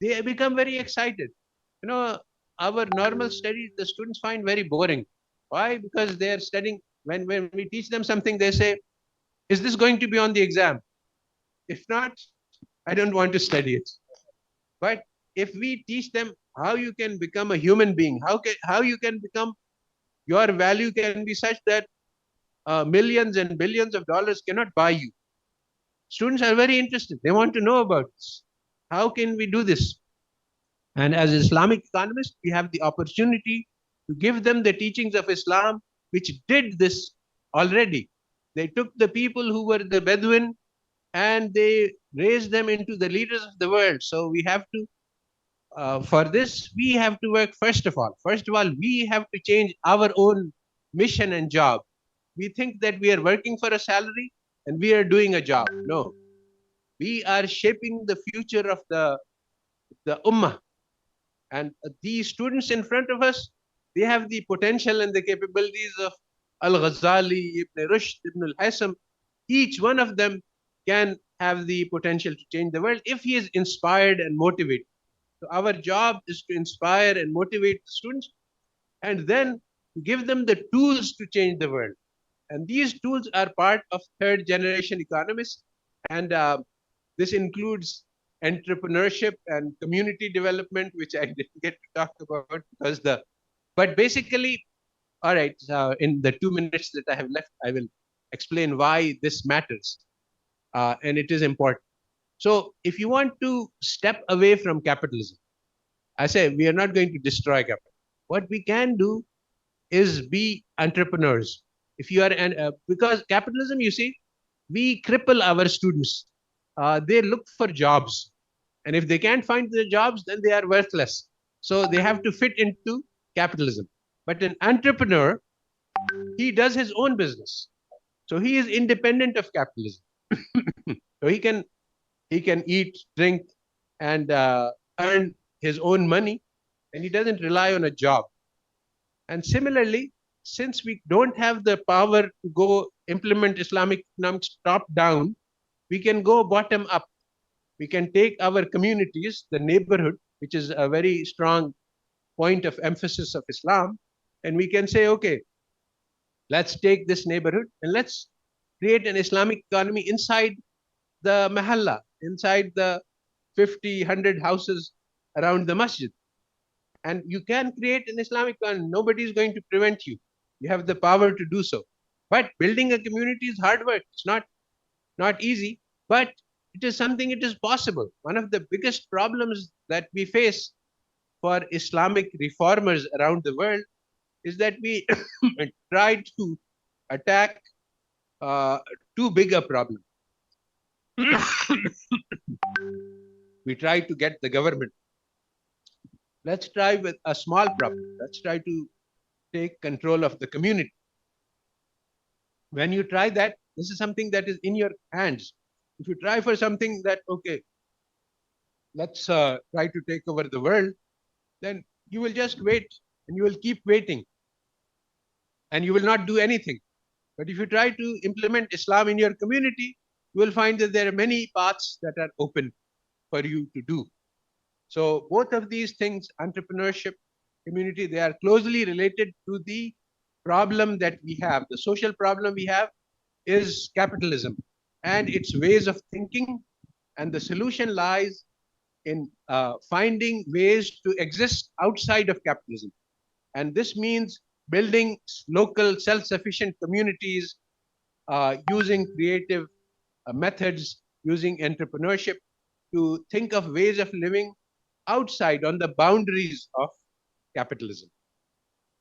they become very excited. You know, our normal studies, the students find very boring. Why? Because they are studying. When we teach them something, they say, "Is this going to be on the exam? If not, I don't want to study it." But if we teach them how you can become a human being, how you can become, your value can be such that millions and billions of dollars cannot buy you. Students are very interested. They want to know about this. How can we do this? And as Islamic economists, we have the opportunity to give them the teachings of Islam, which did this already. They took the people who were the Bedouin and they raised them into the leaders of the world. So we have to, for this, we have to work first of all. First of all, we have to change our own mission and job. We think that we are working for a salary and we are doing a job. No, we are shaping the future of the ummah. And these students in front of us, they have the potential and the capabilities of Al-Ghazali, Ibn Rushd, Ibn al-Haytham. Each one of them can have the potential to change the world if he is inspired and motivated. So our job is to inspire and motivate the students and then give them the tools to change the world. And these tools are part of third generation economists. And this includes entrepreneurship and community development, which I didn't get to talk about because but basically, all right, in the 2 minutes that I have left, I will explain why this matters. And it is important. So if you want to step away from capitalism, I say we are not going to destroy capital. What we can do is be entrepreneurs. If you are because capitalism, you see, we cripple our students. They look for jobs, and if they can't find the jobs, then they are worthless. So they have to fit into capitalism. But an entrepreneur, he does his own business, so he is independent of capitalism. So he can eat, drink, and earn his own money, and he doesn't rely on a job. And similarly, since we don't have the power to go implement Islamic economics top down, we can go bottom up. We can take our communities, the neighborhood, which is a very strong point of emphasis of Islam, and we can say, okay, let's take this neighborhood and let's create an Islamic economy inside the mahalla, inside the 50, 100 houses around the masjid. And you can create an Islamic economy. Nobody is going to prevent you. You have the power to do so. But building a community is hard work. It's not easy, but it is something, it is possible. One of the biggest problems that we face for Islamic reformers around the world is that we try to attack too big a problem. We try to get the government. Let's try with a small problem. Let's try to take control of the community. When you try that, this is something that is in your hands. If you try for something that, okay, let's try to take over the world, then you will just wait and you will keep waiting and you will not do anything. But if you try to implement Islam in your community, you will find that there are many paths that are open for you to do. So both of these things, entrepreneurship, community, they are closely related to the problem that we have. The social problem we have is capitalism and its ways of thinking, and the solution lies in finding ways to exist outside of capitalism. And this means building local self-sufficient communities, using creative methods, using entrepreneurship to think of ways of living outside on the boundaries of capitalism.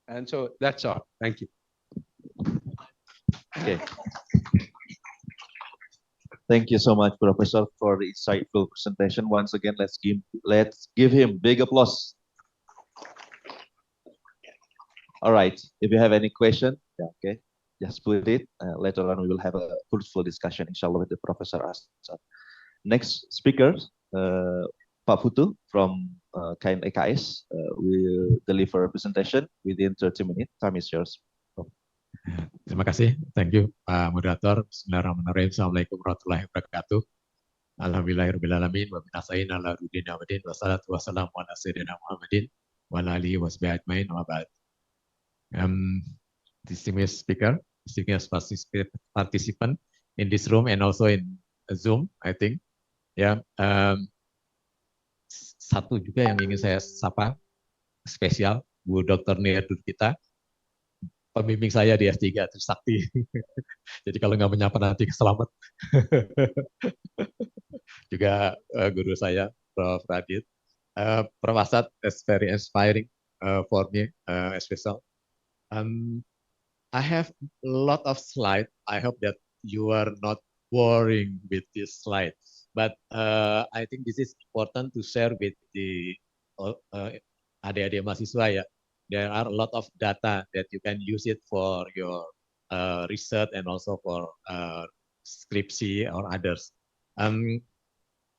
And so that's all. Thank you. Okay. Thank you so much, Professor, for the insightful presentation. Once again, let's give him big applause. All right. If you have any question, yeah, okay, just put it. Later on, we will have a fruitful discussion, inshallah, with the Professor Asad. Next speaker, Pak Putu from KMEKS will deliver a presentation within 30 minutes. Time is yours. Terima kasih. Thank you, Pak Moderator. Bismillahirrahmanirrahim. Assalamualaikum warahmatullahi wabarakatuh. Alhamdulillahirrahmanirrahim. Wa binasa'in ala rudin abadin. Wassalatu wassalamu ala sayyidina Muhammadin. Wa ala alihi wa sahbihi ajmain. Wa ba'd. Distinguished speaker, distinguished participant in this room and also in Zoom, I think. Ya, satu juga yang ingin saya sapa spesial, Bu Dr. Nia Durkita, pembimbing saya di S3 Trisakti. Jadi kalau nggak menyapa nanti selamat. Juga guru saya, Prof. Radit. Prof. Asad is very inspiring for me, especially. I have a lot of slides. I hope that you are not boring with this slide. But I think this is important to share with the adik-adik mahasiswa ya. There are a lot of data that you can use it for your research and also for skripsi or others.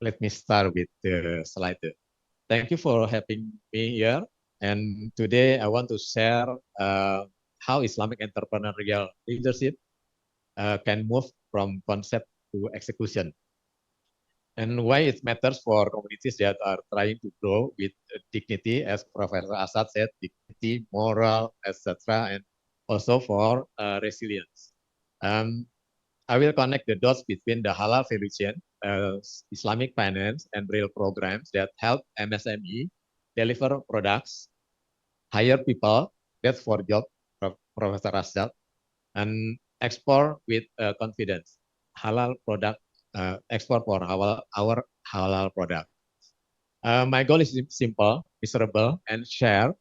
Let me start with the slide. Thank you for having me here. And today I want to share how Islamic entrepreneurial leadership can move from concept to execution, and why it matters for communities that are trying to grow with dignity, as Professor Asad said, dignity, moral, etc., and also for resilience. I will connect the dots between the halal value chain, Islamic finance, and real programs that help MSME deliver products, hire people, get for job, Professor Asad, and export with confidence. Halal product, export for our halal product. My goal is simple, measurable, and share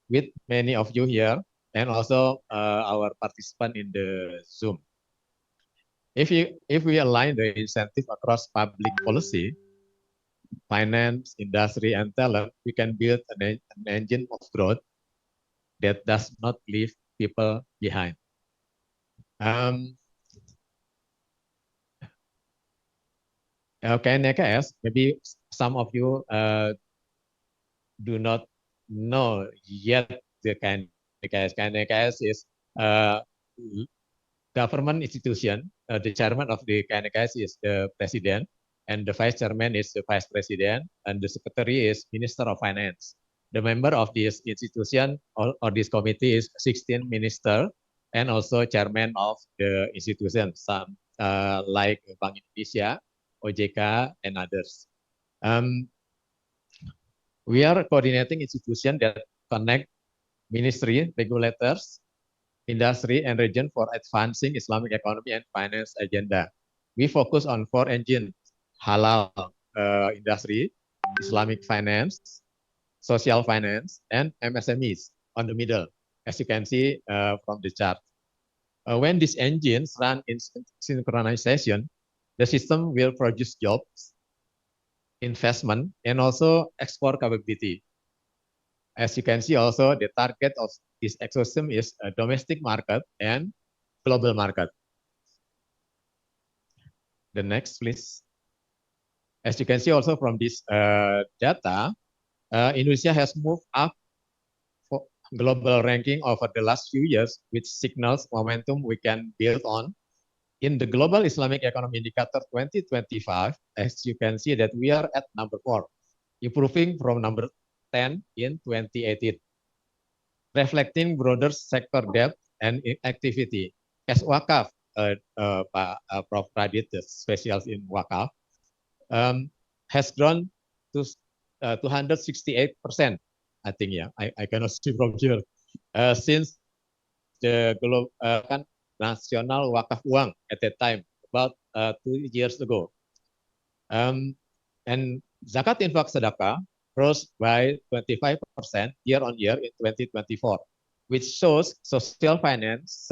with many of you here, and also our participant in the Zoom. If we align the incentive across public policy, finance, industry, and talent, we can build an engine of growth that does not leave people behind. KNKS, maybe some of you do not know yet the KNKS. KNKS is government institution. The chairman of the KNKS is the president, and the vice chairman is the vice president, and the secretary is Minister of Finance. The member of this institution or this committee is 16 minister, and also chairman of the institution, some like Bank Indonesia, OJK, and others. We are coordinating institution that connect ministry, regulators, industry, and region for advancing Islamic economy and finance agenda. We focus on 4 engines: halal industry, Islamic finance, social finance, and MSMEs on the middle, as you can see from the chart. When these engines run in synchronization, the system will produce jobs, investment, and also export capability. As you can see also, the target of this ecosystem is a domestic market and global market. The next, please. As you can see also from this data, Indonesia has moved up for global ranking over the last few years, which signals momentum we can build on. In the Global Islamic Economy Indicator 2025, as you can see that we are at number 4, improving from number 10 in 2018, reflecting broader sector depth and activity. As Wakaf, Prof. Radit, the specialist in Wakaf, has grown to 268%, I think, yeah, I cannot see from here, since the global National Wakaf Uang at that time, about 2 years ago. And Zakat Infak Sedekah rose by 25% year on year in 2024, which shows social finance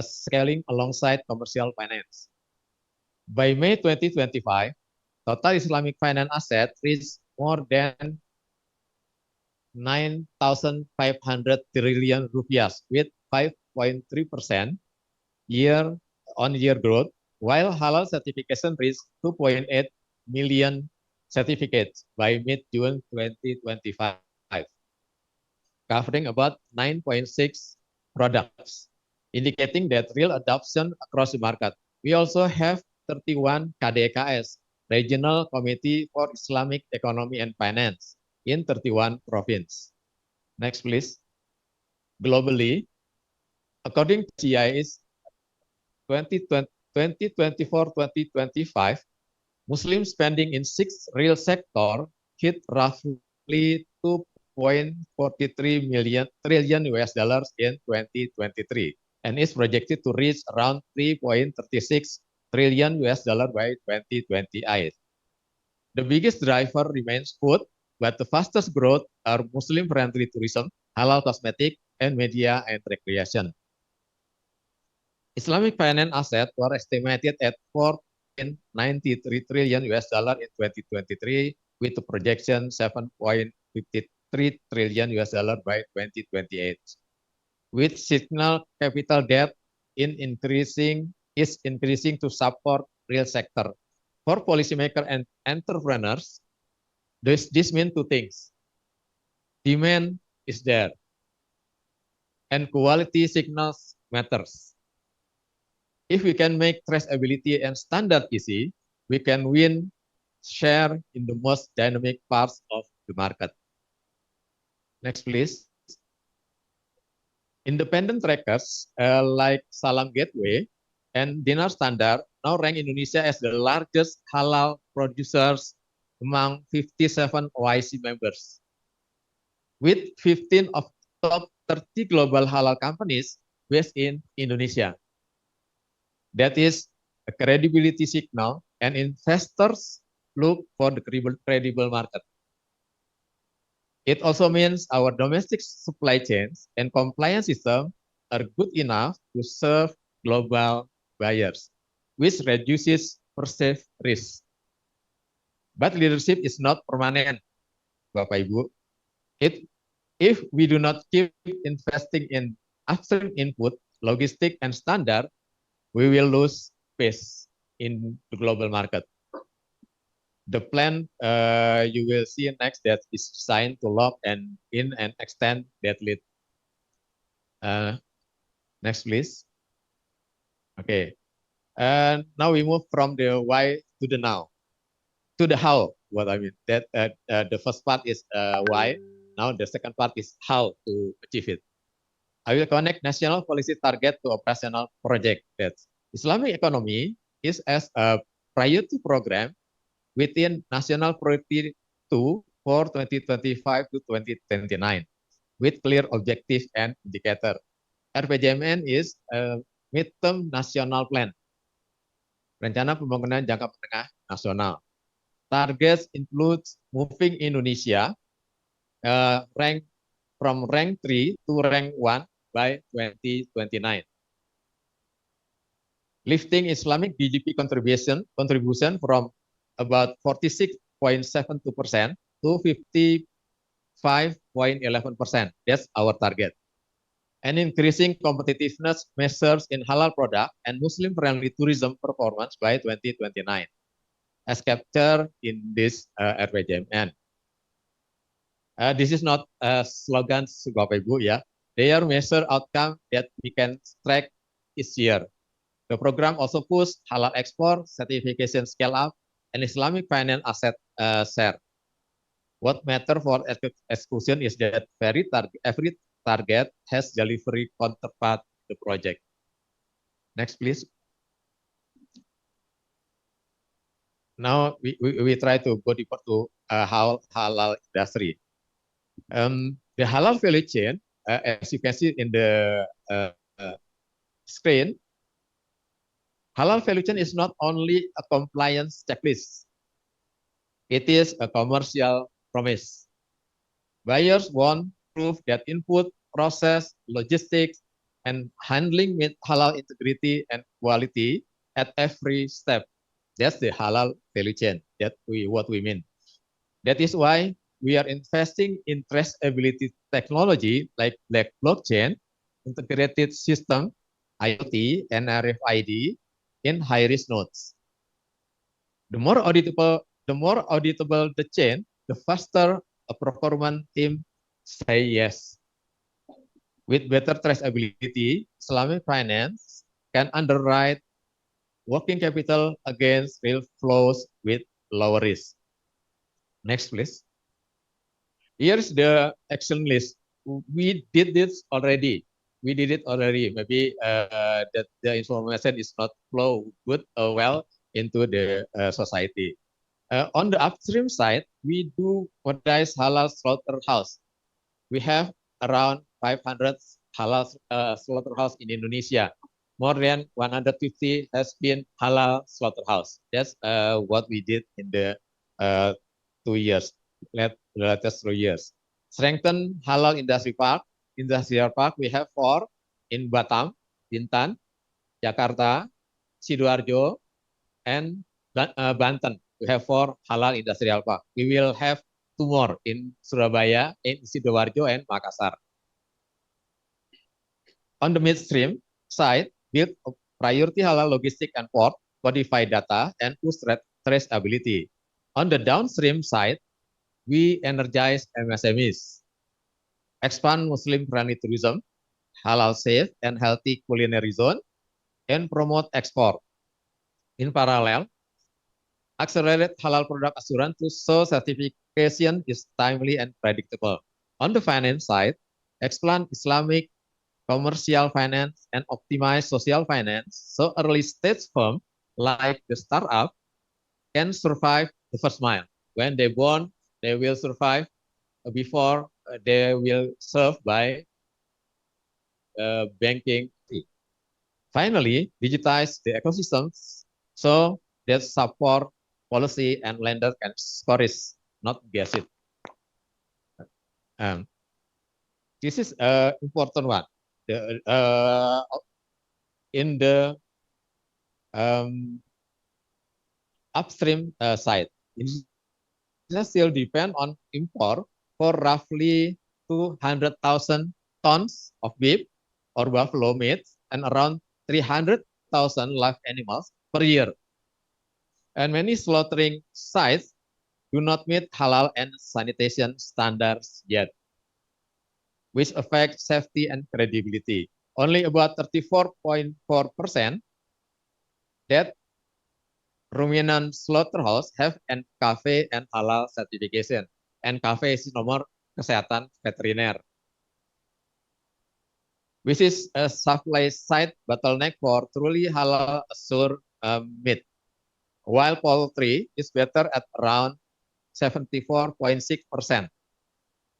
scaling alongside commercial finance. By May 2025, total Islamic finance asset reached more than 9,500 trillion rupiah with 5.3% year-on-year growth, while halal certification reached 2.8 million certificates by mid-June 2025, covering about 9.6 products. indicating that real adoption across the market. We also have 31 KDKS, Regional Committee for Islamic Economy and Finance, in 31 provinces. Next, please. Globally, according to GIS 2024-2025, Muslim spending in six real sector hit roughly 2.43 trillion US dollars in 2023 and is projected to reach around 3.36 trillion US dollar by 2028. The biggest driver remains food, but the fastest growth are Muslim-friendly tourism, halal cosmetic, and media and recreation. Islamic finance assets were estimated at 4.93 trillion US dollar in 2023, with a projection 7.53 trillion US dollar by 2028. With signal capital debt is increasing to support real sector. For policymakers and entrepreneurs, this means two things. Demand is there, and quality signals matters. If we can make traceability and standard easy, we can win share in the most dynamic parts of the market. Next, please. Independent trackers like Salam Gateway and Dinar Standard now rank Indonesia as the largest halal producers among 57 OIC members. With 15 of top 30 global halal companies based in Indonesia. That is a credibility signal, and investors look for the credible market. It also means our domestic supply chains and compliance system are good enough to serve global buyers, which reduces perceived risk. But leadership is not permanent, Bapak Ibu. If we do not keep investing in upstream input, logistic, and standard, we will lose pace in the global market. The plan you will see next that is designed to lock and in and extend that lead. Next, please. Okay. And now we move from the why to the now, to the how. What I mean that the first part is why. Now the second part is how to achieve it. I will connect national policy target to operational project. That's Islamic economy is as a priority program within National Priority 2 for 2025 to 2029 with clear objective and indicator. RPJMN is a midterm national plan. Rencana Pembangunan Jangka Menengah Nasional. Targets includes moving Indonesia from rank 3 to rank 1 by 2029. Lifting Islamic GDP contribution from about 46.72% to 55.11%. That's our target. And increasing competitiveness measures in halal product and Muslim-friendly tourism performance by 2029, as captured in this RPJMN. This is not slogans, Bapak Ibu, ya. They are measure outcome that we can track each year. The program also push halal export, certification scale up, and Islamic finance asset share. What matter for execution is that every target has delivery counterpart the project. Next, please. Now we try to go deeper to halal industry. The halal value chain, as you can see in the screen, halal value chain is not only a compliance checklist. It is a commercial promise. Buyers want proof that input, process, logistics, and handling with halal integrity and quality at every step. That's the halal value chain. What we mean. That is why we are investing in traceability technology like blockchain, integrated system, IoT, and RFID in high-risk nodes. The more auditable the chain, the faster a procurement team say yes. With better traceability, Islamic finance can underwrite working capital against real flows with lower risk. Next, please. Here's the action list. We did this already. We did it already. Maybe that the information is not flow good or well into the society. On the upstream side, we do modernize halal slaughterhouse. We have around 500 halal slaughterhouse in Indonesia. More than 150 has been halal slaughterhouse. That's what we did in the 2 years, the latest 3 years. Strengthen halal industry park. Industrial park we have 4 in Batam, Bintan, Jakarta, Sidoarjo, and Banten. We have 4 halal industrial park. We will have 2 more in Surabaya, in Sidoarjo, and Makassar. On the midstream side, build a priority halal logistic and port, codify data, and push traceability. On the downstream side, we energize MSMEs, expand Muslim-friendly tourism, halal safe and healthy culinary zone, and promote export. In parallel, accelerate halal product assurance to so certification is timely and predictable. On the finance side, expand Islamic commercial finance and optimize social finance so early stage firm like the startup can survive the first mile. When they born, they will survive before they will serve by banking. Finally, digitize the ecosystems so that support policy and lender can score is not guess it. This is an important one. In the upstream side, Indonesia still depend on import for roughly 200,000 tons of beef or buffalo meat and around 300,000 live animals per year. And many slaughtering sites do not meet halal and sanitation standards yet, which affect safety and credibility. Only about 34.4% that ruminant slaughterhouse have NKV and halal certification. NKV is nomor kesehatan veteriner, which is a supply side bottleneck for truly halal assured meat, while poultry is better at around 74.6%.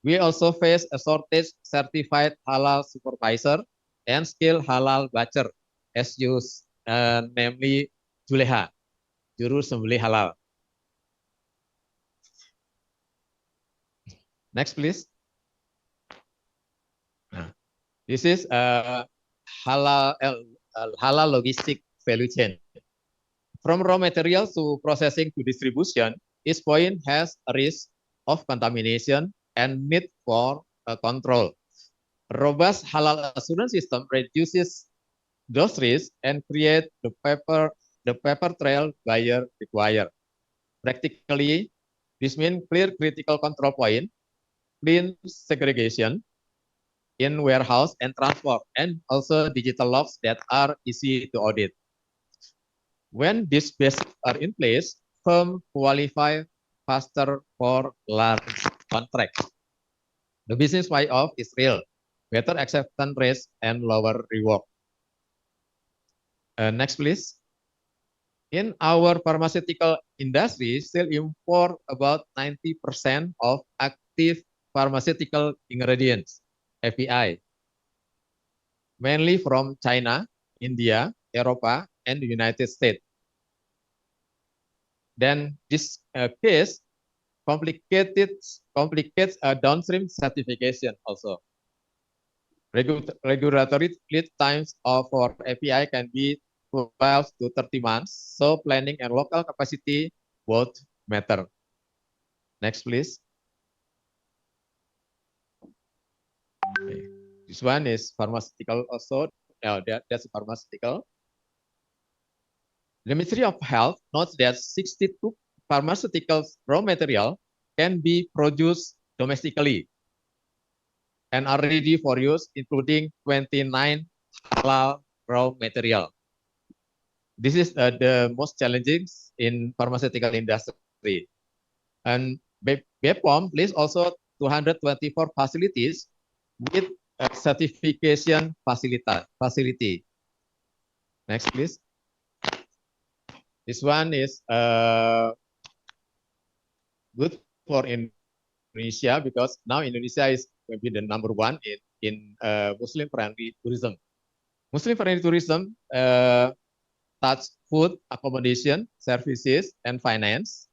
We also face a shortage certified halal supervisor and skilled halal butcher, as used, namely Juleha, juru sembelih halal. Next, please. This is halal logistic value chain. From raw materials to processing to distribution, each point has a risk of contamination and need for control. A robust halal assurance system reduces those risks and create the paper trail buyer require. Practically, this means clear critical control point, clean segregation in warehouse and transport, and also digital logs that are easy to audit. When these basics are in place, firms qualify faster for large contracts. The business buy-off is real, better acceptance rates and lower reward. Next, please. In our pharmaceutical industry, still import about 90% of active pharmaceutical ingredients, API, mainly from China, India, Europa, and the United States. Then this case complicates downstream certification also. Regulatory lead times for API can be 12 to 30 months, so planning and local capacity both matter. Next, please. Okay. This one is pharmaceutical also. That's pharmaceutical. The Ministry of Health notes that 62 pharmaceuticals raw material can be produced domestically and are ready for use, including 29 halal raw material. This is the most challenging in pharmaceutical industry. And BPOM lists also 224 facilities with a certification facility. Next, please. This one is good for Indonesia because now Indonesia is maybe the number one in Muslim-friendly tourism. Muslim-friendly tourism touch food, accommodation, services, and finance.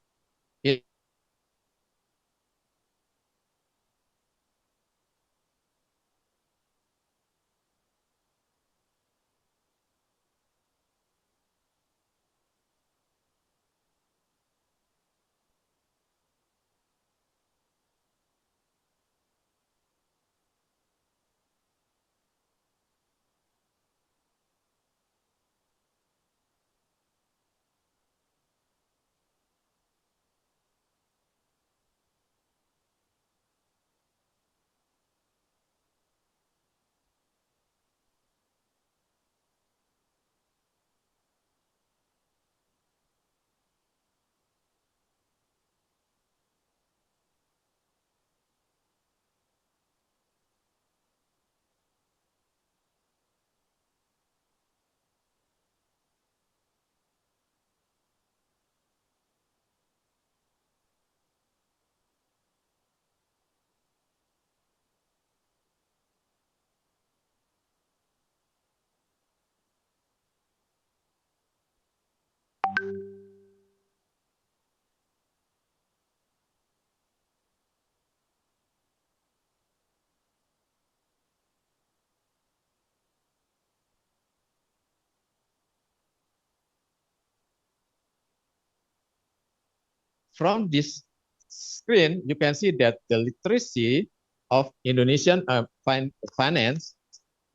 From this screen, you can see that the literacy of Indonesian finance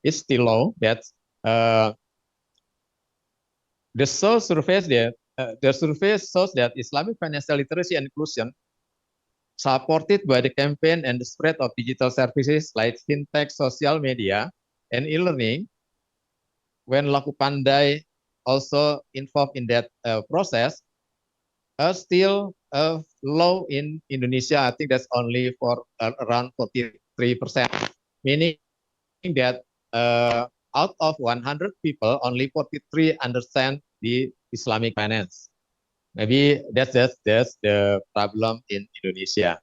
is still low. That the survey shows that Islamic financial literacy and inclusion, supported by the campaign and the spread of digital services like fintech, social media, and e-learning, when Laku Pandai also involved in that process, are still low in Indonesia. I think that's only for around 43%, meaning that out of 100 people, only 43 understand the Islamic finance. Maybe that's the problem in Indonesia.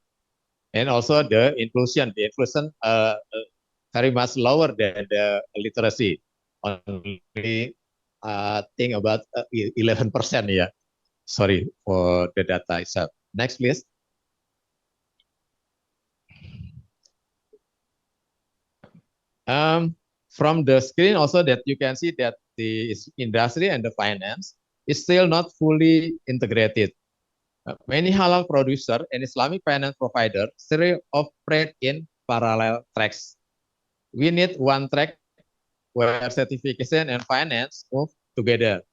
And also the inclusion very much lower than the literacy, only think about 11%. Yeah, sorry for the data itself. Next, please. From the screen also that you can see that the industry and the finance is still not fully integrated. Many halal producer and Islamic finance provider still operate in parallel tracks. We need one track where certification and finance move together.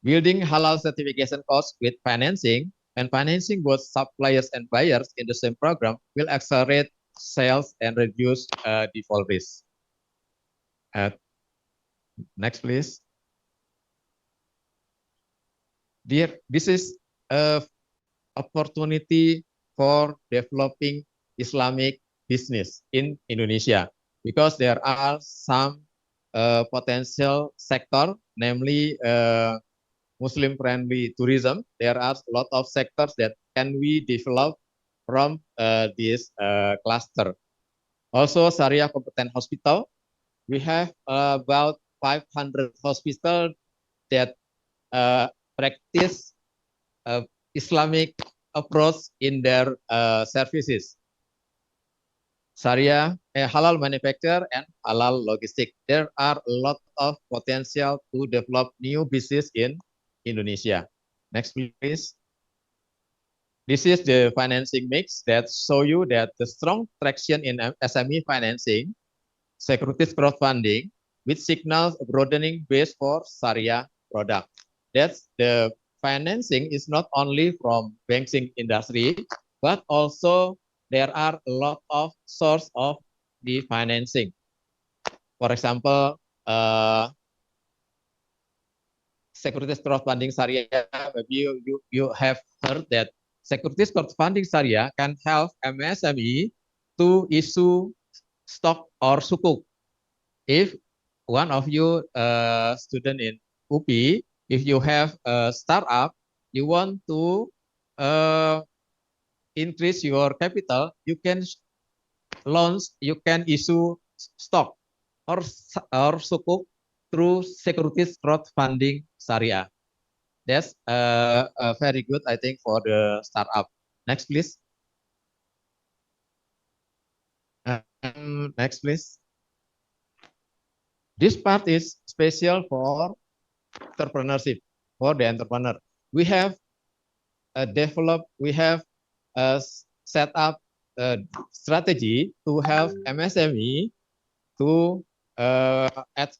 Building halal certification costs with financing and financing both suppliers and buyers in the same program will accelerate sales and reduce default risk. Next, please. This is an opportunity for developing Islamic business in Indonesia because there are some potential sector, namely Muslim-friendly tourism. There are a lot of sectors that can we develop from this cluster. Also, Syariah Competent Hospital. We have about 500 hospitals that practice Islamic approach in their services. Sharia, halal manufacture, and halal logistic. There are a lot of potential to develop new business in Indonesia. Next, please. This is the financing mix that show you that the strong traction in SME financing, securities crowdfunding, which signals a broadening base for Sharia product. That's the financing is not only from banking industry, but also there are a lot of source of the financing. For example, securities crowdfunding Syariah. Maybe you have heard that securities crowdfunding Syariah can help MSME to issue stock or sukuk. If one of you student in UPI, if you have a startup, you want to increase your capital, you can launch, you can issue stock or sukuk through securities crowdfunding Syariah. That's very good, I think, for the startup. Next, please. Next, please. This part is special for entrepreneurship, for the entrepreneur. We have developed, we have set up a strategy to help MSME to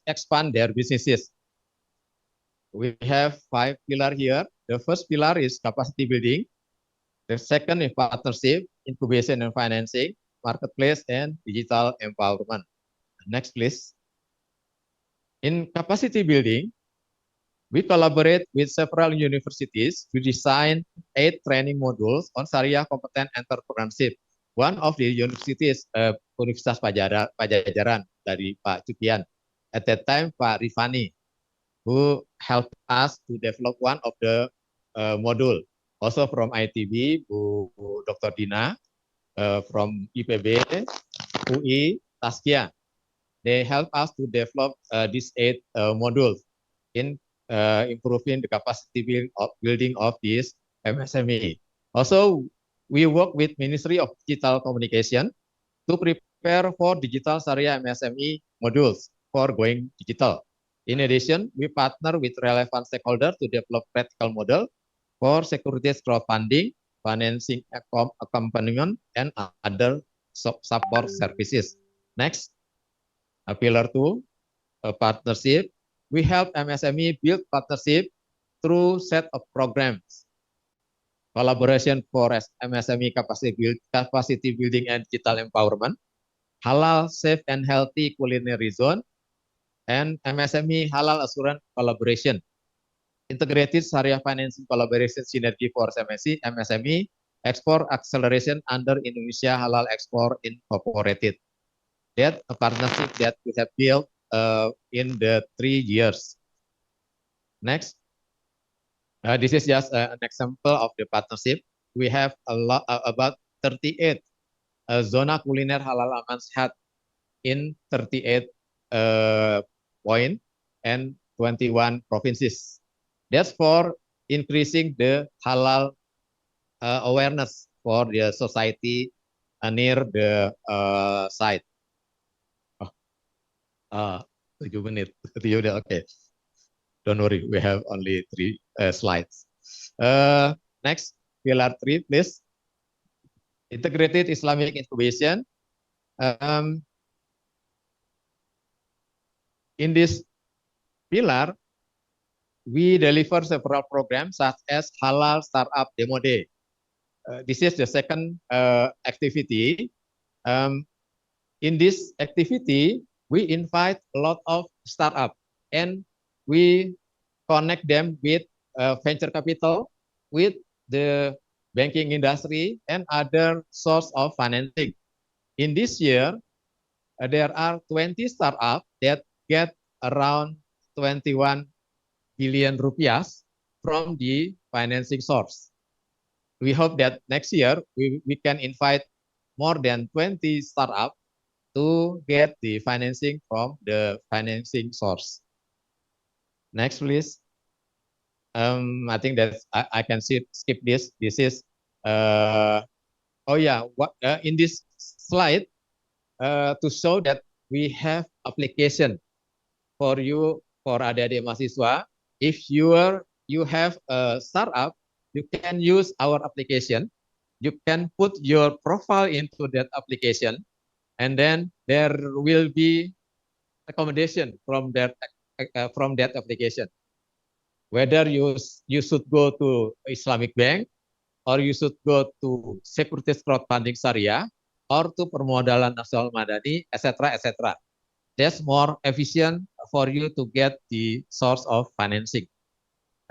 expand their businesses. We have 5 pillars here. The first pillar is capacity building. The second is partnership, incubation and financing, marketplace, and digital empowerment. Next, please. In capacity building, we collaborate with several universities to design 8 training modules on Syariah competent entrepreneurship. One of the universities, Universitas Pajajaran dari Pak Cupian. At that time, Pak Rifani, who helped us to develop one of the module. Also from ITB, Bu Dr. Dina, from IPB, UI, Taskia. They help us to develop these 8 modules in improving the capacity building of this MSME. Also, we work with Ministry of Digital Communication to prepare for digital Syariah MSME modules for going digital. In addition, we partner with relevant stakeholders to develop practical model for securities crowdfunding, financing accompaniment, and other support services. Next, pillar 2, partnership. We help MSME build partnership through set of programs. Collaboration for MSME capacity building and digital empowerment, halal, safe, and healthy culinary zone, and MSME halal assurance collaboration. Integrated Syariah financing collaboration synergy for MSME, export acceleration under Indonesia Halal Export Incorporated. That a partnership that we have built in the 3 years. Next, this is just an example of the partnership. We have about 38 zona kuliner halal aman sehat in 38 points and 21 provinces. That's for increasing the halal awareness for the society near the site. 7 menit. Okay. Don't worry, we have only 3 slides. Next, pillar 3, please. Integrated Islamic incubation. In this pillar, we deliver several programs such as Halal Startup Demo Day. This is the second activity. In this activity, we invite a lot of startup and we connect them with venture capital, with the banking industry, and other source of financing. In this year, there are 20 startups that get around 21 billion rupiah from the financing source. We hope that next year we can invite more than 20 startups to get the financing from the financing source. Next, please. I think that I can skip this. This is, oh yeah, in this slide, to show that we have application for you, for adik-adik mahasiswa. If you have a startup, you can use our application. You can put your profile into that application, and then there will be recommendation from that application. Whether you should go to Islamic bank or you should go to securities crowdfunding Syariah, or to permodalan nasional madani, etc., etc. That's more efficient for you to get the source of financing.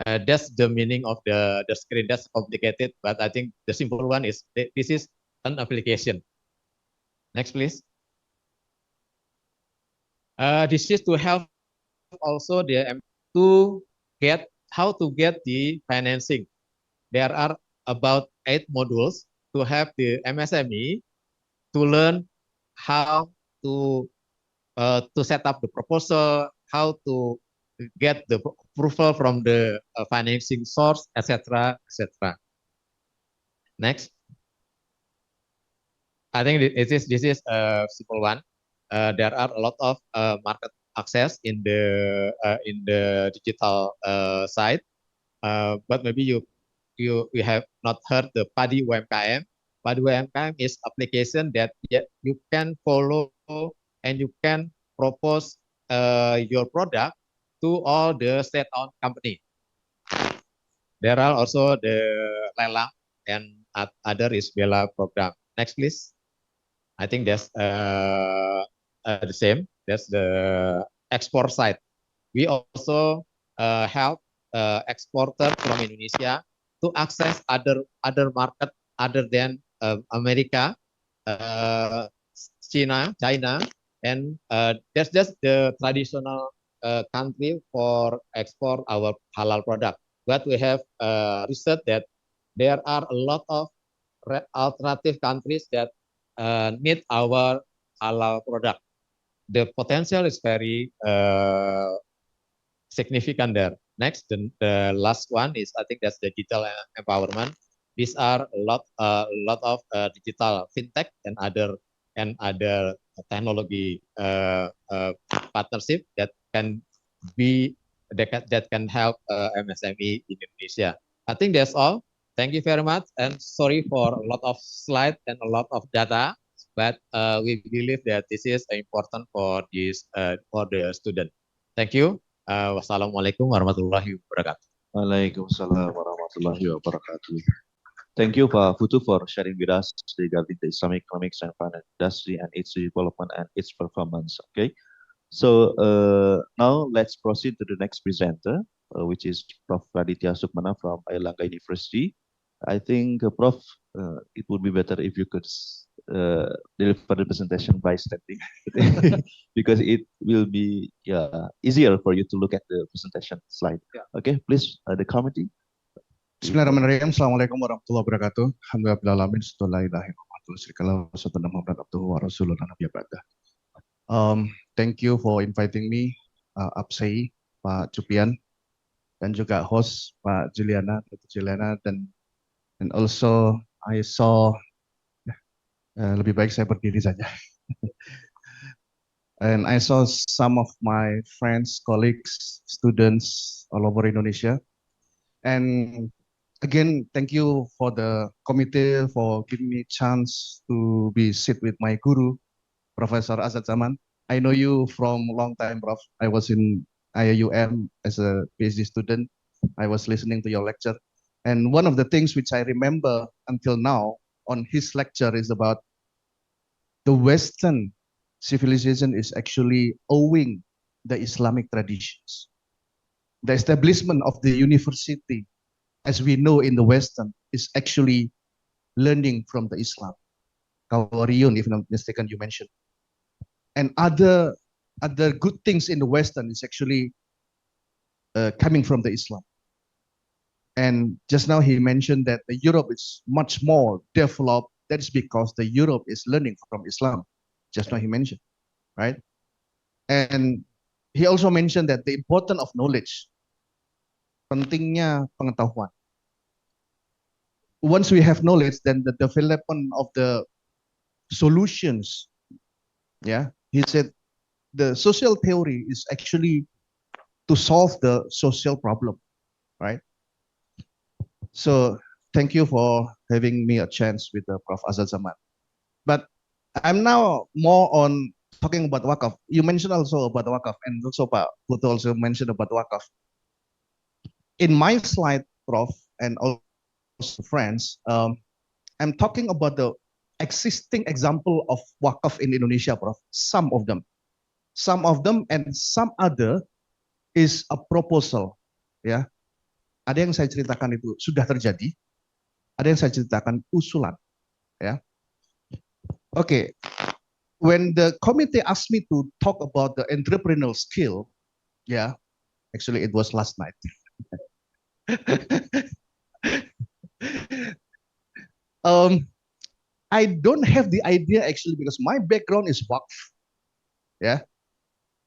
That's the meaning of the screen. That's complicated, but I think the simple one is this is an application. Next, please. This is to help also the to get how to get the financing. There are about 8 modules to help the MSME to learn how to set up the proposal, how to get the approval from the financing source, etc., etc. Next, I think this is a simple one. There are a lot of market access in the digital side, but maybe you have not heard the Padi UMKM. Padi UMKM is application that you can follow and you can propose your product to all the state-owned company. There are also the Lelang and other is Bela program. Next, please. I think that's the same. That's the export side. We also help exporter from Indonesia to access other market other than America, China, and that's just the traditional country for export our halal product. But we have research that there are a lot of alternative countries that need our halal product. The potential is very significant there. Next, the last one is I think that's digital empowerment. These are a lot of digital fintech and other technology partnership that can be that can help MSME in Indonesia. I think that's all. Thank you very much, and sorry for a lot of slides and a lot of data, but we believe that this is important for this for the student. Thank you. Wassalamualaikum warahmatullahi wabarakatuh. Waalaikumsalam warahmatullahi wabarakatuh. Thank you, Pak Putu, for sharing with us regarding the Islamic economics and finance industry and its development and its performance. Okay, so now let's proceed to the next presenter, which is Prof. Raditya Sukmana from Airlangga University. I think, Prof, it would be better if you could deliver the presentation by standing, because it will be easier for you to look at the presentation slide. Yeah. Okay, please, the committee. Bismillahirrahmanirrahim. Assalamualaikum warahmatullahi wabarakatuh. Alhamdulillahirabbil alamin. Thank you for inviting me, Apsai, Pak Cupian, dan juga host Pak Juliana, dan also I saw lebih baik saya berdiri saja. And I saw some of my friends, colleagues, students all over Indonesia. And again, thank you for the committee for giving me a chance to be sit with my guru, Professor Azad Zaman. I know you from a long time, Prof. I was in IAUM as a PhD student. I was listening to your lecture. And one of the things which I remember until now on his lecture is about the Western civilization is actually owing the Islamic traditions. The establishment of the university, as we know in the Western, is actually learning from the Islam. Kawariyun, if I'm not mistaken, you mentioned. And other good things in the Western is actually coming from the Islam. And just now he mentioned that the Europe is much more developed. That is because the Europe is learning from Islam. Just now he mentioned, right? And he also mentioned that the importance of knowledge, pentingnya pengetahuan. Once we have knowledge, then the development of the solutions, yeah, he said the social theory is actually to solve the social problem, right? So thank you for having me a chance with Prof. Azad Zaman. But I'm now more on talking about wakaf. You mentioned also about wakaf, and also Pak Putu also mentioned about wakaf. In my slide, Prof, and also friends, I'm talking about the existing example of wakaf in Indonesia, Prof. Some of them, and some other is a proposal. Ya, ada yang saya ceritakan itu sudah terjadi, ada yang saya ceritakan usulan. Ya, oke. When the committee asked me to talk about the entrepreneurial skill, yeah, actually it was last night. I don't have the idea actually because my background is WAKF, yeah.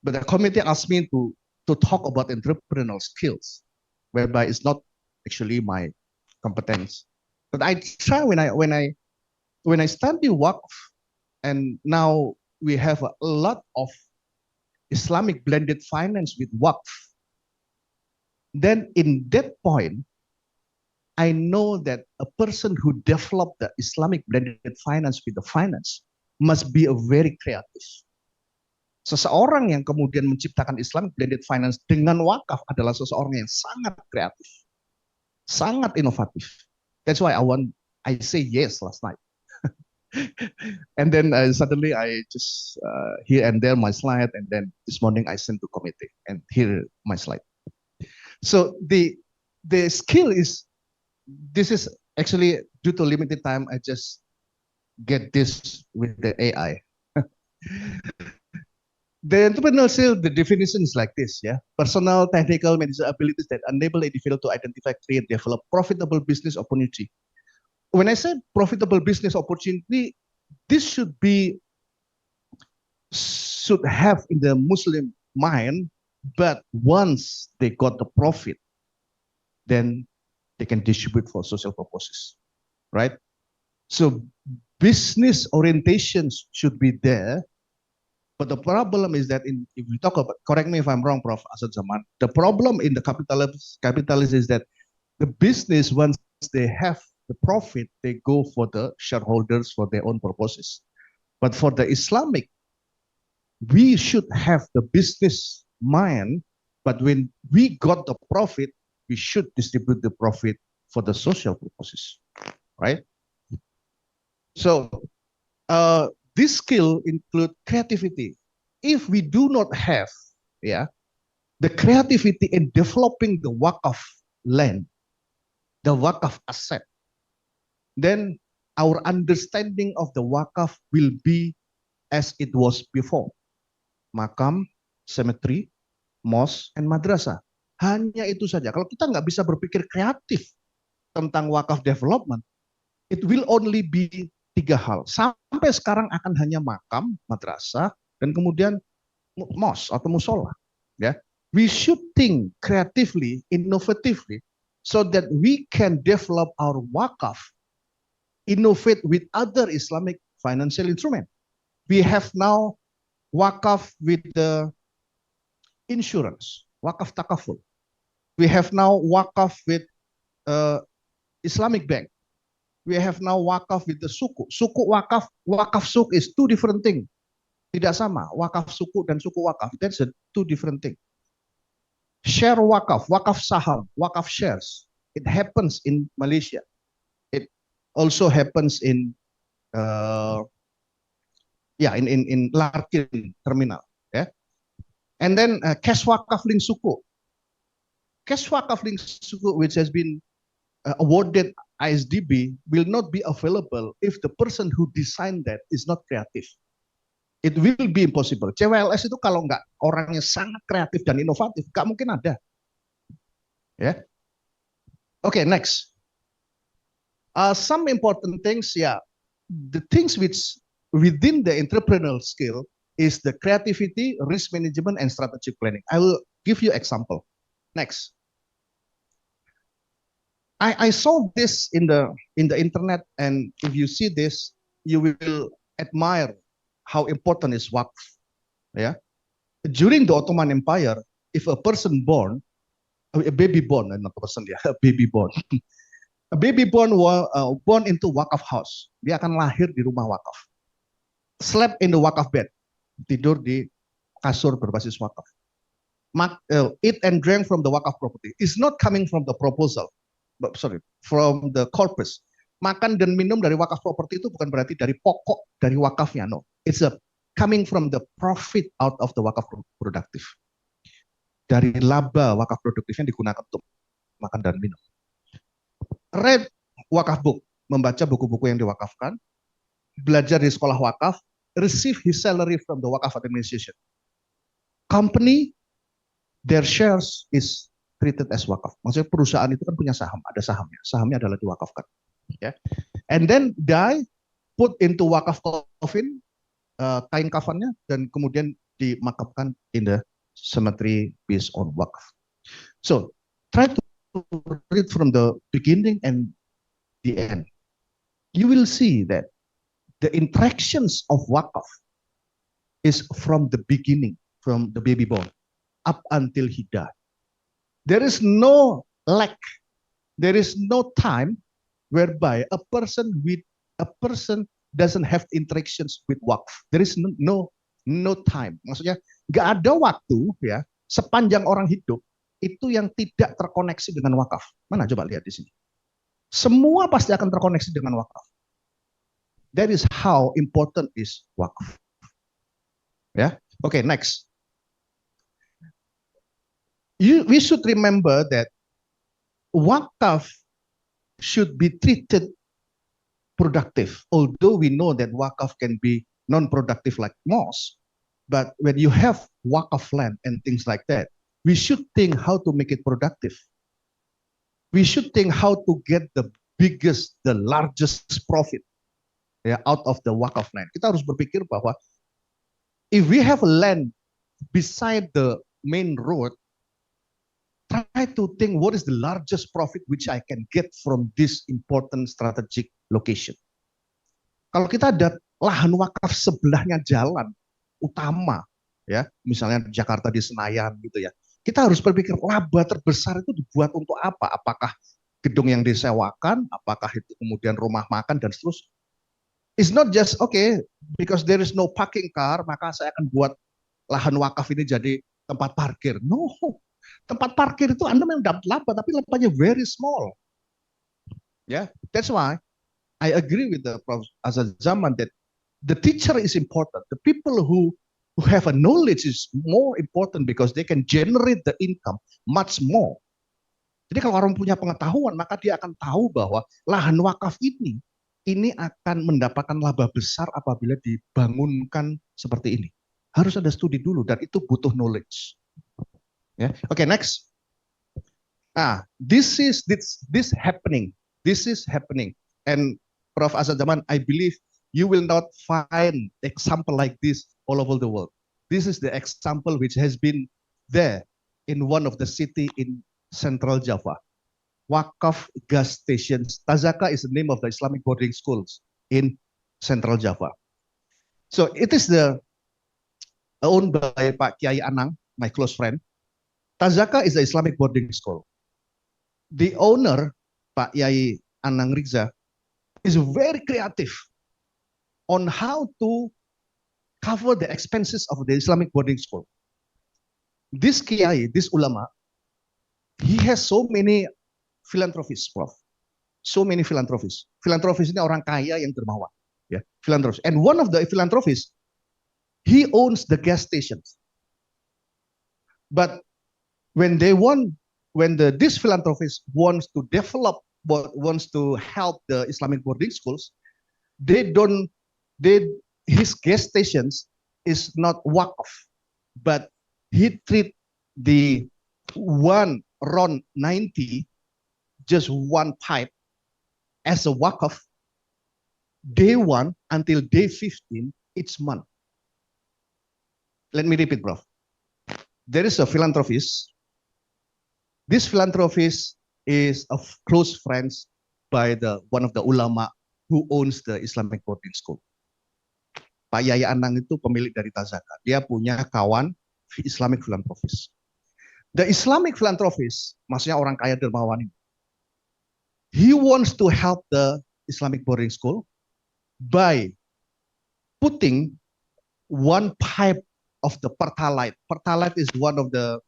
But the committee asked me to talk about entrepreneurial skills, whereby it's not actually my competence. But I try when I study WAKF, and now we have a lot of Islamic blended finance with WAKF. Then in that point, I know that a person who developed the Islamic blended finance with the finance must be a very creative. Seseorang yang kemudian menciptakan Islamic blended finance dengan wakaf adalah seseorang yang sangat kreatif, sangat inovatif. That's why I say yes last night. And then suddenly I just here and there my slide, and then this morning I sent to committee and here my slide. So the skill is, this is actually due to limited time, I just get this with the AI. The entrepreneurial skill, the definition is like this, yeah. Personal, technical, managerial abilities that enable a individual to identify, create, develop profitable business opportunity. When I say profitable business opportunity, this should have in the Muslim mind, but once they got the profit, then they can distribute for social purposes, right? So business orientations should be there, but the problem is that if we talk about, correct me if I'm wrong, Prof. Asad Zaman, the problem in the capitalism is that the business, once they have the profit, they go for the shareholders for their own purposes. But for the Islamic, we should have the business mind, but when we got the profit, we should distribute the profit for the social purposes, right? So this skill include creativity. If we do not have, yeah, the creativity in developing the wakaf land, the wakaf asset, then our understanding of the wakaf will be as it was before. Makam, cemetery, mosque, and madrasah. Hanya itu saja. Kalau kita nggak bisa berpikir kreatif tentang wakaf development, it will only be 3 hal. Sampai sekarang akan hanya makam, madrasah, dan kemudian mosque atau musola. Ya, we should think creatively, innovatively, so that we can develop our wakaf, innovate with other Islamic financial instrument. We have now wakaf with the insurance, wakaf takaful. We have now wakaf with Islamic bank. We have now wakaf with the suku. Suku wakaf, wakaf suku is 2 different things. Tidak sama, wakaf suku dan suku wakaf. That's a 2 different things. Share wakaf, wakaf saham, wakaf shares. It happens in Malaysia. It also happens in in Larkin terminal. Yeah. And then cash wakaf link suku. Cash wakaf link suku, which has been awarded ISDB, will not be available if the person who designed that is not creative. It will be impossible. CWLS itu kalau nggak orangnya sangat kreatif dan inovatif, nggak mungkin ada. Ya. Okay, next. Some important things, the things which within the entrepreneurial skill is the creativity, risk management, and strategic planning. I will give you example. Next. I saw this in the internet, and if you see this, you will admire how important is wakf. Yeah. During the Ottoman Empire, if a person born, a baby born, not a person, a baby born, a baby born into wakaf house, dia akan lahir di rumah wakaf. Slept in the wakaf bed, tidur di kasur berbasis wakaf. Eat and drink from the wakaf property. It's not coming from the proposal, but sorry, from the corpus. Makan dan minum dari wakaf properti itu bukan berarti dari pokok dari wakafnya, no. It's a coming from the profit out of the wakaf produktif. Dari laba wakaf produktifnya digunakan untuk makan dan minum. Read wakaf book, membaca buku-buku yang diwakafkan, belajar di sekolah wakaf, receive his salary from the wakaf administration. Company, their shares is treated as wakaf. Maksudnya perusahaan itu kan punya saham, ada sahamnya. Sahamnya adalah diwakafkan. Ya. And then die, put into wakaf coffin, kain kafannya, dan kemudian dimakamkan in the cemetery based on wakaf. So, try to read from the beginning and the end. You will see that the interactions of wakaf is from the beginning, from the baby born, up until he died. There is no lack, there is no time whereby a person doesn't have interactions with wakaf. There is no time. Maksudnya nggak ada waktu ya sepanjang orang hidup itu yang tidak terkoneksi dengan wakaf. Mana coba lihat di sini. Semua pasti akan terkoneksi dengan wakaf. That is how important is wakaf. Ya, okay, next. We should remember that wakaf should be treated productive, although we know that wakaf can be non-productive like mosque. But when you have wakaf land and things like that, we should think how to make it productive. We should think how to get the biggest, the largest profit out of the wakaf land. Kita harus berpikir bahwa if we have land beside the main road, try to think what is the largest profit which I can get from this important strategic location. Kalau kita ada lahan wakaf sebelahnya jalan utama, ya, misalnya Jakarta di Senayan gitu ya, kita harus berpikir laba terbesar itu dibuat untuk apa? Apakah gedung yang disewakan, apakah itu kemudian rumah makan dan seterusnya. It's not just okay because there is no parking car, maka saya akan buat lahan wakaf ini jadi tempat parkir. No, tempat parkir itu Anda memang dapat laba, tapi labanya very small. Yeah, that's why I agree with the Prof. Azad Zaman that the teacher is important. The people who have a knowledge is more important because they can generate the income much more. Jadi kalau orang punya pengetahuan, maka dia akan tahu bahwa lahan wakaf ini akan mendapatkan laba besar apabila dibangunkan seperti ini. Harus ada studi dulu dan itu butuh knowledge. Ya, okay, next. This happening. This is happening. And Prof. Azad Zaman, I believe you will not find example like this all over the world. This is the example which has been there in one of the city in Central Java. Wakaf gas stations. Tazaka is the name of the Islamic boarding schools in Central Java. So it is owned by Pak Kiai Anang, my close friend. Tazaka is the Islamic boarding school. The owner, Pak Kiai Anang Riza, is very creative on how to cover the expenses of the Islamic boarding school. This Kiai, this ulama, he has so many philanthropists, Prof. So many philanthropists. Philanthropists ini orang kaya yang dermawan. Ya, philanthropists. And one of the philanthropists, he owns the gas stations. But when this philanthropist wants to develop, wants to help the Islamic boarding schools, his gas stations is not wakaf, but he treat the one RON 90, just one pipe, as a wakaf, day 1 until day 15 each month. Let me repeat, bro. There is a philanthropist. This philanthropist is a close friends by one of the ulama who owns the Islamic boarding school. Pak Yai Anang itu pemilik dari Tazaka. Dia punya kawan Islamic philanthropist. The Islamic philanthropist, maksudnya orang kaya dermawan ini, he wants to help the Islamic boarding school by putting one pipe of the Pertalite. Pertalite is one of the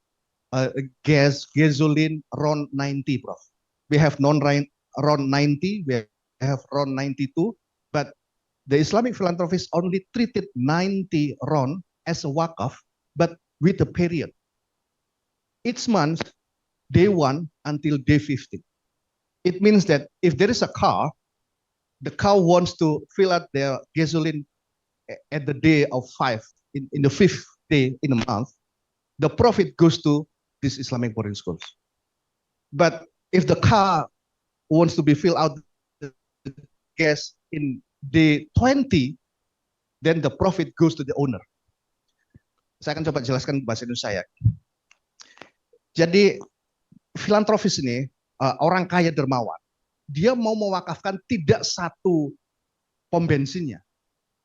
gasoline RON 90, Prof. We have non-RON 90, we have RON 92, but the Islamic philanthropists only treated 90 RON as a wakaf, but with a period. Each month, day 1 until day 50. It means that if there is a car, the car wants to fill out their gasoline at the day of 5, in the 5th day in a month, the profit goes to these Islamic boarding schools. But if the car wants to be filled out the gas in day 20, then the profit goes to the owner. Saya akan coba jelaskan bahasa Indonesia ya. Jadi filantropis ini orang kaya dermawan. Dia mau mewakafkan tidak satu pom bensinnya,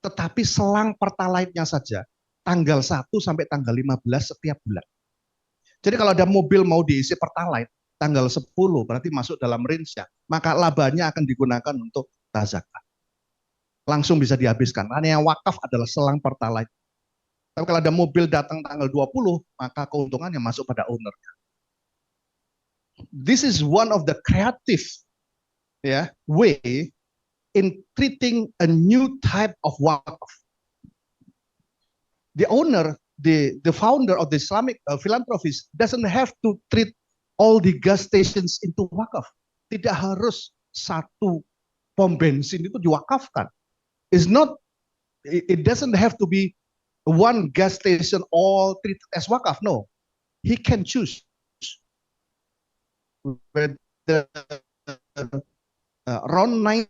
tetapi selang pertalite-nya saja tanggal 1 sampai tanggal 15 setiap bulan. Jadi kalau ada mobil mau diisi pertalite tanggal 10 berarti masuk dalam range-nya, maka labanya akan digunakan untuk zakat. Langsung bisa dihabiskan. Karena yang wakaf adalah selang pertalite. Tapi kalau ada mobil datang tanggal 20, maka keuntungannya masuk pada owner. This is one of the creative way in treating a new type of wakaf. The owner, the founder of the Islamic philanthropist doesn't have to treat all the gas stations into wakaf. Tidak harus satu pom bensin itu diwakafkan. It doesn't have to be one gas station all treated as wakaf. No, he can choose whether around 90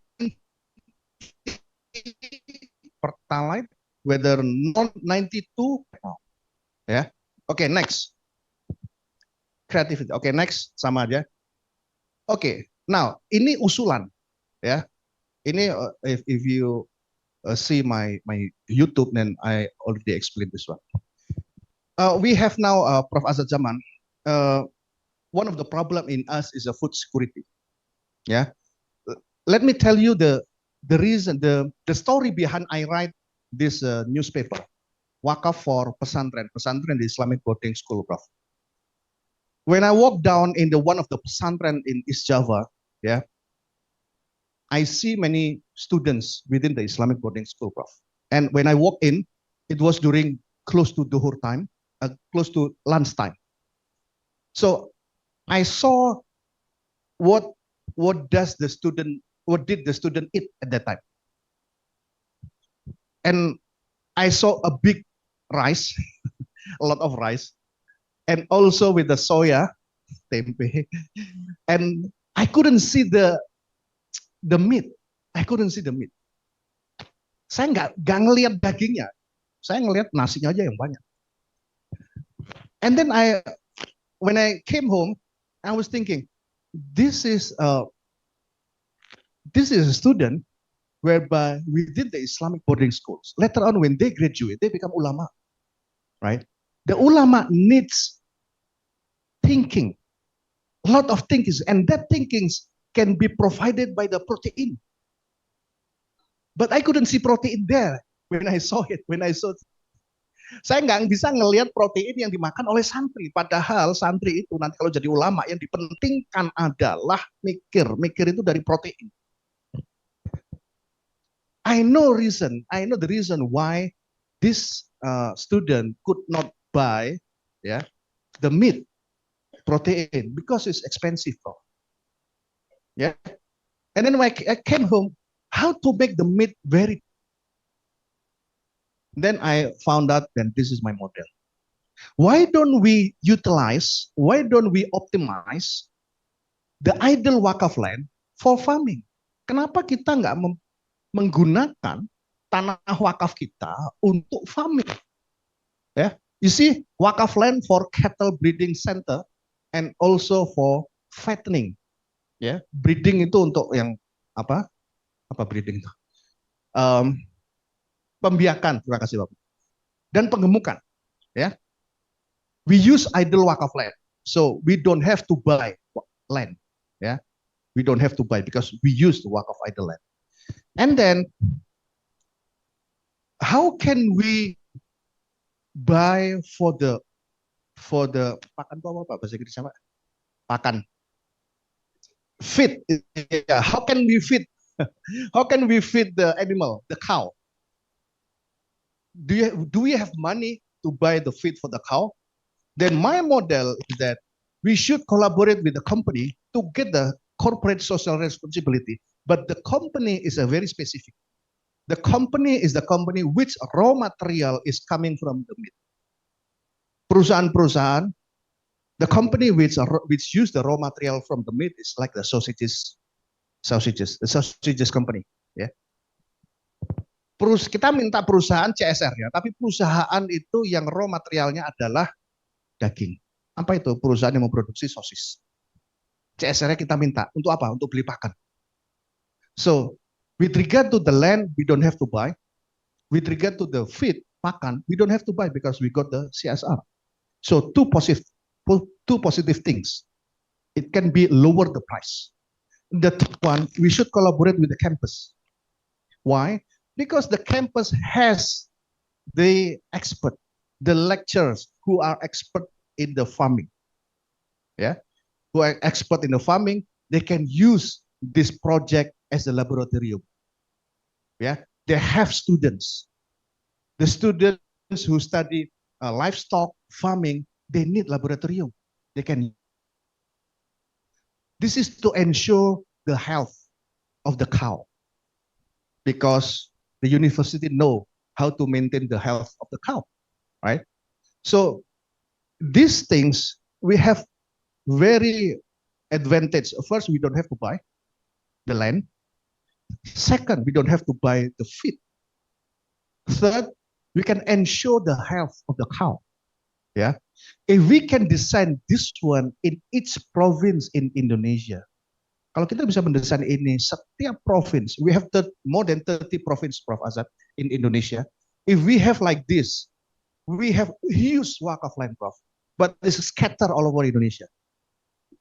pertalite, whether non 92. Ya, oke, next. Creativity. Oke, next, sama aja. Oke, now ini usulan, ya. Ini if you see my YouTube, then I already explained this one. We have now Prof. Azad Zaman. One of the problem in us is food security. Yeah, let me tell you the reason, the story behind I write this newspaper, Wakaf for Pesantren the Islamic boarding school, Prof. When I walk down in one of the pesantren in East Java, yeah, I see many students within the Islamic boarding school, Prof. And when I walk in, it was during close to duhur time, close to lunch time. So I saw what did the student eat at that time. And I saw a big rice, a lot of rice, and also with the soya, tempe, and I couldn't see the meat. I couldn't see the meat. Saya nggak ngelihat dagingnya. Saya ngelihat nasinya aja yang banyak. And then when I came home, I was thinking, this is a student whereby within the Islamic boarding schools, later on when they graduate, they become ulama, right? The ulama needs thinking, a lot of thinking, and that thinking can be provided by the protein. But I couldn't see protein there when I saw it. Saya nggak bisa ngelihat protein yang dimakan oleh santri. Padahal santri itu nanti kalau jadi ulama yang dipentingkan adalah mikir itu dari protein. I know the reason why this student could not buy the meat protein, because it's expensive, bro. Yeah. And then when I came home, how to make the meat very. Then I found out that this is my model. Why don't we optimize the idle wakaf land for farming? Kenapa kita nggak menggunakan tanah wakaf kita untuk farming? Yeah, you see, wakaf land for cattle breeding center and also for fattening. Ya, breeding itu untuk yang apa breeding itu? Pembiakan, terima kasih Bapak. Dan penggemukan, ya. We use idle wakaf land, so we don't have to buy land, ya. We don't have to buy because we use the wakaf idle land. And then, how can we buy for the pakan itu apa bahasa Inggrisnya Pak? Pakan. Feed. How can we feed How can we feed the animal, the cow? Do we have money to buy the feed for the cow? Then my model is that we should collaborate with the company to get the corporate social responsibility. But the company is a very specific. The company is the company which raw material is coming from the meat. Perusahaan-perusahaan, the company which use the raw material from the meat is like the the sausages company. Ya. Kita minta perusahaan CSR ya, tapi perusahaan itu yang raw materialnya adalah daging. Apa itu? Perusahaan yang memproduksi sosis. CSR-nya kita minta. Untuk apa? Untuk beli pakan. So, with regard to the land, we don't have to buy. With regard to the feed, pakan, we don't have to buy because we got the CSR. So, two positive things. It can be lower the price. The third one, we should collaborate with the campus. Why? Because the campus has the expert, the lecturers who are expert in the farming. Yeah, who are expert in the farming, they can use this project as a laboratorium. Yeah, they have students. The students who study livestock farming, they need laboratorium. They can. This is to ensure the health of the cow, because the university know how to maintain the health of the cow, right? So these things we have very advantage. First, we don't have to buy the land. Second, we don't have to buy the feed. Third, we can ensure the health of the cow. Yeah, if we can design this one in each province in Indonesia, kalau kita bisa mendesain ini setiap province, we have more than 30 province, Prof. Azad, in Indonesia. If we have like this, we have huge wakaf land, Prof. But this is scattered all over Indonesia.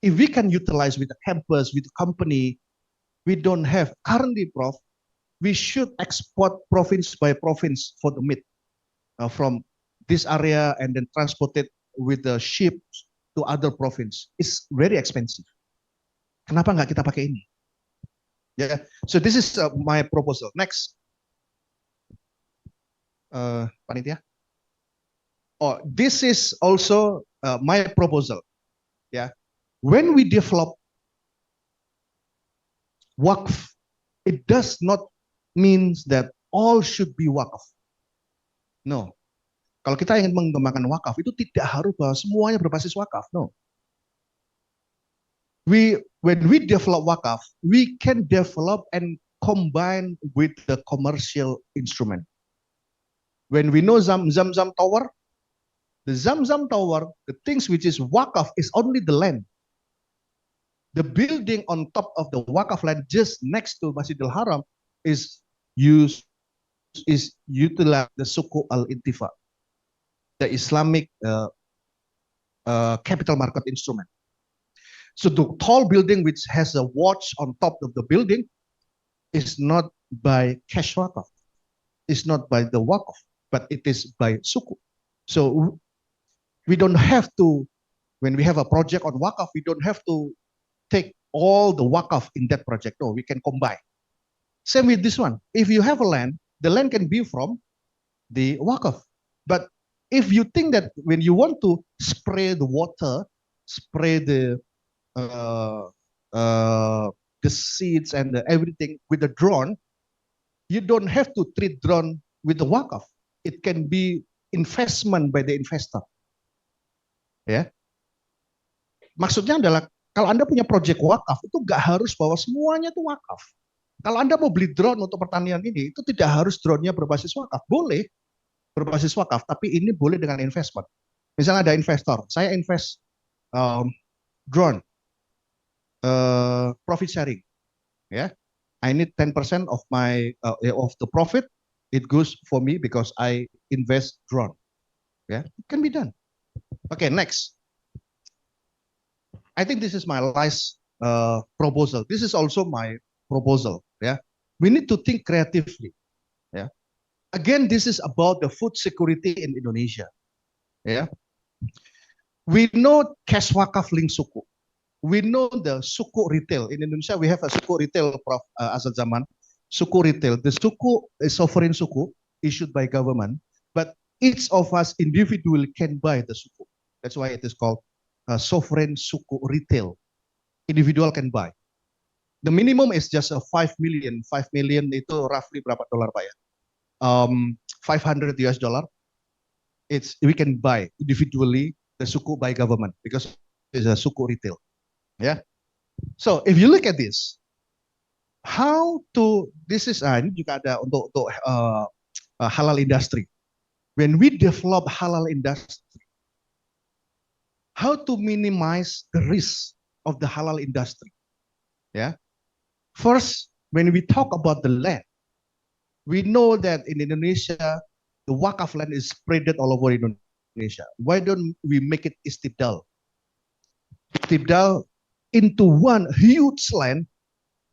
If we can utilize with the campus, with the company, we don't have currently, Prof. We should export province by province for the meat from this area and then transport it with the ship to other province. It's very expensive. Kenapa nggak kita pakai ini? Yeah. So this is my proposal. Next, panitia. Oh, this is also my proposal. Yeah. When we develop wakf, it does not mean that all should be wakaf. No. Kalau kita ingin mengembangkan wakaf, itu tidak harus bahwa semuanya berbasis wakaf. No. When we develop wakaf, we can develop and combine with the commercial instrument. When we know Zamzam Tower, the Zamzam Tower, the things which is wakaf is only the land. The building on top of the wakaf land just next to Masjidil Haram is utilized the Suku Al-Intifa, the Islamic capital market instrument. So the tall building which has a watch on top of the building is not by cash wakaf. It's not by the wakaf, but it is by suku. So we don't have to, when we have a project on wakaf, we don't have to take all the wakaf in that project. No, we can combine. Same with this one. If you have a land, the land can be from the wakaf. But if you think that when you want to spray the water, spray the seeds and everything with the drone, you don't have to treat drone with the wakaf. It can be investment by the investor. Ya, maksudnya adalah kalau Anda punya project wakaf itu nggak harus bahwa semuanya itu wakaf. Kalau Anda mau beli drone untuk pertanian ini, itu tidak harus drone-nya berbasis wakaf. Boleh berbasis wakaf, tapi ini boleh dengan investment. Misalnya ada investor, saya invest drone, profit sharing, ya. I need 10% of my of the profit, it goes for me because I invest drone. Yeah, it can be done. Okay, next. I think this is my last proposal. This is also my proposal. Yeah, we need to think creatively. Yeah, again, this is about the food security in Indonesia. Yeah, we know cash wakaf link suku. we know the suku retail. In Indonesia, we have a suku retail, Prof. Asad Zaman. Suku retail. The suku is sovereign suku issued by government, but each of us individually can buy the suku. That's why it is called sovereign suku retail. Individual can buy. The minimum is just a 5 million. 5 million itu roughly berapa dolar, Pak ya? 500 US dollar. We can buy individually the suku by government because it's a suku retail. Yeah. So if you look at this, this is ini juga ada untuk halal industry. When we develop halal industry, how to minimize the risk of the halal industry? Yeah. First, when we talk about the land, we know that in Indonesia, the wakaf land is spread all over Indonesia. Why don't we make it istibdal? Istibdal into one huge land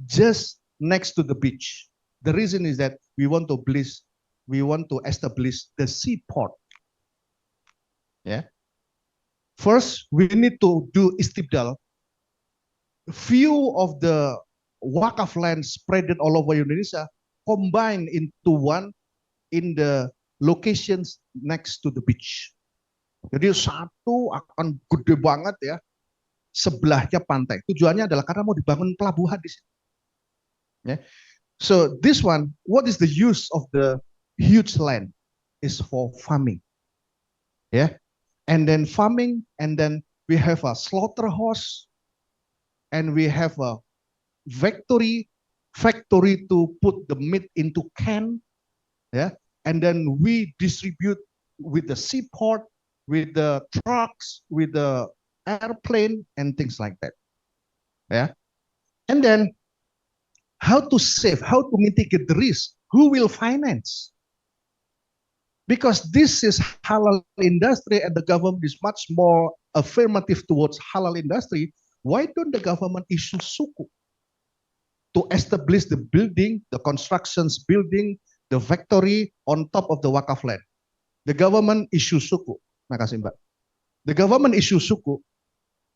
just next to the beach. The reason is that we want to establish the seaport. Yeah. First, we need to do istibdal. Few of the wakaf land spread all over Indonesia combined into one in the locations next to the beach. Jadi satu akan gede banget ya, sebelahnya pantai. Tujuannya adalah karena mau dibangun pelabuhan di sini. Yeah. So this one, what is the use of the huge land? Is for farming. Yeah. And then farming, and then we have a slaughterhouse, and we have a factory to put the meat into can. Yeah. And then we distribute with the seaport, with the trucks, with the airplane, and things like that. Yeah. And then how to save, how to mitigate the risk? Who will finance? Because this is halal industry and the government is much more affirmative towards halal industry, why don't the government issue suku to establish the building, the constructions building, the factory on top of the wakaf land? The government issues suku. Makasih, Mbak. The government issues suku.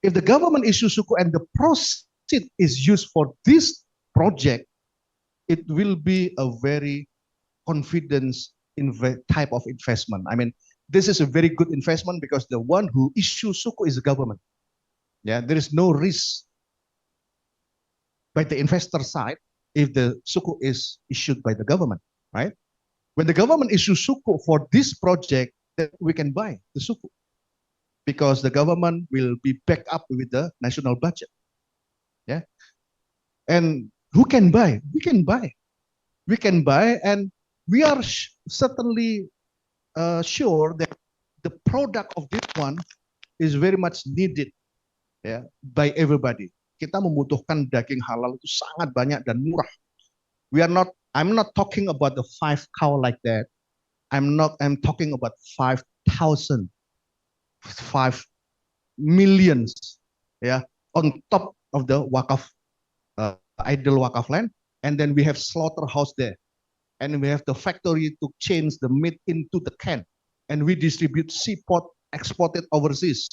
If the government issues suku and the proceed is used for this project, it will be a very confidence type of investment. I mean, this is a very good investment because the one who issues suku is the government. Yeah, there is no risk by the investor side if the suku is issued by the government, right? When the government issues suku for this project, then we can buy the suku because the government will be backed up with the national budget. Yeah. And who can buy? We can buy. We can buy, and we are certainly sure that the product of this one is very much needed, ya, by everybody. Kita membutuhkan daging halal itu sangat banyak dan murah. I'm not talking about the 5 cow like that. I'm talking about 5,000, 5 millions, yeah, on top of the wakaf, idle wakaf land. And then we have slaughterhouse there. And we have the factory to change the meat into the can. And we distribute seaport, export it overseas.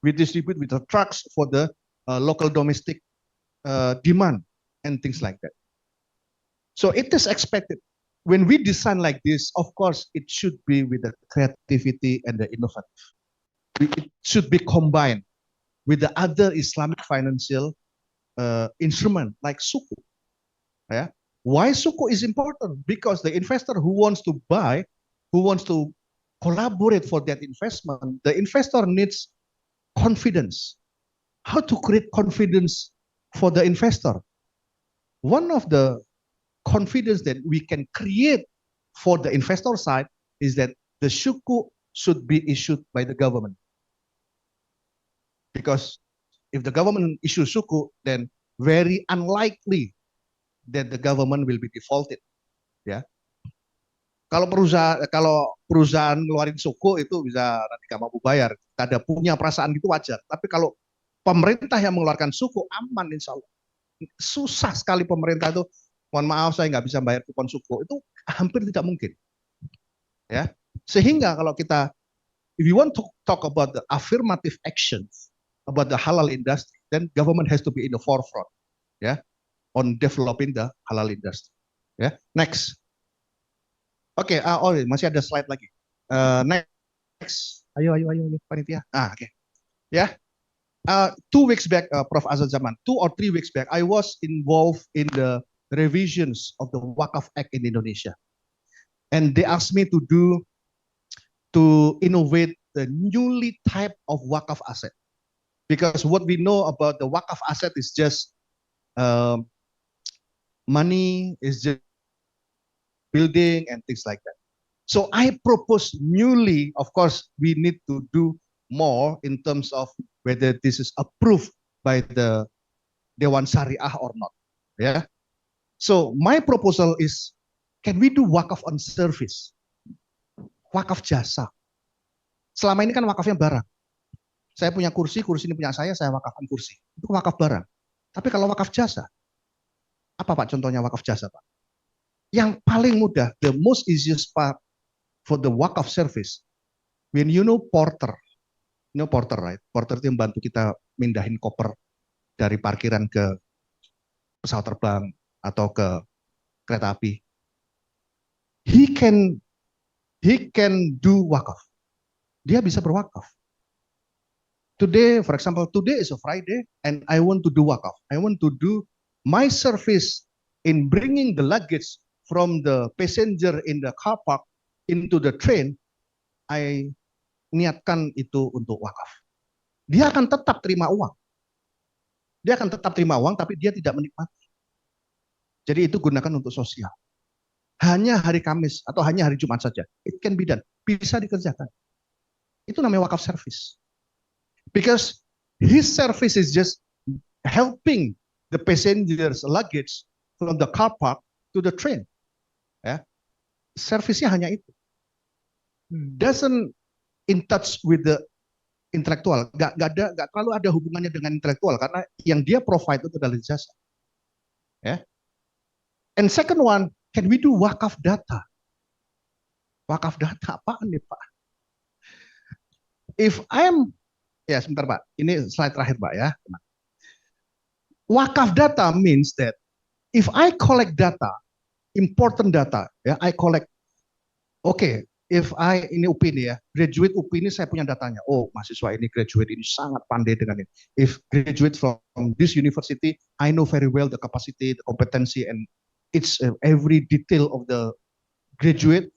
We distribute with the trucks for the local domestic demand and things like that. So it is expected. When we design like this, of course, it should be with the creativity and the innovative. It should be combined with the other Islamic financial instrument like suku. Yeah. Why suku is important? Because the investor who wants to buy, who wants to collaborate for that investment, the investor needs confidence. How to create confidence for the investor? One of the confidence that we can create for the investor side is that the suku should be issued by the government. Because if the government issues suku, then very unlikely that the government will be defaulted. Ya. Kalau perusahaan ngeluarin suku itu bisa nanti gak mampu bayar. Ada punya perasaan gitu wajar. Tapi kalau pemerintah yang mengeluarkan suku aman insya Allah. Susah sekali pemerintah itu, mohon maaf saya nggak bisa bayar kupon suku. Itu hampir tidak mungkin. Ya. Sehingga kalau kita, if you want to talk about the affirmative actions about the halal industry, then government has to be in the forefront, yeah, on developing the halal industry. Yeah, next. Oke, oh masih ada slide lagi. Next, ayo, panitia. Oke. Ya, 2 weeks back, Prof. Azad Zaman, 2 or 3 weeks back, I was involved in the revisions of the Wakaf Act in Indonesia, and they asked me to innovate the newly type of Wakaf asset, because what we know about the Wakaf asset is just money, is just building and things like that. So I propose newly, of course, we need to do more in terms of whether this is approved by the Dewan Syariah or not. Yeah. So my proposal is, can we do wakaf on service? Wakaf jasa. Selama ini kan wakafnya barang. Saya punya kursi, kursi ini punya saya wakafkan kursi. Itu wakaf barang. Tapi kalau wakaf jasa, apa Pak contohnya wakaf jasa Pak? Yang paling mudah, the most easiest part for the wakaf service, when you know porter, right? Porter itu yang bantu kita mindahin koper dari parkiran ke pesawat terbang atau ke kereta api. He can do wakaf. Dia bisa berwakaf. Today, for example, today is a Friday and I want to do wakaf. I want to do my service in bringing the luggage from the passenger in the car park into the train. I niatkan itu untuk wakaf. Dia akan tetap terima uang. Dia akan tetap terima uang, tapi dia tidak menikmati. Jadi itu gunakan untuk sosial. Hanya hari Kamis atau hanya hari Jumat saja. It can be done. Bisa dikerjakan. Itu namanya wakaf service. Because his service is just helping the passengers luggage from the car park to the train. Ya. Servisnya hanya itu. Doesn't in touch with the intelektual. Gak terlalu ada hubungannya dengan intelektual karena yang dia provide itu adalah jasa. Ya. And second one, can we do wakaf data? Wakaf data apaan nih Pak? Ya sebentar Pak, ini slide terakhir Pak ya. Wakaf data means that if I collect data, important data, ya, I collect. Oke, ini UPI ini ya, graduate UPI ini saya punya datanya. Oh, mahasiswa ini graduate ini sangat pandai dengan ini. If graduate from this university, I know very well the capacity, the competency, and it's every detail of the graduate.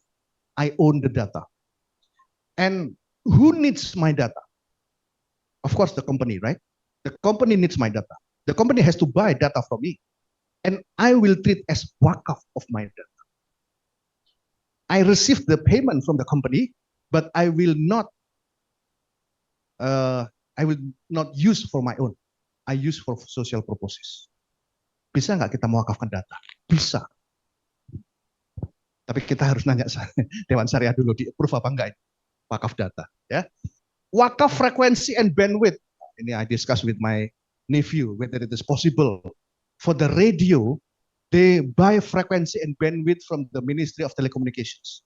I own the data. And who needs my data? Of course, the company, right? The company needs my data. The company has to buy data from me. And I will treat as wakaf of my data. I receive the payment from the company, but I will not use for my own. I use for social purposes. Bisa nggak kita mewakafkan data? Bisa. Tapi kita harus nanya Dewan Syariah dulu, di approve apa enggak ini? Wakaf data. Ya. Wakaf frequency and bandwidth. Ini I discuss with my nephew whether it is possible. For the radio, they buy frequency and bandwidth from the Ministry of Telecommunications.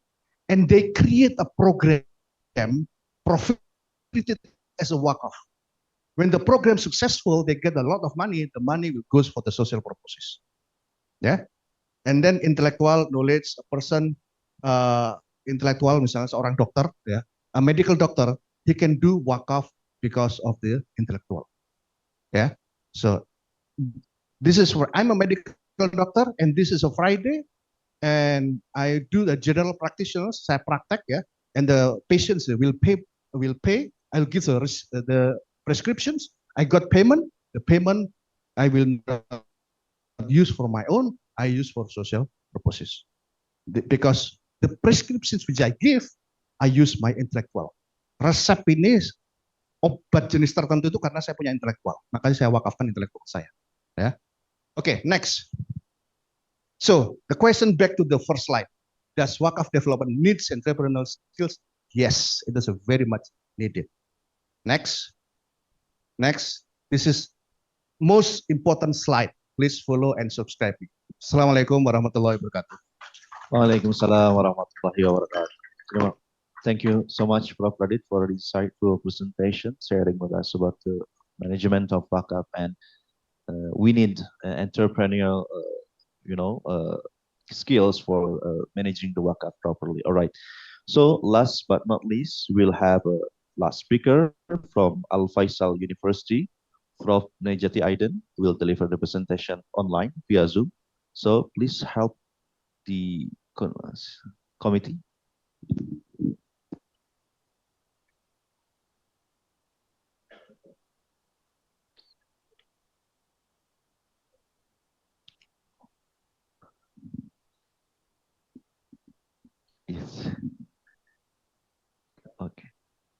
And they create a program, profited as a wakaf. When the program is successful, they get a lot of money. The money goes for the social purposes. Yeah. And then intellectual knowledge, a person, intellectual misalnya seorang dokter, ya, a medical doctor, he can do wakaf because of the intellectual. Yeah. So this is where I'm a medical doctor, and this is a Friday, and I do the general practitioners, saya praktek ya, and the patients will pay. I'll give the prescriptions. I got payment. The payment I will not use for my own. I use for social purposes. Because the prescriptions which I give, I use my intellectual. Resep ini obat jenis tertentu itu karena saya punya intelektual. Makanya saya wakafkan intelektual saya. Ya. Okay, next. So, the question back to the first slide. Does wakaf development needs entrepreneurial skills? Yes, it is a very much needed. Next. Next. This is most important slide. Please follow and subscribe. Assalamualaikum warahmatullahi wabarakatuh. Waalaikumsalam warahmatullahi wabarakatuh. Thank you so much, Prof. Radit, for the insightful presentation, sharing with us about the management of backup, and we need entrepreneurial, skills for managing the backup properly. All right. So last but not least, we'll have a last speaker from Al Faisal University. Prof. Nejati Aiden will deliver the presentation online via Zoom. So please help the committee. Yes. Okay.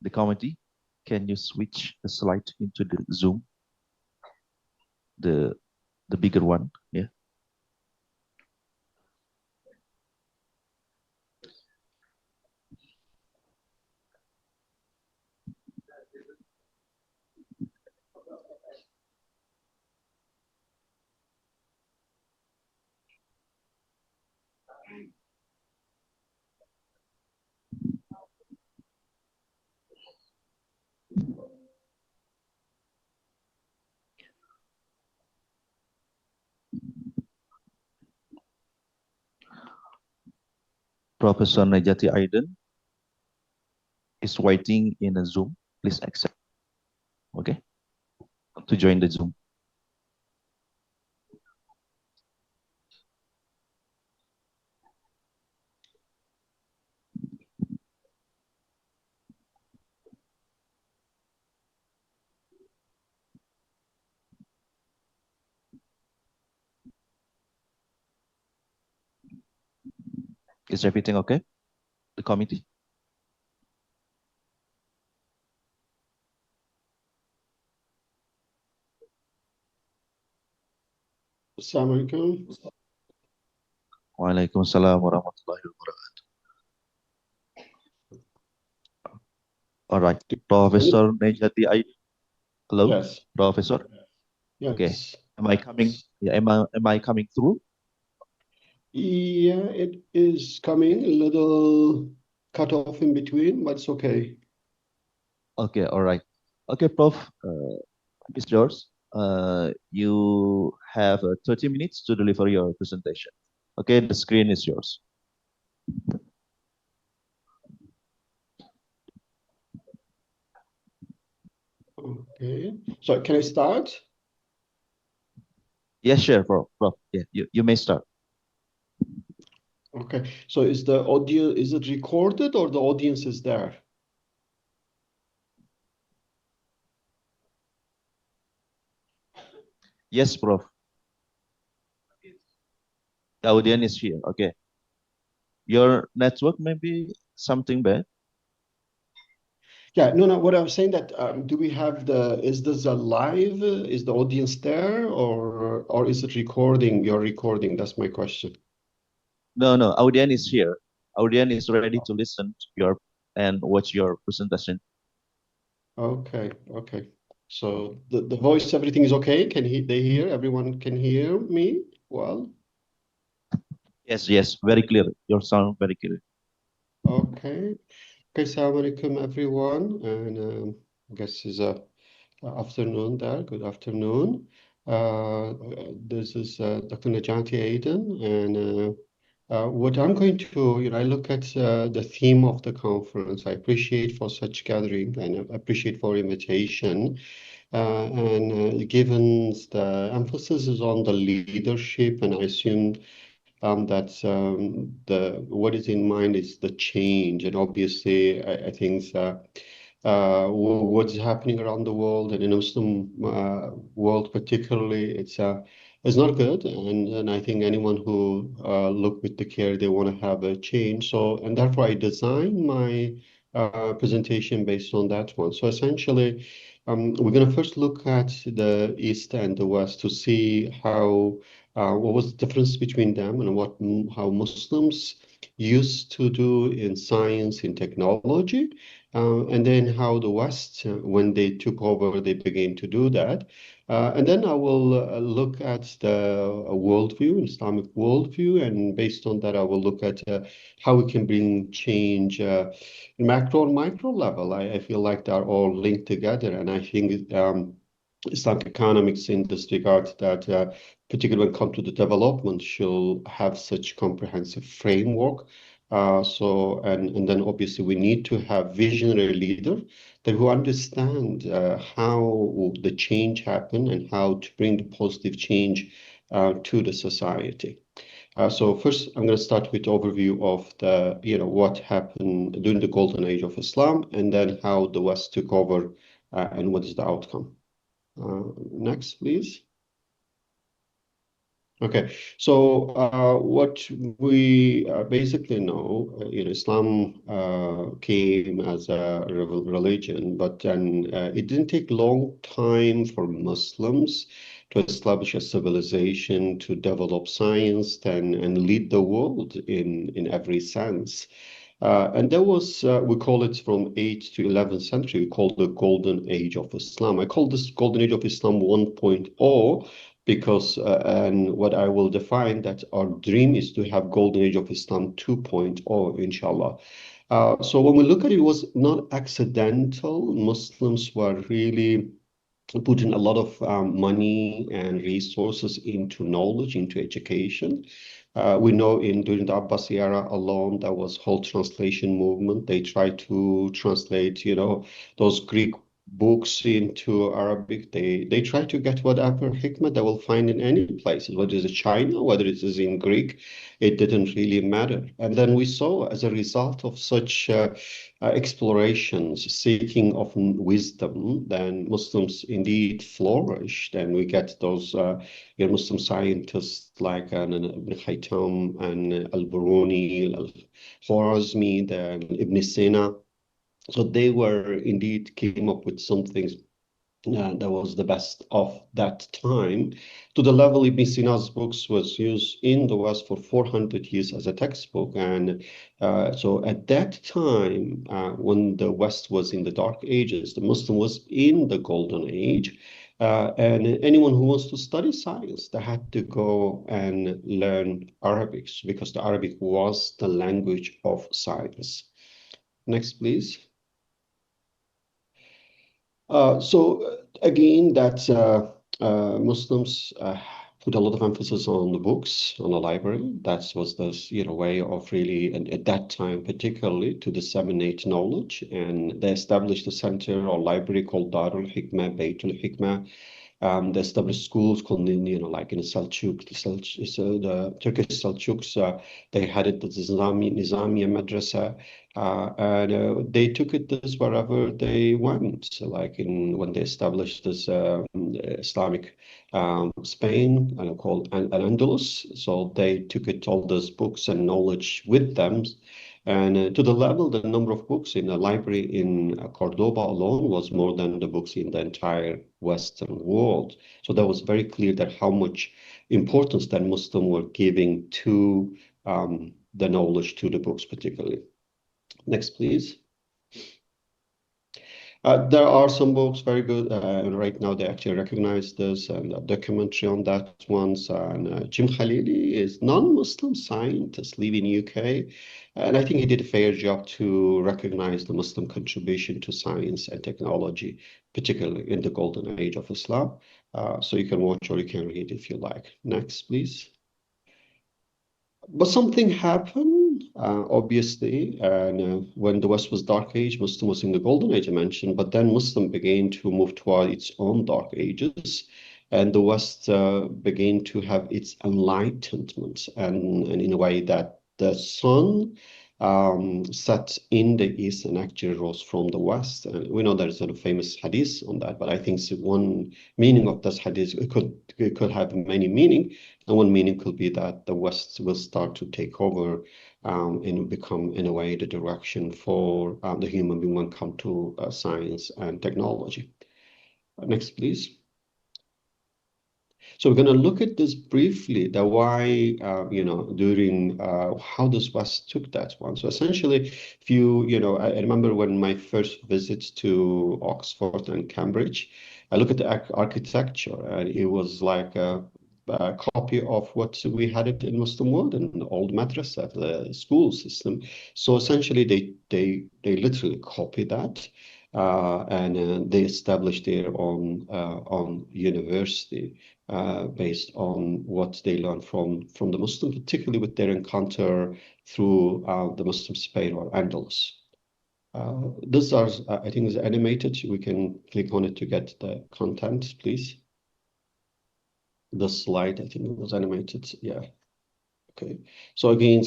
The committee, can you switch the slide into the Zoom, the bigger one? Yeah. Professor Najati Aiden is waiting in a Zoom. Please accept. Okay. To join the Zoom. Is everything okay? The committee? Assalamualaikum. Waalaikumsalam warahmatullahi wabarakatuh. All right, Professor Nejati Aiden. Hello, Yes. Professor. Yes. Okay. Am I coming? Yeah, am I coming through? Yeah, it is coming a little cut off in between, but it's okay. Okay, all right. Okay, Prof, it's yours. You have 30 minutes to deliver your presentation. Okay, the screen is yours. Okay. So can I start? Yes, sure, Prof. Yeah, you may start. Okay. So is the audio, is it recorded or the audience is there? Yes, Prof. The audience is here. Okay. Your network may be something bad. Yeah, no, what I was saying that do we have is this a live, is the audience there or is it recording, you're recording? That's my question. No, audience is here. Audience is ready to listen to your and watch your presentation. Okay, okay. So the voice, everything is okay? They hear? Everyone can hear me well? Yes, very clear. Your sound very clear. Okay. Okay, Assalamualaikum everyone. And I guess it's afternoon there. Good afternoon. This is Dr. Najati Aiden, and what I'm going to, I look at the theme of the conference. I appreciate for such gathering and I appreciate for invitation. And given the emphasis is on the leadership, and I assume that the what is in mind is the change, and obviously I think what's happening around the world and in Muslim world particularly, it's not good, and I think anyone who look with the care they want to have a change. So and therefore I design my presentation based on that one. So essentially, we're going to first look at the East and the West to see how what was the difference between them and how Muslims used to do in science, in technology, and then how the West, when they took over, they began to do that. And then I will look at the worldview, Islamic worldview, and based on that, I will look at how we can bring change macro and micro level. I feel like they're all linked together, and I think Islamic economics in this regard that particularly when it comes to the development should have such comprehensive framework. And then obviously we need to have visionary leader that who understand how the change happen and how to bring the positive change to the society. So first, I'm going to start with overview of the, what happened during the golden age of Islam, and then how the West took over and what is the outcome. Next, please. Okay, so what we basically know, Islam came as a religion, but then it didn't take long time for Muslims to establish a civilization, to develop science, and lead the world in every sense. And there was, we call it from 8th to 11th century, we call the Golden Age of Islam. I call this Golden Age of Islam 1.0 because, and what I will define that our dream is to have Golden Age of Islam 2.0, inshallah. So when we look at it, it was not accidental. Muslims were really putting a lot of money and resources into knowledge, into education. We know during the Abbasi era alone, there was whole translation movement. They tried to translate, those Greek books into Arabic. They try to get whatever hikmah they will find in any places, whether it's China, whether it is in Greek, it didn't really matter. And then we saw as a result of such explorations, seeking of wisdom, then Muslims indeed flourished, and we get those Muslim scientists like Ibn Khaytham and Al-Biruni, Al-Khwarizmi, then Ibn Sina. So they were indeed came up with some things that was the best of that time, to the level Ibn Sina's books was used in the West for 400 years as a textbook. And so at that time, when the West was in the Dark Ages, the Muslim was in the Golden Age. And anyone who wants to study science, they had to go and learn Arabic because the Arabic was the language of science. Next, please. So again, that Muslims put a lot of emphasis on the books, on the library. That was the way of really, and at that time particularly, to disseminate knowledge. And they established a center or library called Darul Hikmah, Baitul Hikmah. They established schools called, like in Selçuk, the Turkish Selçuks, they had it, the Nizamiya Madrasa, and they took it this wherever they went. So like when they established this Islamic Spain, called Al-Andalus, so they took it, all those books and knowledge with them. And to the level, the number of books in a library in Cordoba alone was more than the books in the entire Western world. So that was very clear that how much importance that Muslims were giving to the knowledge, to the books particularly. Next, please. There are some books very good. Right now, they actually recognize this, and a documentary on that once. And Jim Khalili is non-Muslim scientist living in UK, and I think he did a fair job to recognize the Muslim contribution to science and technology, particularly in the golden age of Islam. So you can watch or you can read if you like. Next, please. But something happened, obviously, and when the West was Dark Age, Muslim was in the Golden Age, I mentioned, but then Muslim began to move toward its own Dark Ages, and the West began to have its enlightenment, and in a way that the sun set in the East and actually rose from the West. And we know there's a famous hadith on that, but I think one meaning of this hadith, it could have many meaning. And one meaning could be that the West will start to take over and become, in a way, the direction for the human being when it comes to science and technology. Next, please. So we're going to look at this briefly, the why, during how this West took that one. So essentially, if I remember when my first visits to Oxford and Cambridge, I look at the architecture, and it was like a copy of what we had it in Muslim world and the old madrasa, the school system. So essentially, they literally copy that. and they established their own university based on what they learned from the Muslims, particularly with their encounter through the Muslim Spain or Andalus. These are, I think, is animated. We can click on it to get the content, please. The slide, I think it was animated. Yeah. Okay. So again,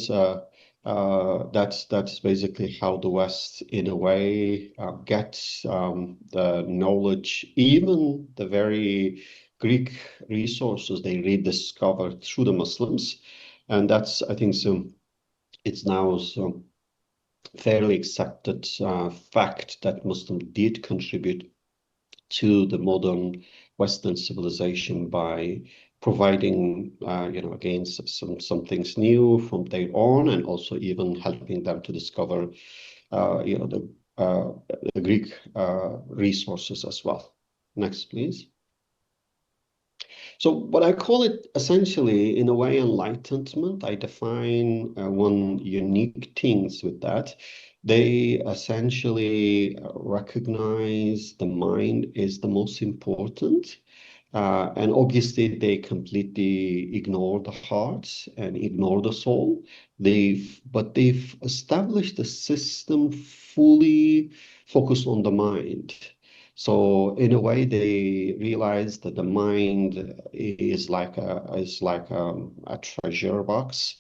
that's basically how the West, in a way, gets the knowledge, even the very Greek resources they rediscovered through the Muslims, and that's, I think, it's now fairly accepted fact that Muslims did contribute to the modern Western civilization by providing, again, some things new from their own, and also even helping them to discover, the Greek resources as well. Next, please. So what I call it essentially, in a way, enlightenment. I define one unique things with that. They essentially recognize the mind is the most important. And obviously, they completely ignore the heart and ignore the soul. But they've established a system fully focused on the mind. So in a way, they realize that the mind is like a treasure box.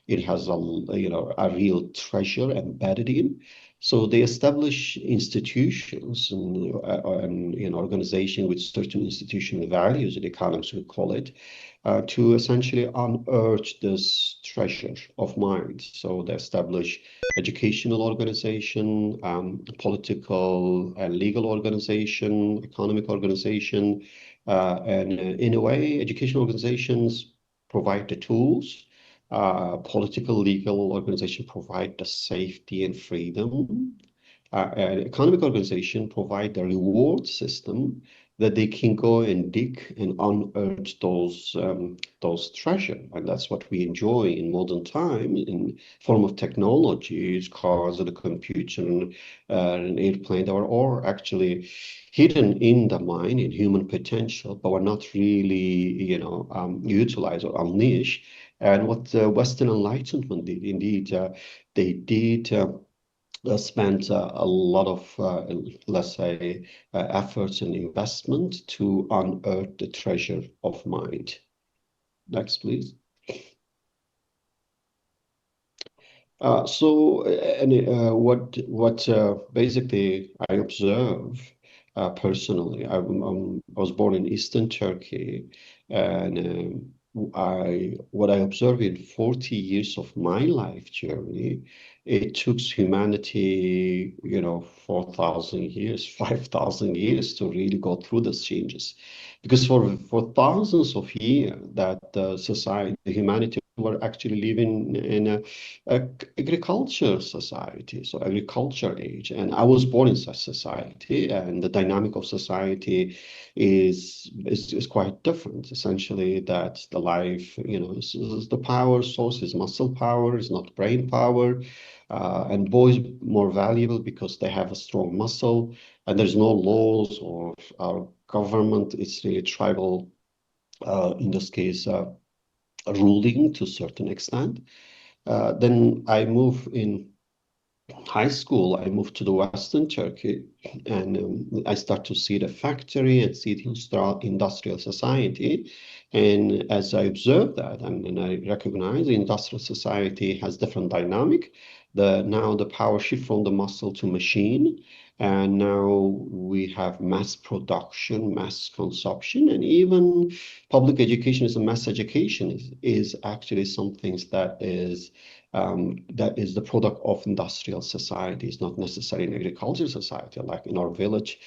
It has a real treasure embedded in. So they establish institutions and organization with certain institutional values, the economists would call it, to essentially unearth this treasure of mind. So they establish educational organization, political and legal organization, economic organization, and in a way, educational organizations provide the tools. Political, legal organization provide the safety and freedom. An economic organization provide the reward system that they can go and dig and unearth those treasure, and that's what we enjoy in modern time in form of technologies, cars, and a computer, and an airplane that are all actually hidden in the mind in human potential, but were not really utilized or unleashed. And what the Western Enlightenment did, indeed, they did. Spent a lot of, let's say, efforts and investment to unearth the treasure of mind. Next, please. What basically I observe personally, I was born in Eastern Turkey, and what I observed in 40 years of my life journey, it took humanity, 4,000 years, 5,000 years to really go through these changes. Because for thousands of years, that the humanity were actually living in a agriculture society, so agriculture age. And I was born in such society, and the dynamic of society is quite different. Essentially, that the life, is the power source is muscle power, is not brain power. And boys more valuable because they have a strong muscle, and there's no laws or our government. It's really tribal, in this case, ruling to a certain extent. Then I move in high school, I moved to the Western Turkey, and I start to see the factory and see the industrial society. And as I observe that, and I recognize the industrial society has different dynamic. Now the power shift from the muscle to machine, and now we have mass production, mass consumption, and even public education is a mass education is actually some things that is the product of industrial society. It's not necessarily an agricultural society. Like in our village,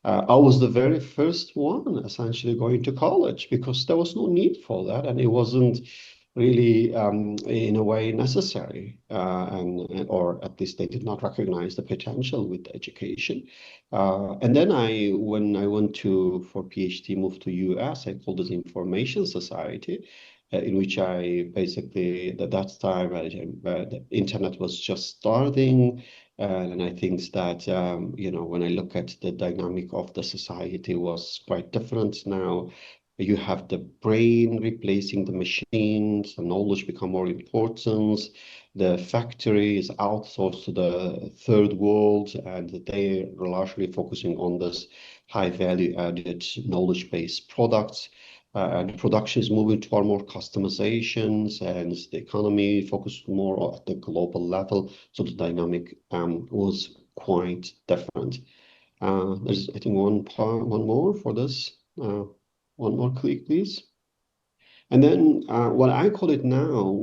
I was the very first one essentially going to college because there was no need for that, and it wasn't really in a way necessary, or at least they did not recognize the potential with education. And then when I went for PhD, moved to US, I called this information society, in which I basically, at that time, the internet was just starting, And I think that, when I look at the dynamic of the society was quite different now. You have the brain replacing the machines, the knowledge become more important. The factory is outsourced to the third world, and they are largely focusing on this high value added knowledge based products. And production is moving toward more customizations, and the economy focused more at the global level. So the dynamic was quite different. There's, I think, one more for this. One more click, please. And then what I call it now,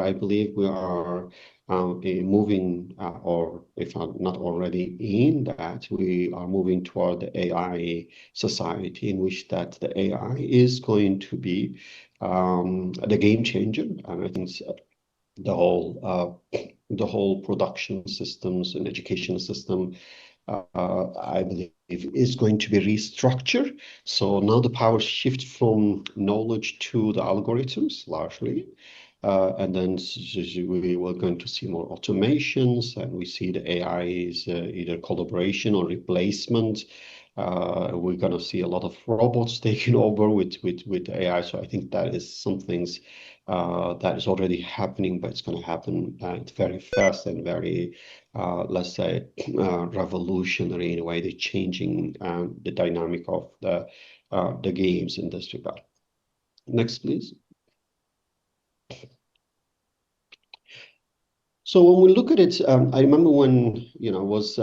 I believe we are moving, or if not already in that, we are moving toward the AI society, in which that the AI is going to be the game changer. And I think the whole production systems and education system, I believe, is going to be restructured. So now the power shift from knowledge to the algorithms largely. And then we were going to see more automations, and we see the AI is either collaboration or replacement. We're going to see a lot of robots taking over with AI. So I think that is some things that is already happening, but it's going to happen very fast and very, let's say, revolutionary in a way. They're changing the dynamic of the games in this regard. Next, please. So when we look at it, I remember when I was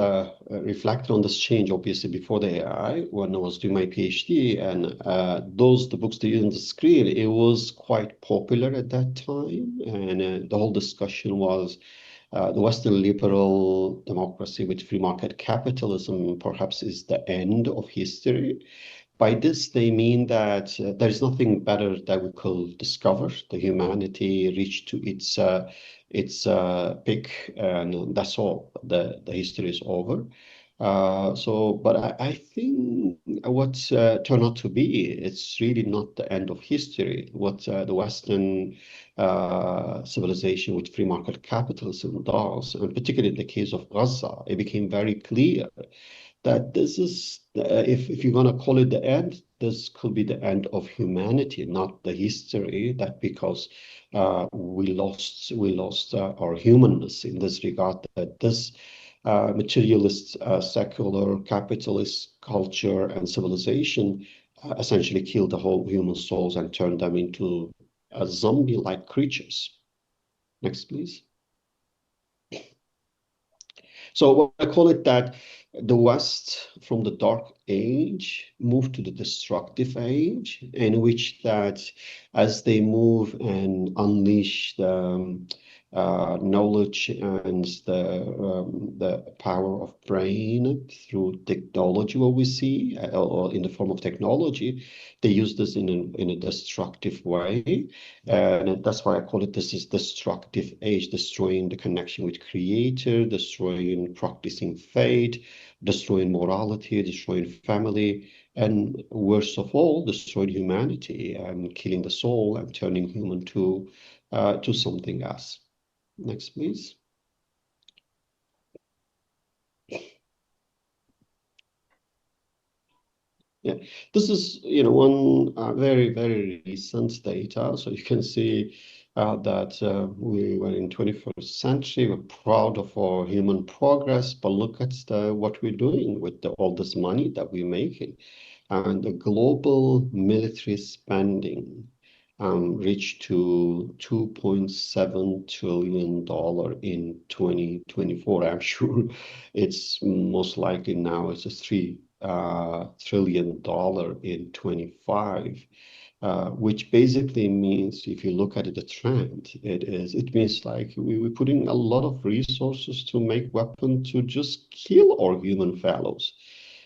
reflecting on this change, obviously before the AI, when I was doing my PhD, and the books that you on the screen, it was quite popular at that time, and the whole discussion was the Western liberal democracy with free market capitalism perhaps is the end of history. By this, they mean that there is nothing better that we could discover. The humanity reached to its peak, and that's all. The history is over. But I think what turned out to be, it's really not the end of history. What the Western civilization with free market capitalism does, and particularly in the case of Gaza, it became very clear that this is, if you're going to call it the end, this could be the end of humanity, not the history. That because we lost our humanness in this regard. That this materialist, secular, capitalist culture and civilization essentially killed the whole human souls and turned them into zombie-like creatures. Next, please. So what I call it that the West from the dark age moved to the destructive age, in which that as they move and unleash the knowledge and the power of brain through technology, what we see, or in the form of technology, they use this in a destructive way. And that's why I call it this is destructive age, destroying the connection with creator, destroying practicing faith, destroying morality, destroying family, and worst of all, destroying humanity and killing the soul and turning human to something else. Next, please. Yeah, this is one very, very recent data. So you can see that we were in 21st century. We're proud of our human progress, but look at what we're doing with all this money that we're making. And the global military spending reached to $2.7 trillion in 2024. I'm sure it's most likely now it's a $3 trillion in 25. Which basically means, if you look at the trend, it means like we're putting a lot of resources to make weapons to just kill our human fellows.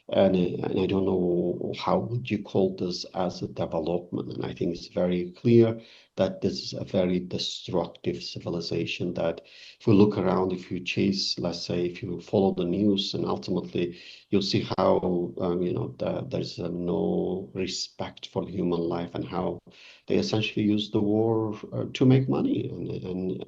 And I don't know how would you call this as a development. And I think it's very clear that this is a very destructive civilization. That if we look around, if you chase, let's say, if you follow the news, and ultimately you'll see how there's no respect for human life, and how they essentially use the war to make money. And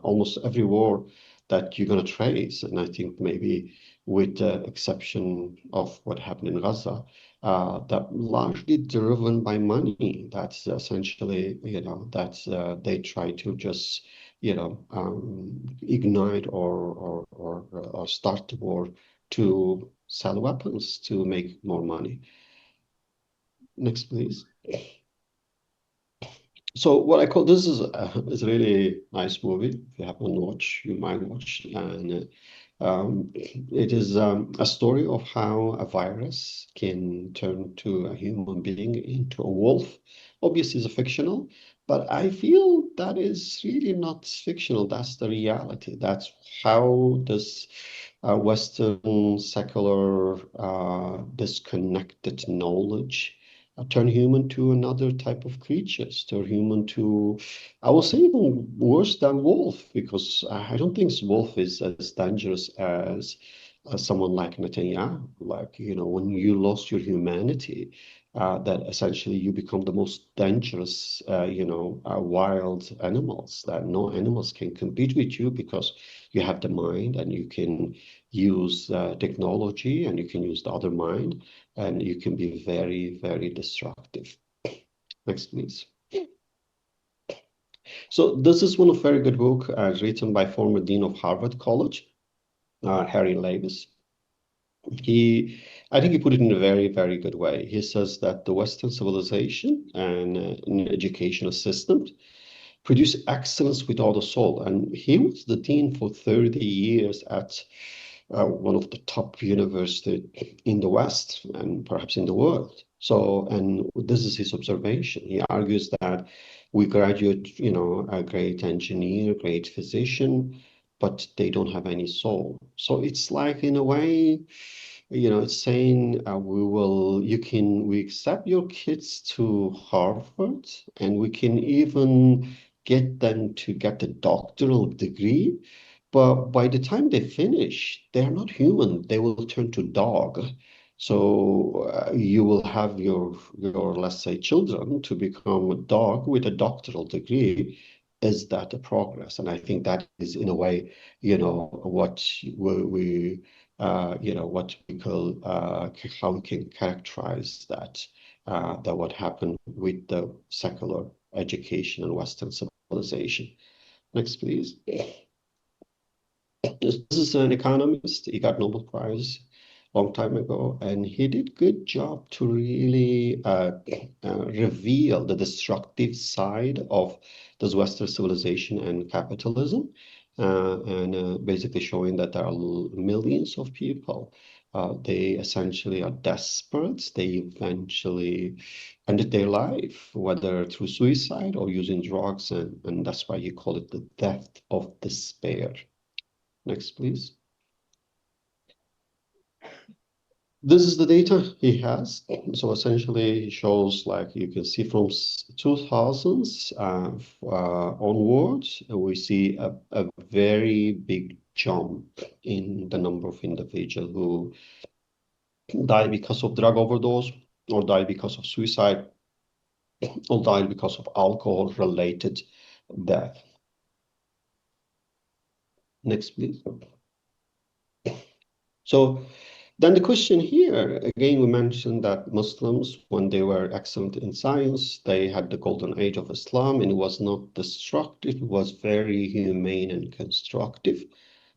almost every war that you're going to trace. And I think maybe with the exception of what happened in Gaza, that largely driven by money. That's essentially, that's they try to just, ignite or start the war to sell weapons to make more money. Next, please. So what I call this is a really nice movie. If you haven't watched, you might watch. And it is a story of how a virus can turn to a human being into a wolf. Obviously, it's a fictional, but I feel that is really not fictional. That's the reality. That's how this Western secular disconnected knowledge turn human to another type of creatures, turn human to, I will say, even worse than wolf, because I don't think wolf is as dangerous as someone like Netanyahu. Like, when you lost your humanity, that essentially you become the most dangerous, wild animals, that no animals can compete with you because you have the mind and you can use technology and you can use the other mind and you can be very, very destructive. Next, please. So this is one of very good book written by former dean of Harvard College, Harry Lewis. I think he put it in a very, very good way. He says that the Western civilization and educational system produce excellence without a soul. And he was the dean for 30 years at one of the top universities in the West and perhaps in the world. So, and this is his observation. He argues that we graduate, a great engineer, great physician, but they don't have any soul. So it's like, in a way, it's saying we accept your kids to Harvard and we can even get them to get the doctoral degree. But by the time they finish, they're not human. They will turn to dog. So you will have your, let's say, children to become a dog with a doctoral degree. Is that a progress? And I think that is, in a way, what what we call how we can characterize that what happened with the secular education and Western civilization. Next, please. This is an economist. He got Nobel Prize a long time ago, and he did good job to really reveal the destructive side of this Western civilization and capitalism, and basically showing that there are millions of people. They essentially are desperate. They eventually ended their life, whether through suicide or using drugs, and that's why you call it the death of despair. Next, please. This is the data he has. So essentially, he shows, like you can see, from 2000s onwards, we see a very big jump in the number of individuals who die because of drug overdose, or die because of suicide, or die because of alcohol-related death. Next, please. So then the question here, again, we mentioned that Muslims, when they were excellent in science, they had the golden age of Islam, and it was not destructive, it was very humane and constructive.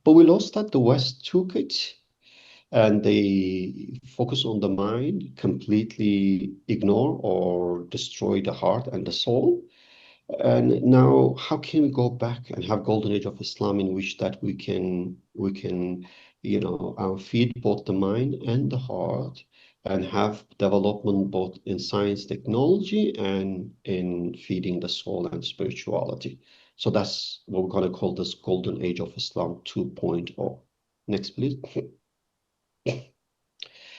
But we lost that. The West took it, and they focus on the mind, completely ignore or destroy the heart and the soul. And now, how can we go back and have golden age of Islam in which that we can feed both the mind and the heart and have development both in science, technology, and in feeding the soul and spirituality. So that's what we're going to call this golden age of Islam 2.0. Next, please.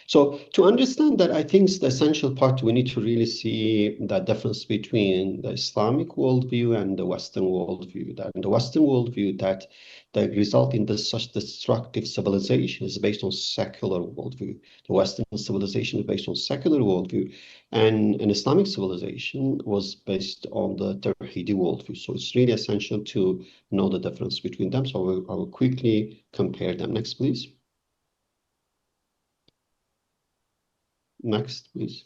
So to understand that, I think the essential part, we need to really see the difference between the Islamic worldview and the Western worldview. That in the Western worldview, that the result in this such destructive civilization is based on secular worldview. The Western civilization is based on secular worldview, and an Islamic civilization was based on the Tawhidi worldview. So it's really essential to know the difference between them. So I will quickly compare them. Next, please. Next, please.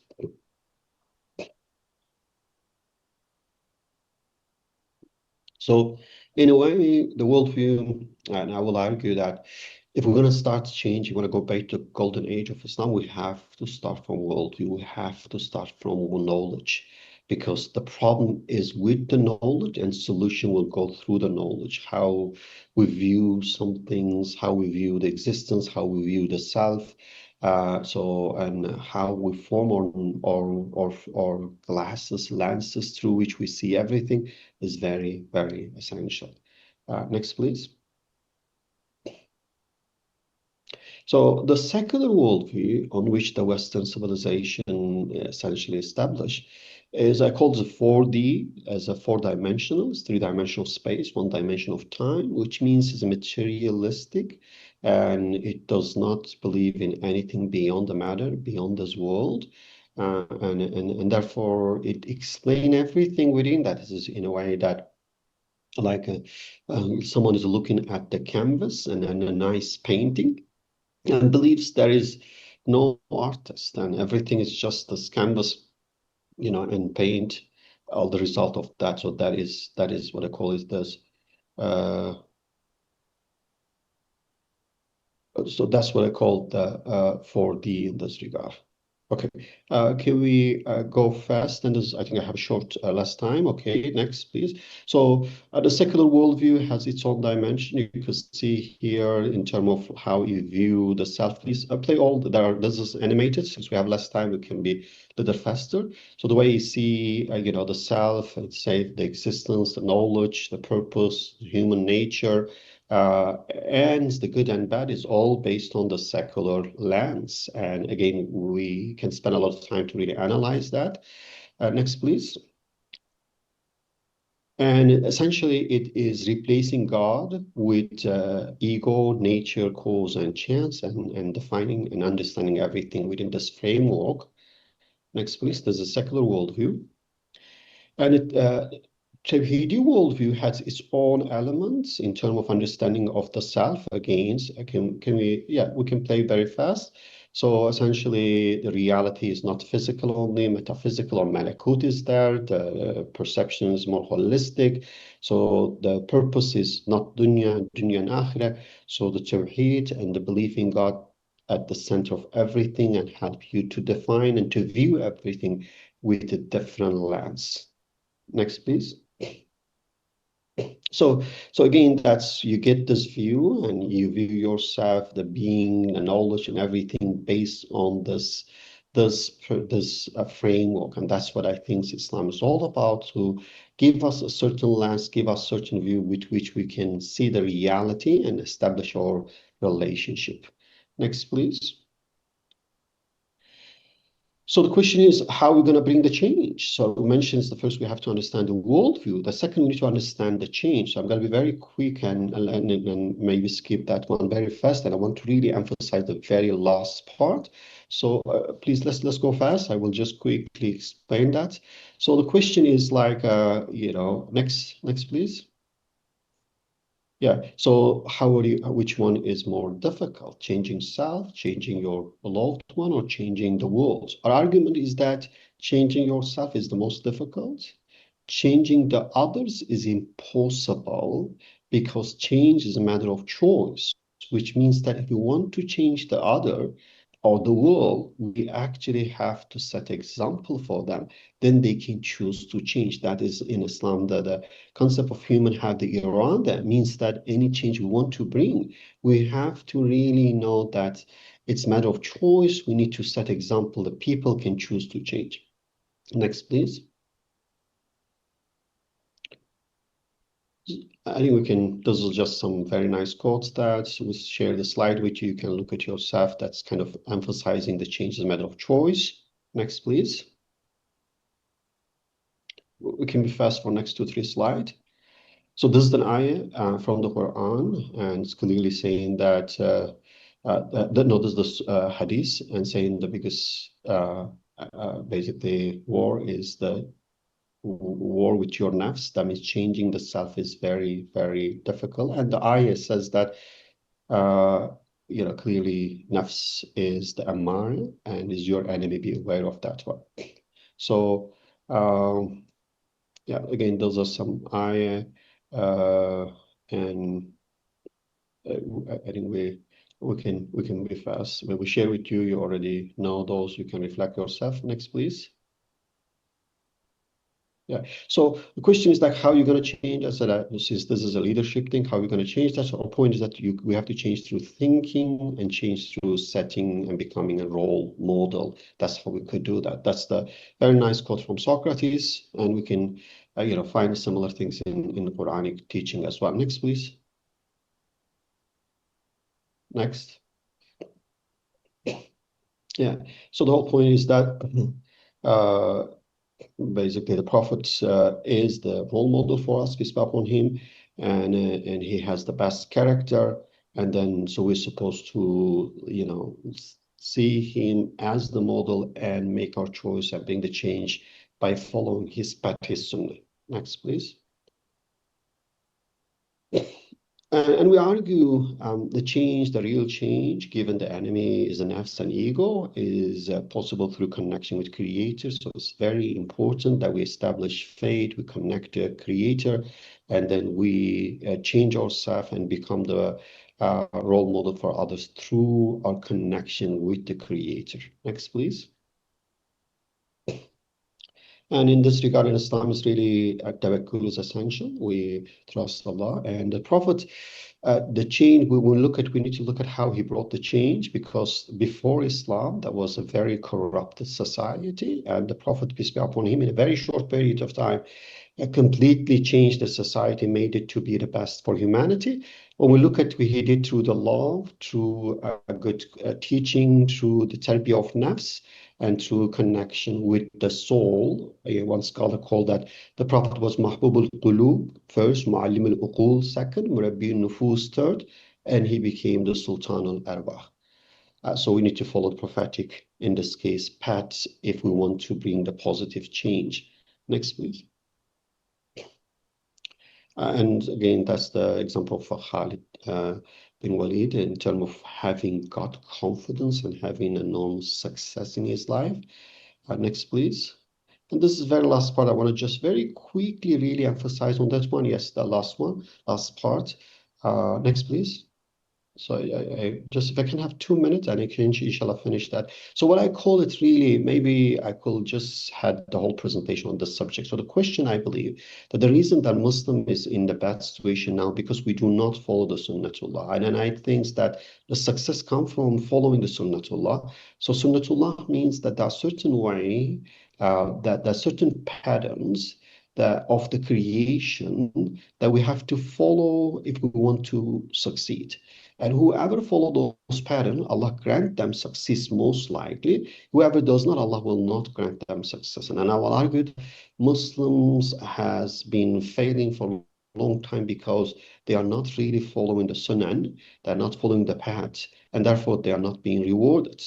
So in a way, the worldview, and I will argue that if we're going to start change, you want to go back to the golden age of Islam, we have to start from worldview. We have to start from knowledge, because the problem is with the knowledge, and solution will go through the knowledge. How we view some things, how we view the existence, how we view the self. And how we form our glasses, lenses through which we see everything is very, very essential. Next, please. So the secular worldview on which the Western civilization essentially established is I call it 4D, as a four-dimensional, it's three-dimensional space, one dimension of time, which means it's materialistic, and it does not believe in anything beyond the matter, beyond this world. And therefore it explains everything within that. This is in a way that like someone is looking at the canvas and a nice painting, and believes there is no artist and everything is just this canvas, and paint, all the result of that. So that is what I call it this. So that's what I call the 4D in this regard. Okay, can we go fast? And I think I have a short last time. Okay, next, please. So the secular worldview has its own dimension. You can see here in terms of how you view the self. Please play all. This is animated. Since we have less time, we can be a little faster. So the way you see, the self, let's say the existence, the knowledge, the purpose, human nature, and the good and bad is all based on the secular lens. And again, we can spend a lot of time to really analyze that. Next, please. And essentially, it is replacing God with ego, nature, cause, and chance, and defining and understanding everything within this framework. Next, please. There's a secular worldview. And Tawhidi worldview has its own elements in terms of understanding of the self. Again, we can play very fast. So essentially, the reality is not physical only, metaphysical or malakut is there. The perception is more holistic. So the purpose is not dunya and akhirah. So the tawheed and the belief in God at the center of everything, and help you to define and to view everything with a different lens. Next, please. So again, that's, you get this view and you view yourself, the being, the knowledge, and everything based on this framework. And that's what I think Islam is all about, to give us a certain lens, give us a certain view with which we can see the reality and establish our relationship. Next, please. So the question is, how are we going to bring the change? So we mentioned the first, we have to understand the worldview. The second, we need to understand the change. So I'm going to be very quick and maybe skip that one very fast. And I want to really emphasize the very last part. So please, let's go fast. I will just quickly explain that. So the question is like, next, please. Yeah, so which one is more difficult? Changing self, changing your loved one, or changing the world? Our argument is that changing yourself is the most difficult. Changing the others is impossible, because change is a matter of choice, which means that if you want to change the other or the world, we actually have to set example for them. Then they can choose to change. That is in Islam, the concept of human have the irada, means that any change we want to bring, we have to really know that it's a matter of choice. We need to set example that people can choose to change. Next, please. I think we can, this is just some very nice quotes that we share the slide with you. You can look at yourself. That's kind of emphasizing the change as a matter of choice. Next, please. We can be fast for next 2-3 slides. So this is an ayah from the Quran, and it's clearly saying that, no, this is the hadith, and saying the biggest, basically, war is the war with your nafs. That means changing the self is very, very difficult. And the ayah says that, clearly nafs is the ammar and is your enemy. Be aware of that one. So, yeah, again, those are some ayah, and I think we can be fast. When we share with you, you already know those. You can reflect yourself. Next, please. Yeah. So the question is like, how are you going to change? I said, since this is a leadership thing, how are we going to change that? So our point is that we have to change through thinking and change through setting and becoming a role model. That's how we could do that. That's the very nice quote from Socrates, and we can, find similar things in the Quranic teaching as well. Next, please. Next. Yeah. So the whole point is that basically the prophet is the role model for us, peace be upon him, and he has the best character, and then so we're supposed to see him as the model and make our choice and bring the change by following his path, his sunnah. Next, please. And we argue the change, the real change, given the enemy is an nafs and ego, is possible through connection with Creator. So it's very important that we establish faith, we connect to Creator, and then we change ourselves and become the role model for others through our connection with the Creator. Next, please. And in this regard, in Islam, is really tawakkul is essential. We trust Allah and the Prophet. The change we need to look at how he brought the change, because before Islam, that was a very corrupted society, and the Prophet, peace be upon him, in a very short period of time, completely changed the society, made it to be the best for humanity. When we look at what he did through the law, through good teaching, through the tarbiyah of nafs, and through connection with the soul. One scholar called that the Prophet was Mahbub al-Qulub first, Muallim al-Uqul second, Murabbi al-Nufus third, and he became the Sultan al-Arwah. So we need to follow the prophetic, in this case, path, if we want to bring the positive change. Next, please. And again, that's the example for Khalid bin Walid in terms of having got confidence and having a known success in his life. Next, please. And this is the very last part. I want to just very quickly really emphasize on that one. Yes, the last one, last part. Next, please. So I just, if I can have 2 minutes, and I can inshallah finish that. So what I call it really, maybe I could just had the whole presentation on this subject. So the question, I believe, that the reason that Muslim is in the bad situation now, because we do not follow the Sunnatullah. And I think that the success comes from following the Sunnatullah. So Sunnatullah means that there are certain way, that there are certain patterns that of the creation that we have to follow if we want to succeed. And whoever follow those patterns, Allah grant them success most likely. Whoever does not, Allah will not grant them success. And I will argue that Muslims has been failing for a long time because they are not really following the sunnah, they're not following the path, and therefore they are not being rewarded.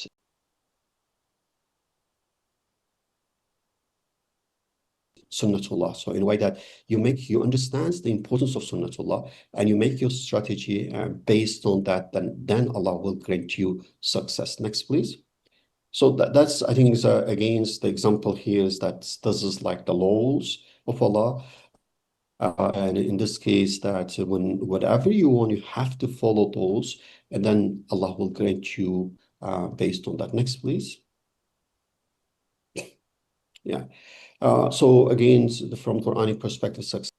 Sunnatullah. So in a way that you understand the importance of Sunnatullah, and you make your strategy based on that, then Allah will grant you success. Next, please. So that's, I think, is against the example here is that this is like the laws of Allah. And in this case, that when whatever you want, you have to follow those, and then Allah will grant you based on that. Next, please. Yeah. So again, from Quranic perspective, success.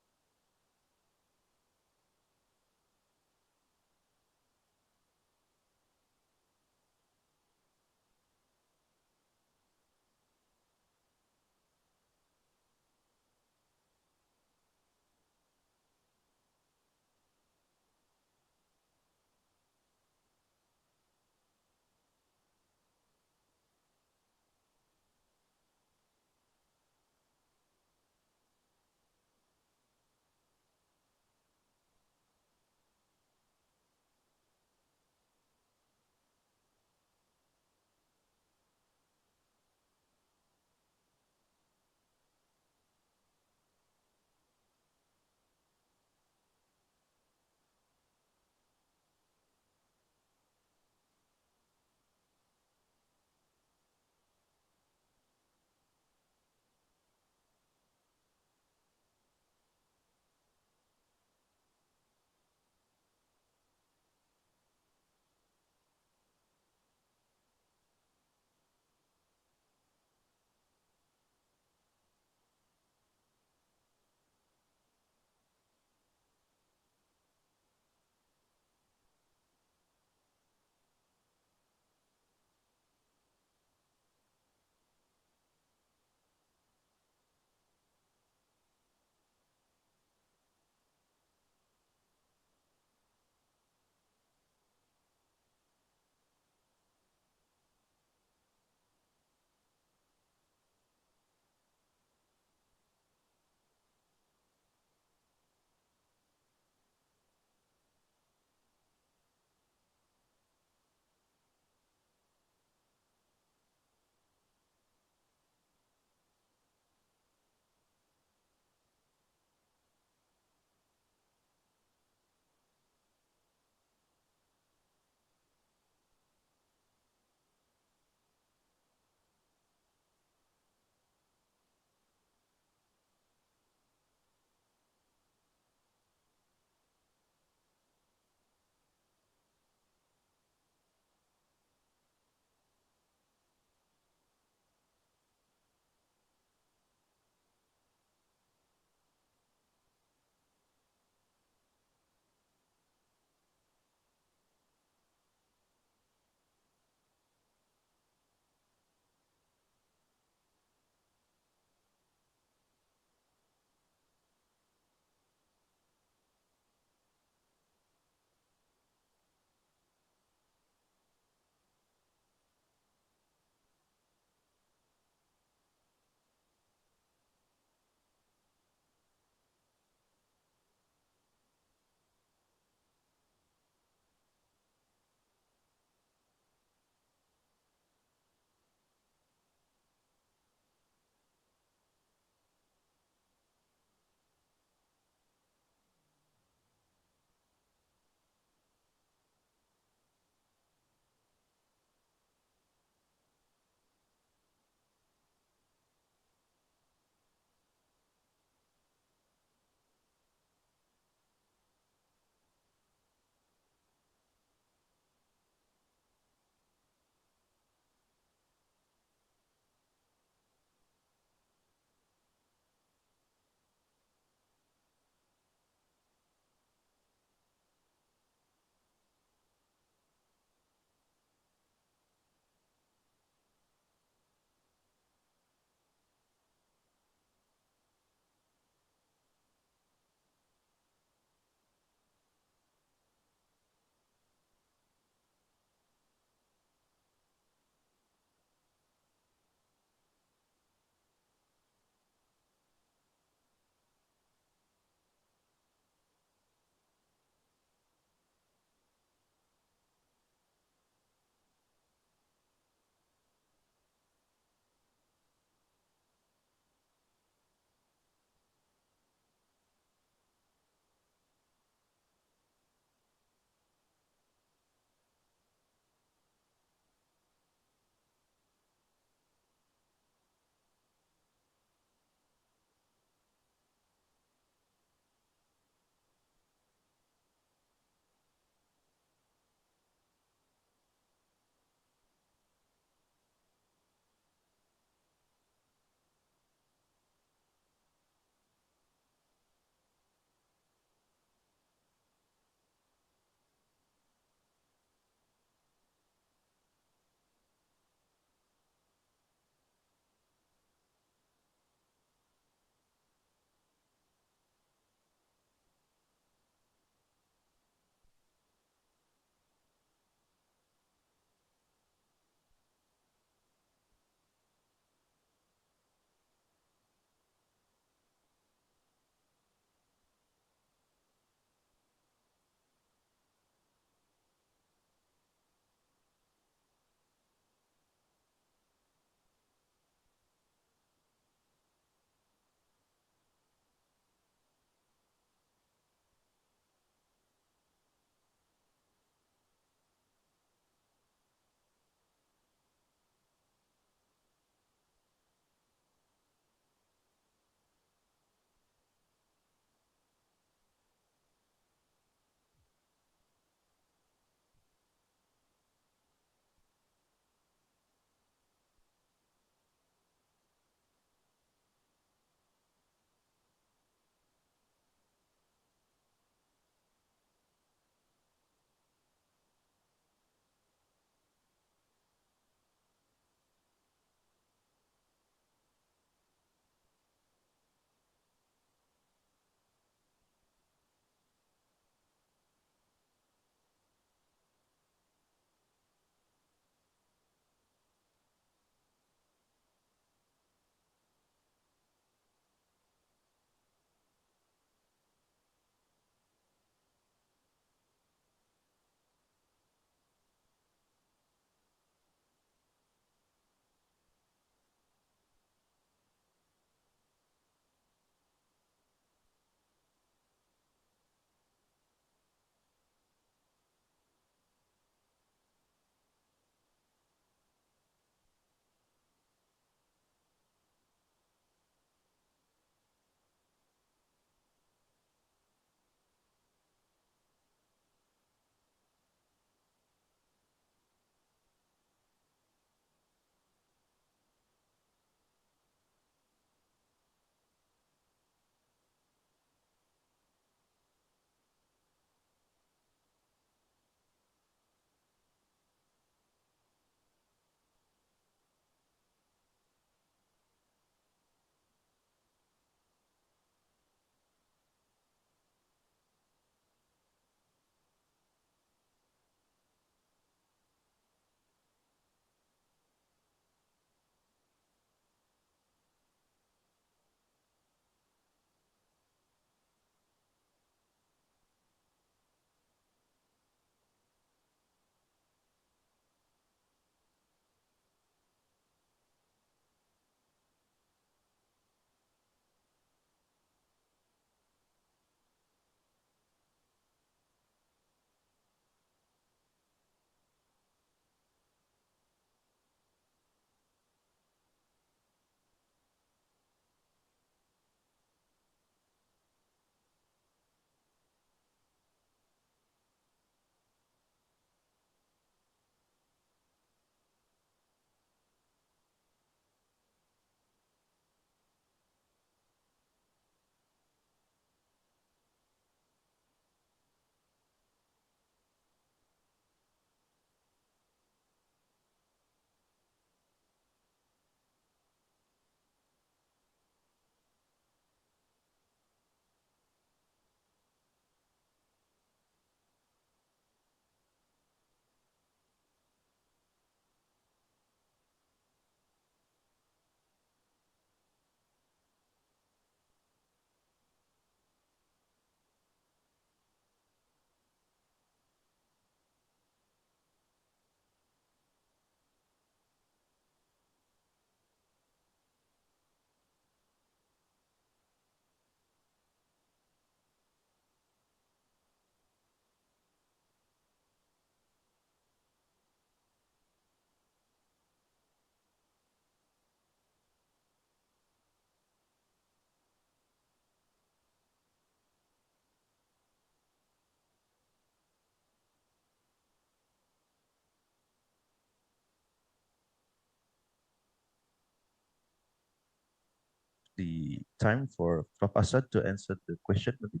the time for Prof. Asad to answer the question. Maybe.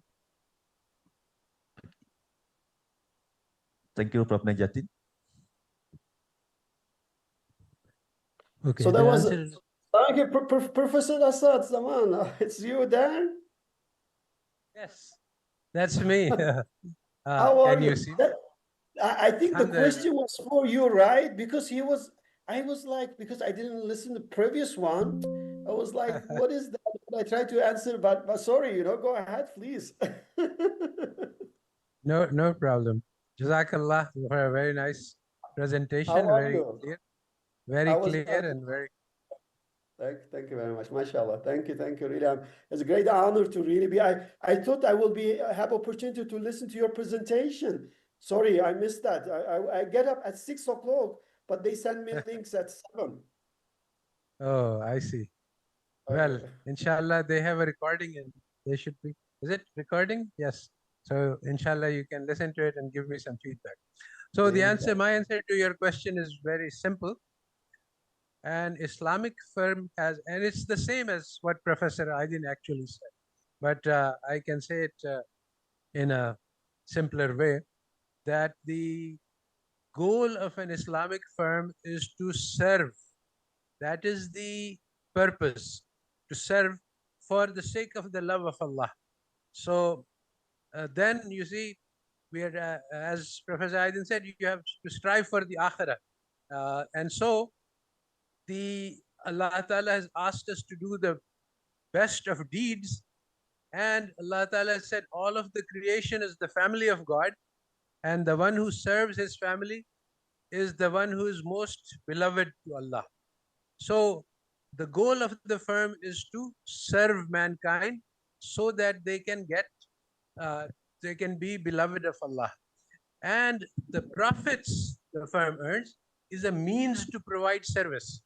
Thank you, Prof. Najatin. Okay, So that the was answer is thank you, Professor Assad Zaman. It's you there? Yes, that's me. How are Can you you? see? I think the Alhamdulillah. question was for you, right? Because I was like, because I didn't listen to the previous one, I was like, what is that? I tried to answer, but sorry, go ahead, please. No problem. Jazakallah for a very nice How presentation, are very you? clear, very I was, clear and very. thank you very much. MashaAllah. Thank you. Really, it's a great honor to really be. I thought I will have opportunity to listen to your presentation. Sorry, I missed that. I get up at 6 o'clock, but they send me links at 7. Oh, I see. Well, inshallah, they have a recording and they should be. Is it recording? Yes. So, inshallah, you can listen to it and give me some feedback. So, my answer to your question is very simple. An Islamic firm has, and it's the same as what Professor Aydin actually said, but I can say it in a simpler way, that the goal of an Islamic firm is to serve. That is the purpose, to serve for the sake of the love of Allah. So then you see, we are, as Professor Aydin said, you have to strive for the akhirah. And so the Allah Ta'ala has asked us to do the best of deeds. And Allah Ta'ala said all of the creation is the family of God. And the one who serves his family is the one who is most beloved to Allah. So the goal of the firm is to serve mankind so that they can they can be beloved of Allah. And the profits the firm earns is a means to provide service.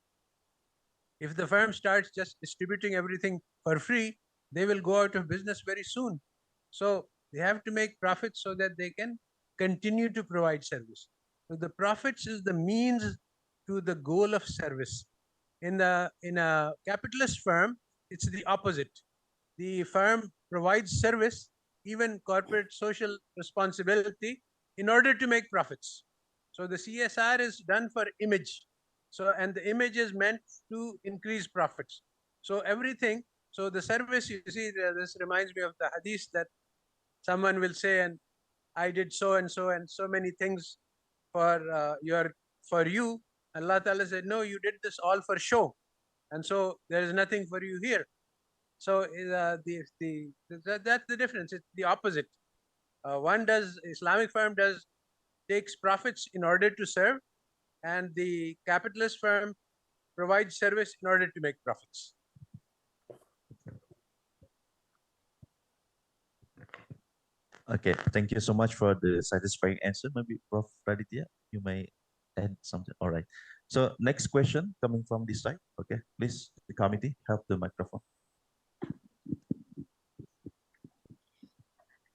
If the firm starts just distributing everything for free, they will go out of business very soon. So they have to make profits so that they can continue to provide service. So the profits is the means to the goal of service. In a capitalist firm, it's the opposite. The firm provides service, even corporate social responsibility, in order to make profits. So the CSR is done for image. So, and the image is meant to increase profits. So everything, so the service, you see, this reminds me of the hadith that someone will say, and I did so and so many things for for you. Allah Ta'ala said, no, you did this all for show. And so there is nothing for you here. So that's the difference. It's the opposite. Islamic firm takes profits in order to serve, and the capitalist firm provides service in order to make profits. Okay, thank you so much for the satisfying answer. Maybe Prof. Raditya, you may add something. All right. So next question coming from this side. Okay, please, the committee, have the microphone.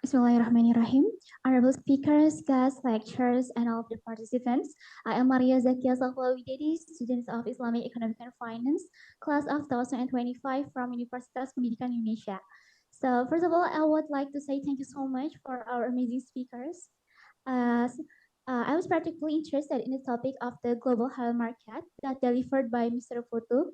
Bismillahirrahmanirrahim. Honorable speakers, guests, lecturers, and all of the participants. I am Maria Zakia Salwawidedi, student of Islamic Economic and Finance, class of 2025 from Universitas Pendidikan Indonesia. So first of all, I would like to say thank you so much for our amazing speakers. I was particularly interested in the topic of the global halal market that delivered by Mr. Futu.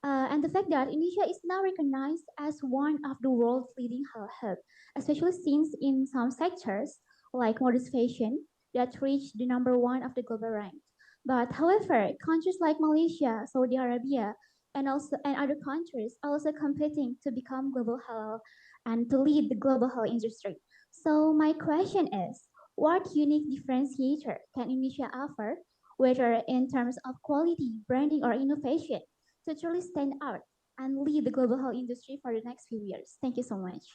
And the fact that Indonesia is now recognized as one of the world's leading halal hub, especially since in some sectors like modest fashion that reached the #1 of the global rank. But however, countries like Malaysia, Saudi Arabia, and other countries are also competing to become global halal and to lead the global halal industry. So my question is, what unique differentiator can Indonesia offer, whether in terms of quality, branding, or innovation, to truly stand out and lead the global health industry for the next few years? Thank you so much.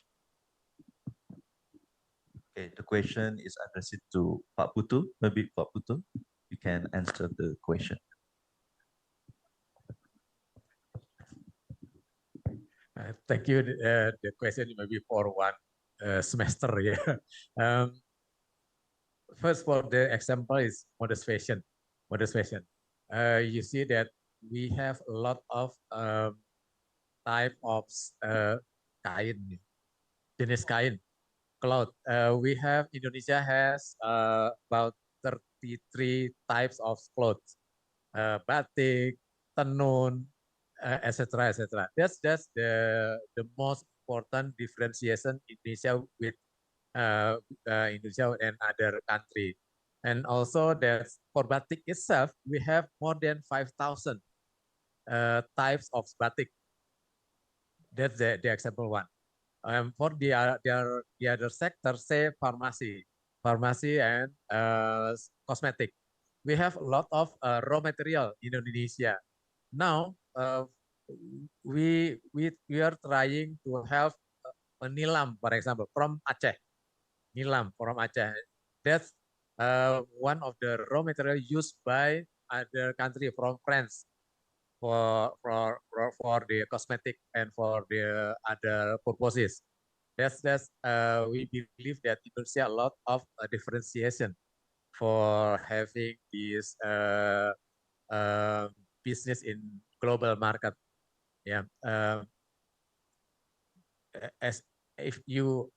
Okay, the question is addressed to Pak Putu. Maybe Pak Putu, you can answer the question. Thank you. The question maybe for one semester. Yeah. First, for the example is modest fashion. Modest fashion. You see that we have a lot of type of kain, jenis kain, cloth. We have Indonesia has about 33 types of clothes, batik, tenun, etc. etc. That's the most important differentiation Indonesia with Indonesia and other country. And also that for batik itself, we have more than 5,000 types of batik. That's the example one. For the other sector, say pharmacy and cosmetic. We have a lot of raw material in Indonesia. Now we are trying to have nilam, for example, from Aceh. Nilam from Aceh. That's one of the raw material used by other country from France for the cosmetic and for the other purposes. That's we believe that Indonesia a lot of differentiation for having this business in global market. Yeah. As if you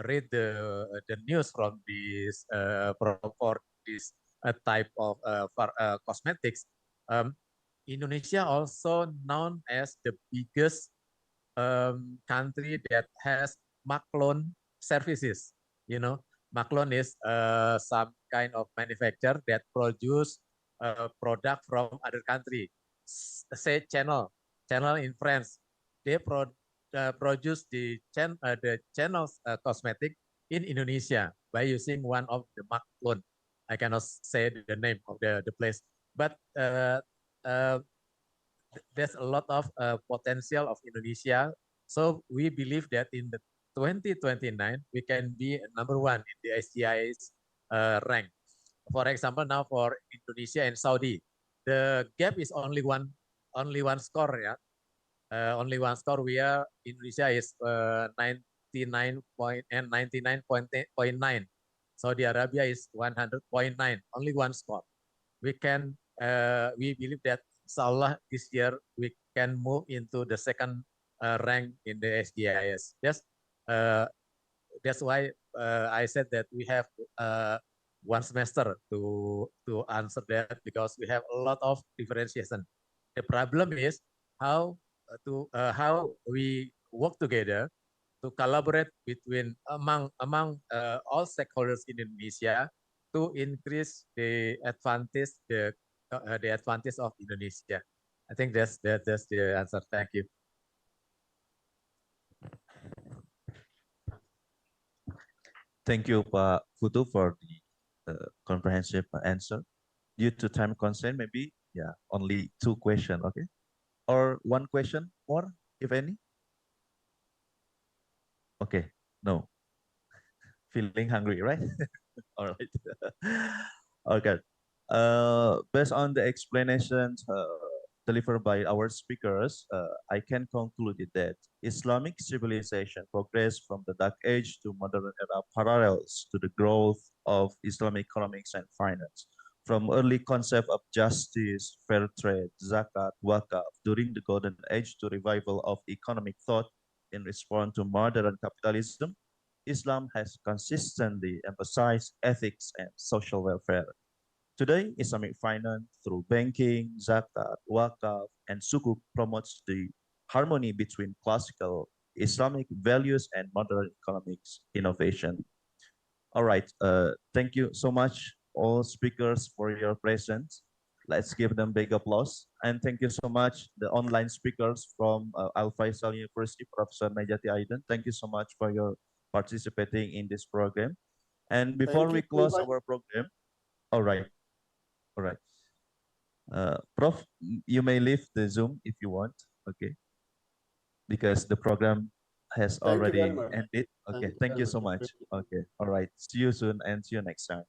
read the news from this for this type of cosmetics, Indonesia also known as the biggest country that has maklon services. You know, maklon is some kind of manufacturer that produce product from other country. Say channel in France, they produce the channels cosmetic in Indonesia by using one of the maklon. I cannot say the name of the place, but uh, there's a lot of potential of Indonesia. So we believe that in the 2029, we can be number one in the SGI's rank. For example, now for Indonesia and Saudi, the gap is only one score. Yeah, only one score. We are Indonesia is 99.9. Saudi Arabia is 100.9. Only one score. We believe that inshallah this year we can move into the second rank in the SDIS. Uh, that's why I said that we have one semester to answer that because we have a lot of differentiation. The problem is how we work together to collaborate between among all stakeholders in Indonesia to increase the advantage of Indonesia. I think that's the answer. Thank you. Thank you, Pak Futu, for the comprehensive answer. Due to time constraint, maybe only two questions, okay? Or one question more, if any? Okay, no. Feeling hungry, right? All right. Okay. Based on the explanations delivered by our speakers, I can conclude that Islamic civilization progressed from the Dark Age to modern era parallels to the growth of Islamic economics and finance. From early concept of justice, fair trade, zakat, wakaf during the Golden Age to revival of economic thought in response to modern capitalism, Islam has consistently emphasized ethics and social welfare. Today, Islamic finance through banking, zakat, wakaf, and sukuk promotes the harmony between classical Islamic values and modern economics innovation. All right, thank you so much, all speakers, for your presence. Let's give them big applause. And thank you so much, the online speakers from Al Faisal University, Professor Najati Aiden. Thank you so much for your participating in this program. And before Thank we you. close our program, all right, all right. Prof, you may leave the Zoom if you want, okay? Because the program has Thank you very already much. ended. Okay, Thank you thank very you much. so much. Okay, all right. See you soon and see you next time.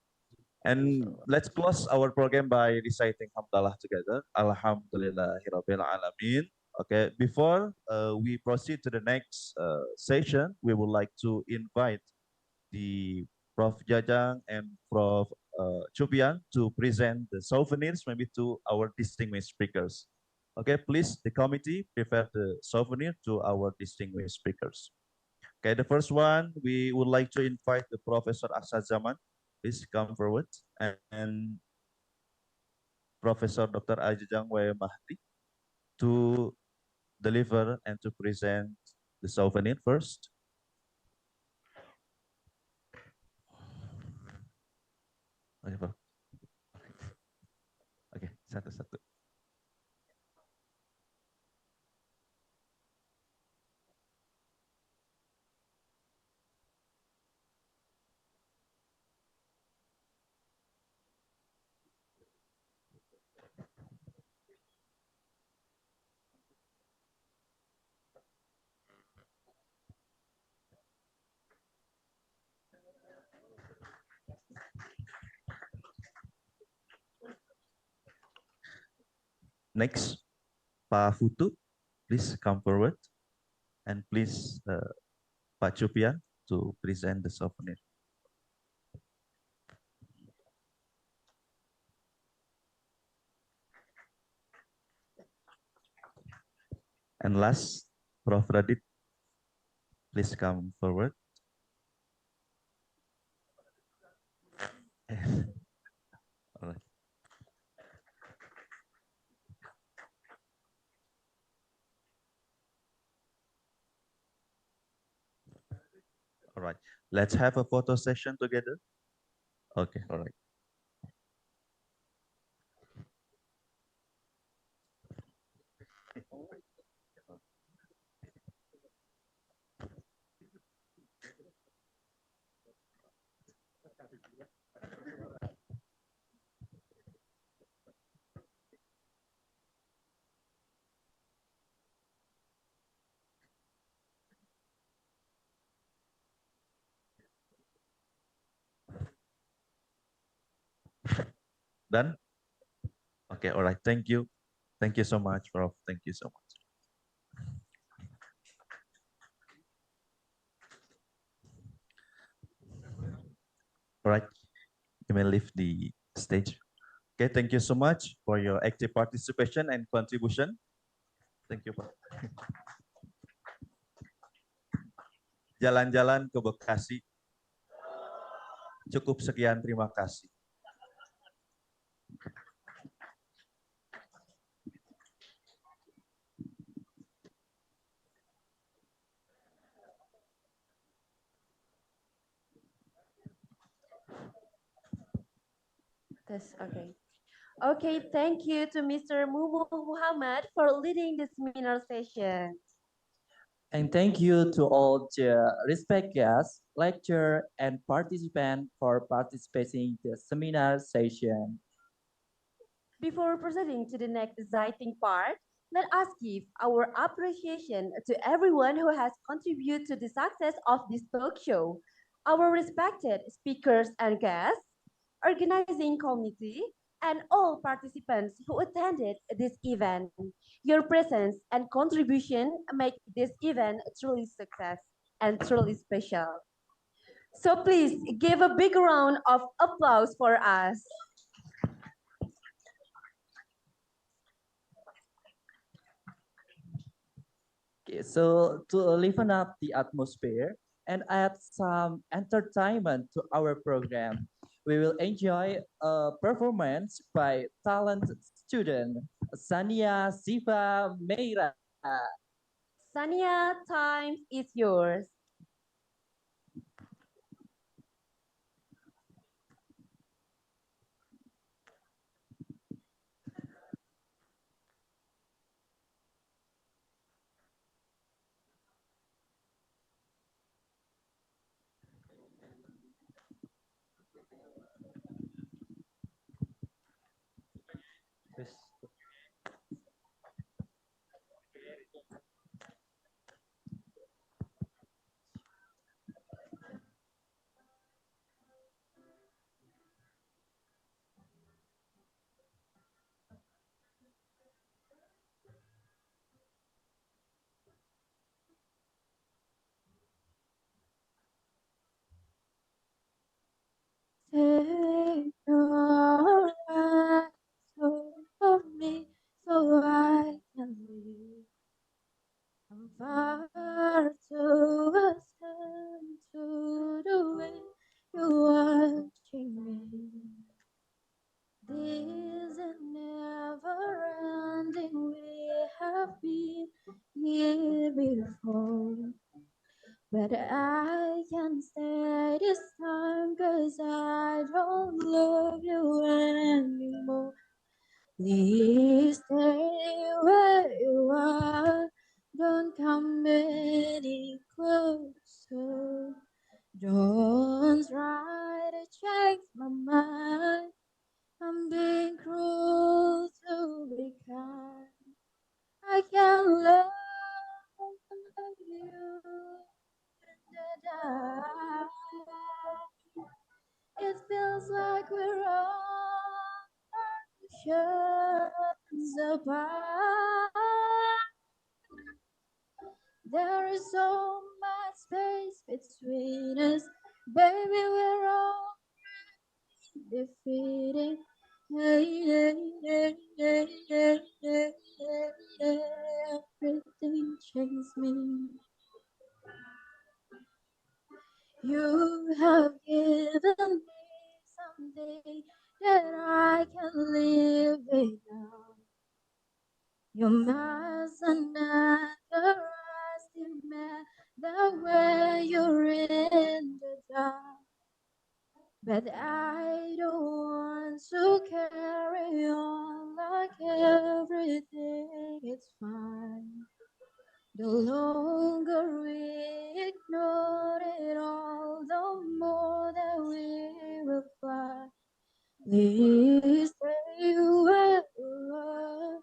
And Inshallah. let's close our program by reciting Hamdalah together. Alhamdulillahirabbil alamin. Okay, before we proceed to the next session, we would like to invite the Prof. Jajang and Prof. Chupian to present the souvenirs maybe to our distinguished speakers. Okay, please, the committee prepare the souvenir to our distinguished speakers. Okay, the first one, we would like to invite the Professor Asad Zaman. Please come forward. And Professor Dr. Ajijang W. Mahdi to deliver and to present the souvenir first. Okay, Prof. Okay, satu-satu. Next, Pak Futu, please come forward. And please, Pak Chupian, to present the souvenir. And last, Prof. Radit, please come forward. All right. All right. Let's have a photo session together. Okay. All right. Done? Okay. All right. Thank you. Thank you so much, Prof. Thank you so much. All right. You may leave the stage. Okay. Thank you so much for your active participation and contribution. Thank you, Pak. Jalan-jalan ke Bekasi. Cukup sekian, terima kasih. That's okay. Okay, thank you to Mr. Mumu Muhammad for leading the seminar session. And thank you to all the respect guests, lecturer, and participants for participating in the seminar session. Before proceeding to the next exciting part, let us give our appreciation to everyone who has contributed to the success of this talk show, our respected speakers and guests, organizing committee, and all participants who attended this event. Your presence and contribution make this event truly success and truly special. So please give a big round of applause for us. Okay, so to liven up the atmosphere and add some entertainment to our program, we will enjoy a performance by talented student Sania Siva Meira. Sania, time is yours. Take your eyes off of me so I But I can't stay this time 'cause I don't love you anymore. Please stay where you are. Don't come any closer. Don't try to change my mind. I'm being cruel to be kind. I can't love you in the dark. It feels like we're oceans apart. There is so much space between us, baby. We're all defeating. Hey, hey, hey, hey, hey, hey, hey, hey. Everything changed me. You have given me something that I can live without. You mustn't underestimate the way you're in the dark. But I don't want to carry on like everything is fine. The longer we ignore it all, the more that we will fly. Please stay where you are.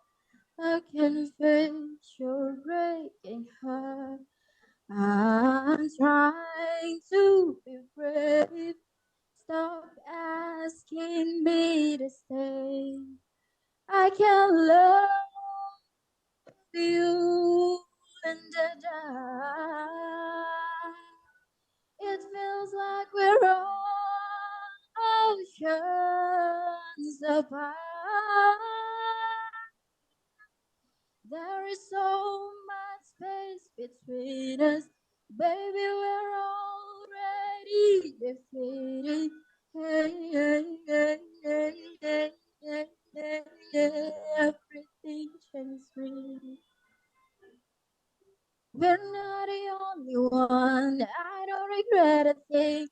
I can face your breaking heart. I'm trying to be brave. Stop asking me to stay. I can love you in the dark. It feels like we're oceans apart. There is so much space between us, baby. We're already defeated. Hey, hey, hey, hey, hey, hey, hey, hey. Everything changed me. We're not the only one. I don't regret a thing.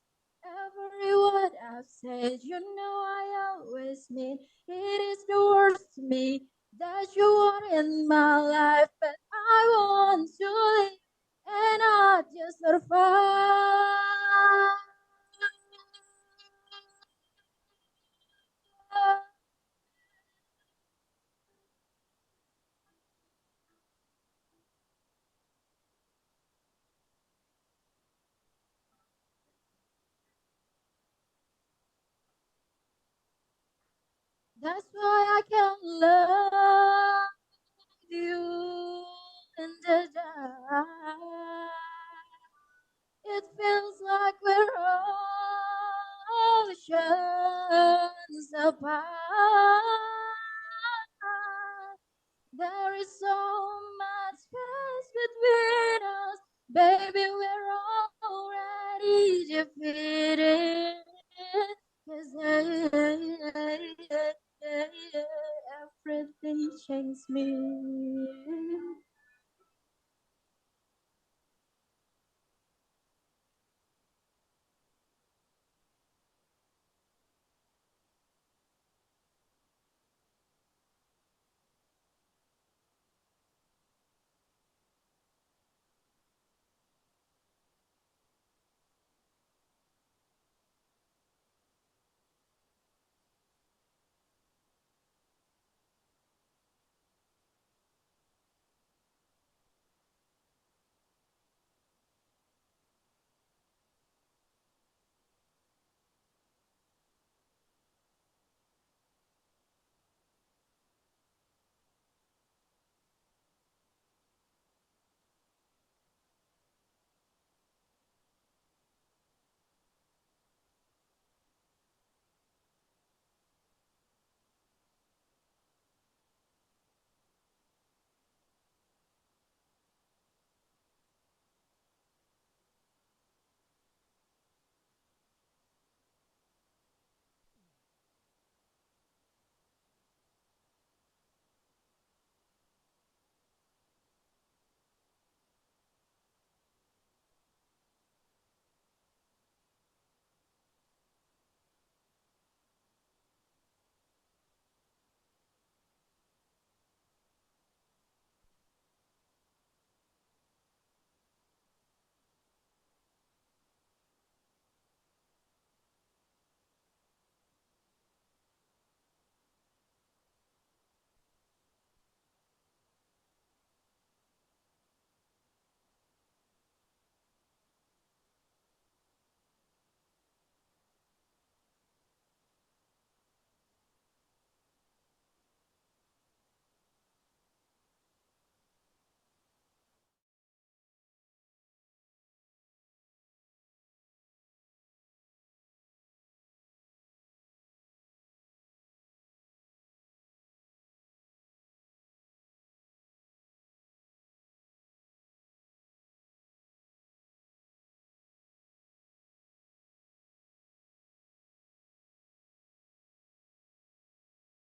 Every word I've said, you know I always mean. It is the worst to me that you want in my life, but I want to live and not just survive. That's why I can't love you in the dark. It feels like we're oceans apart. There is so much space between us, baby. We're already defeated. 'Cause everything changed me.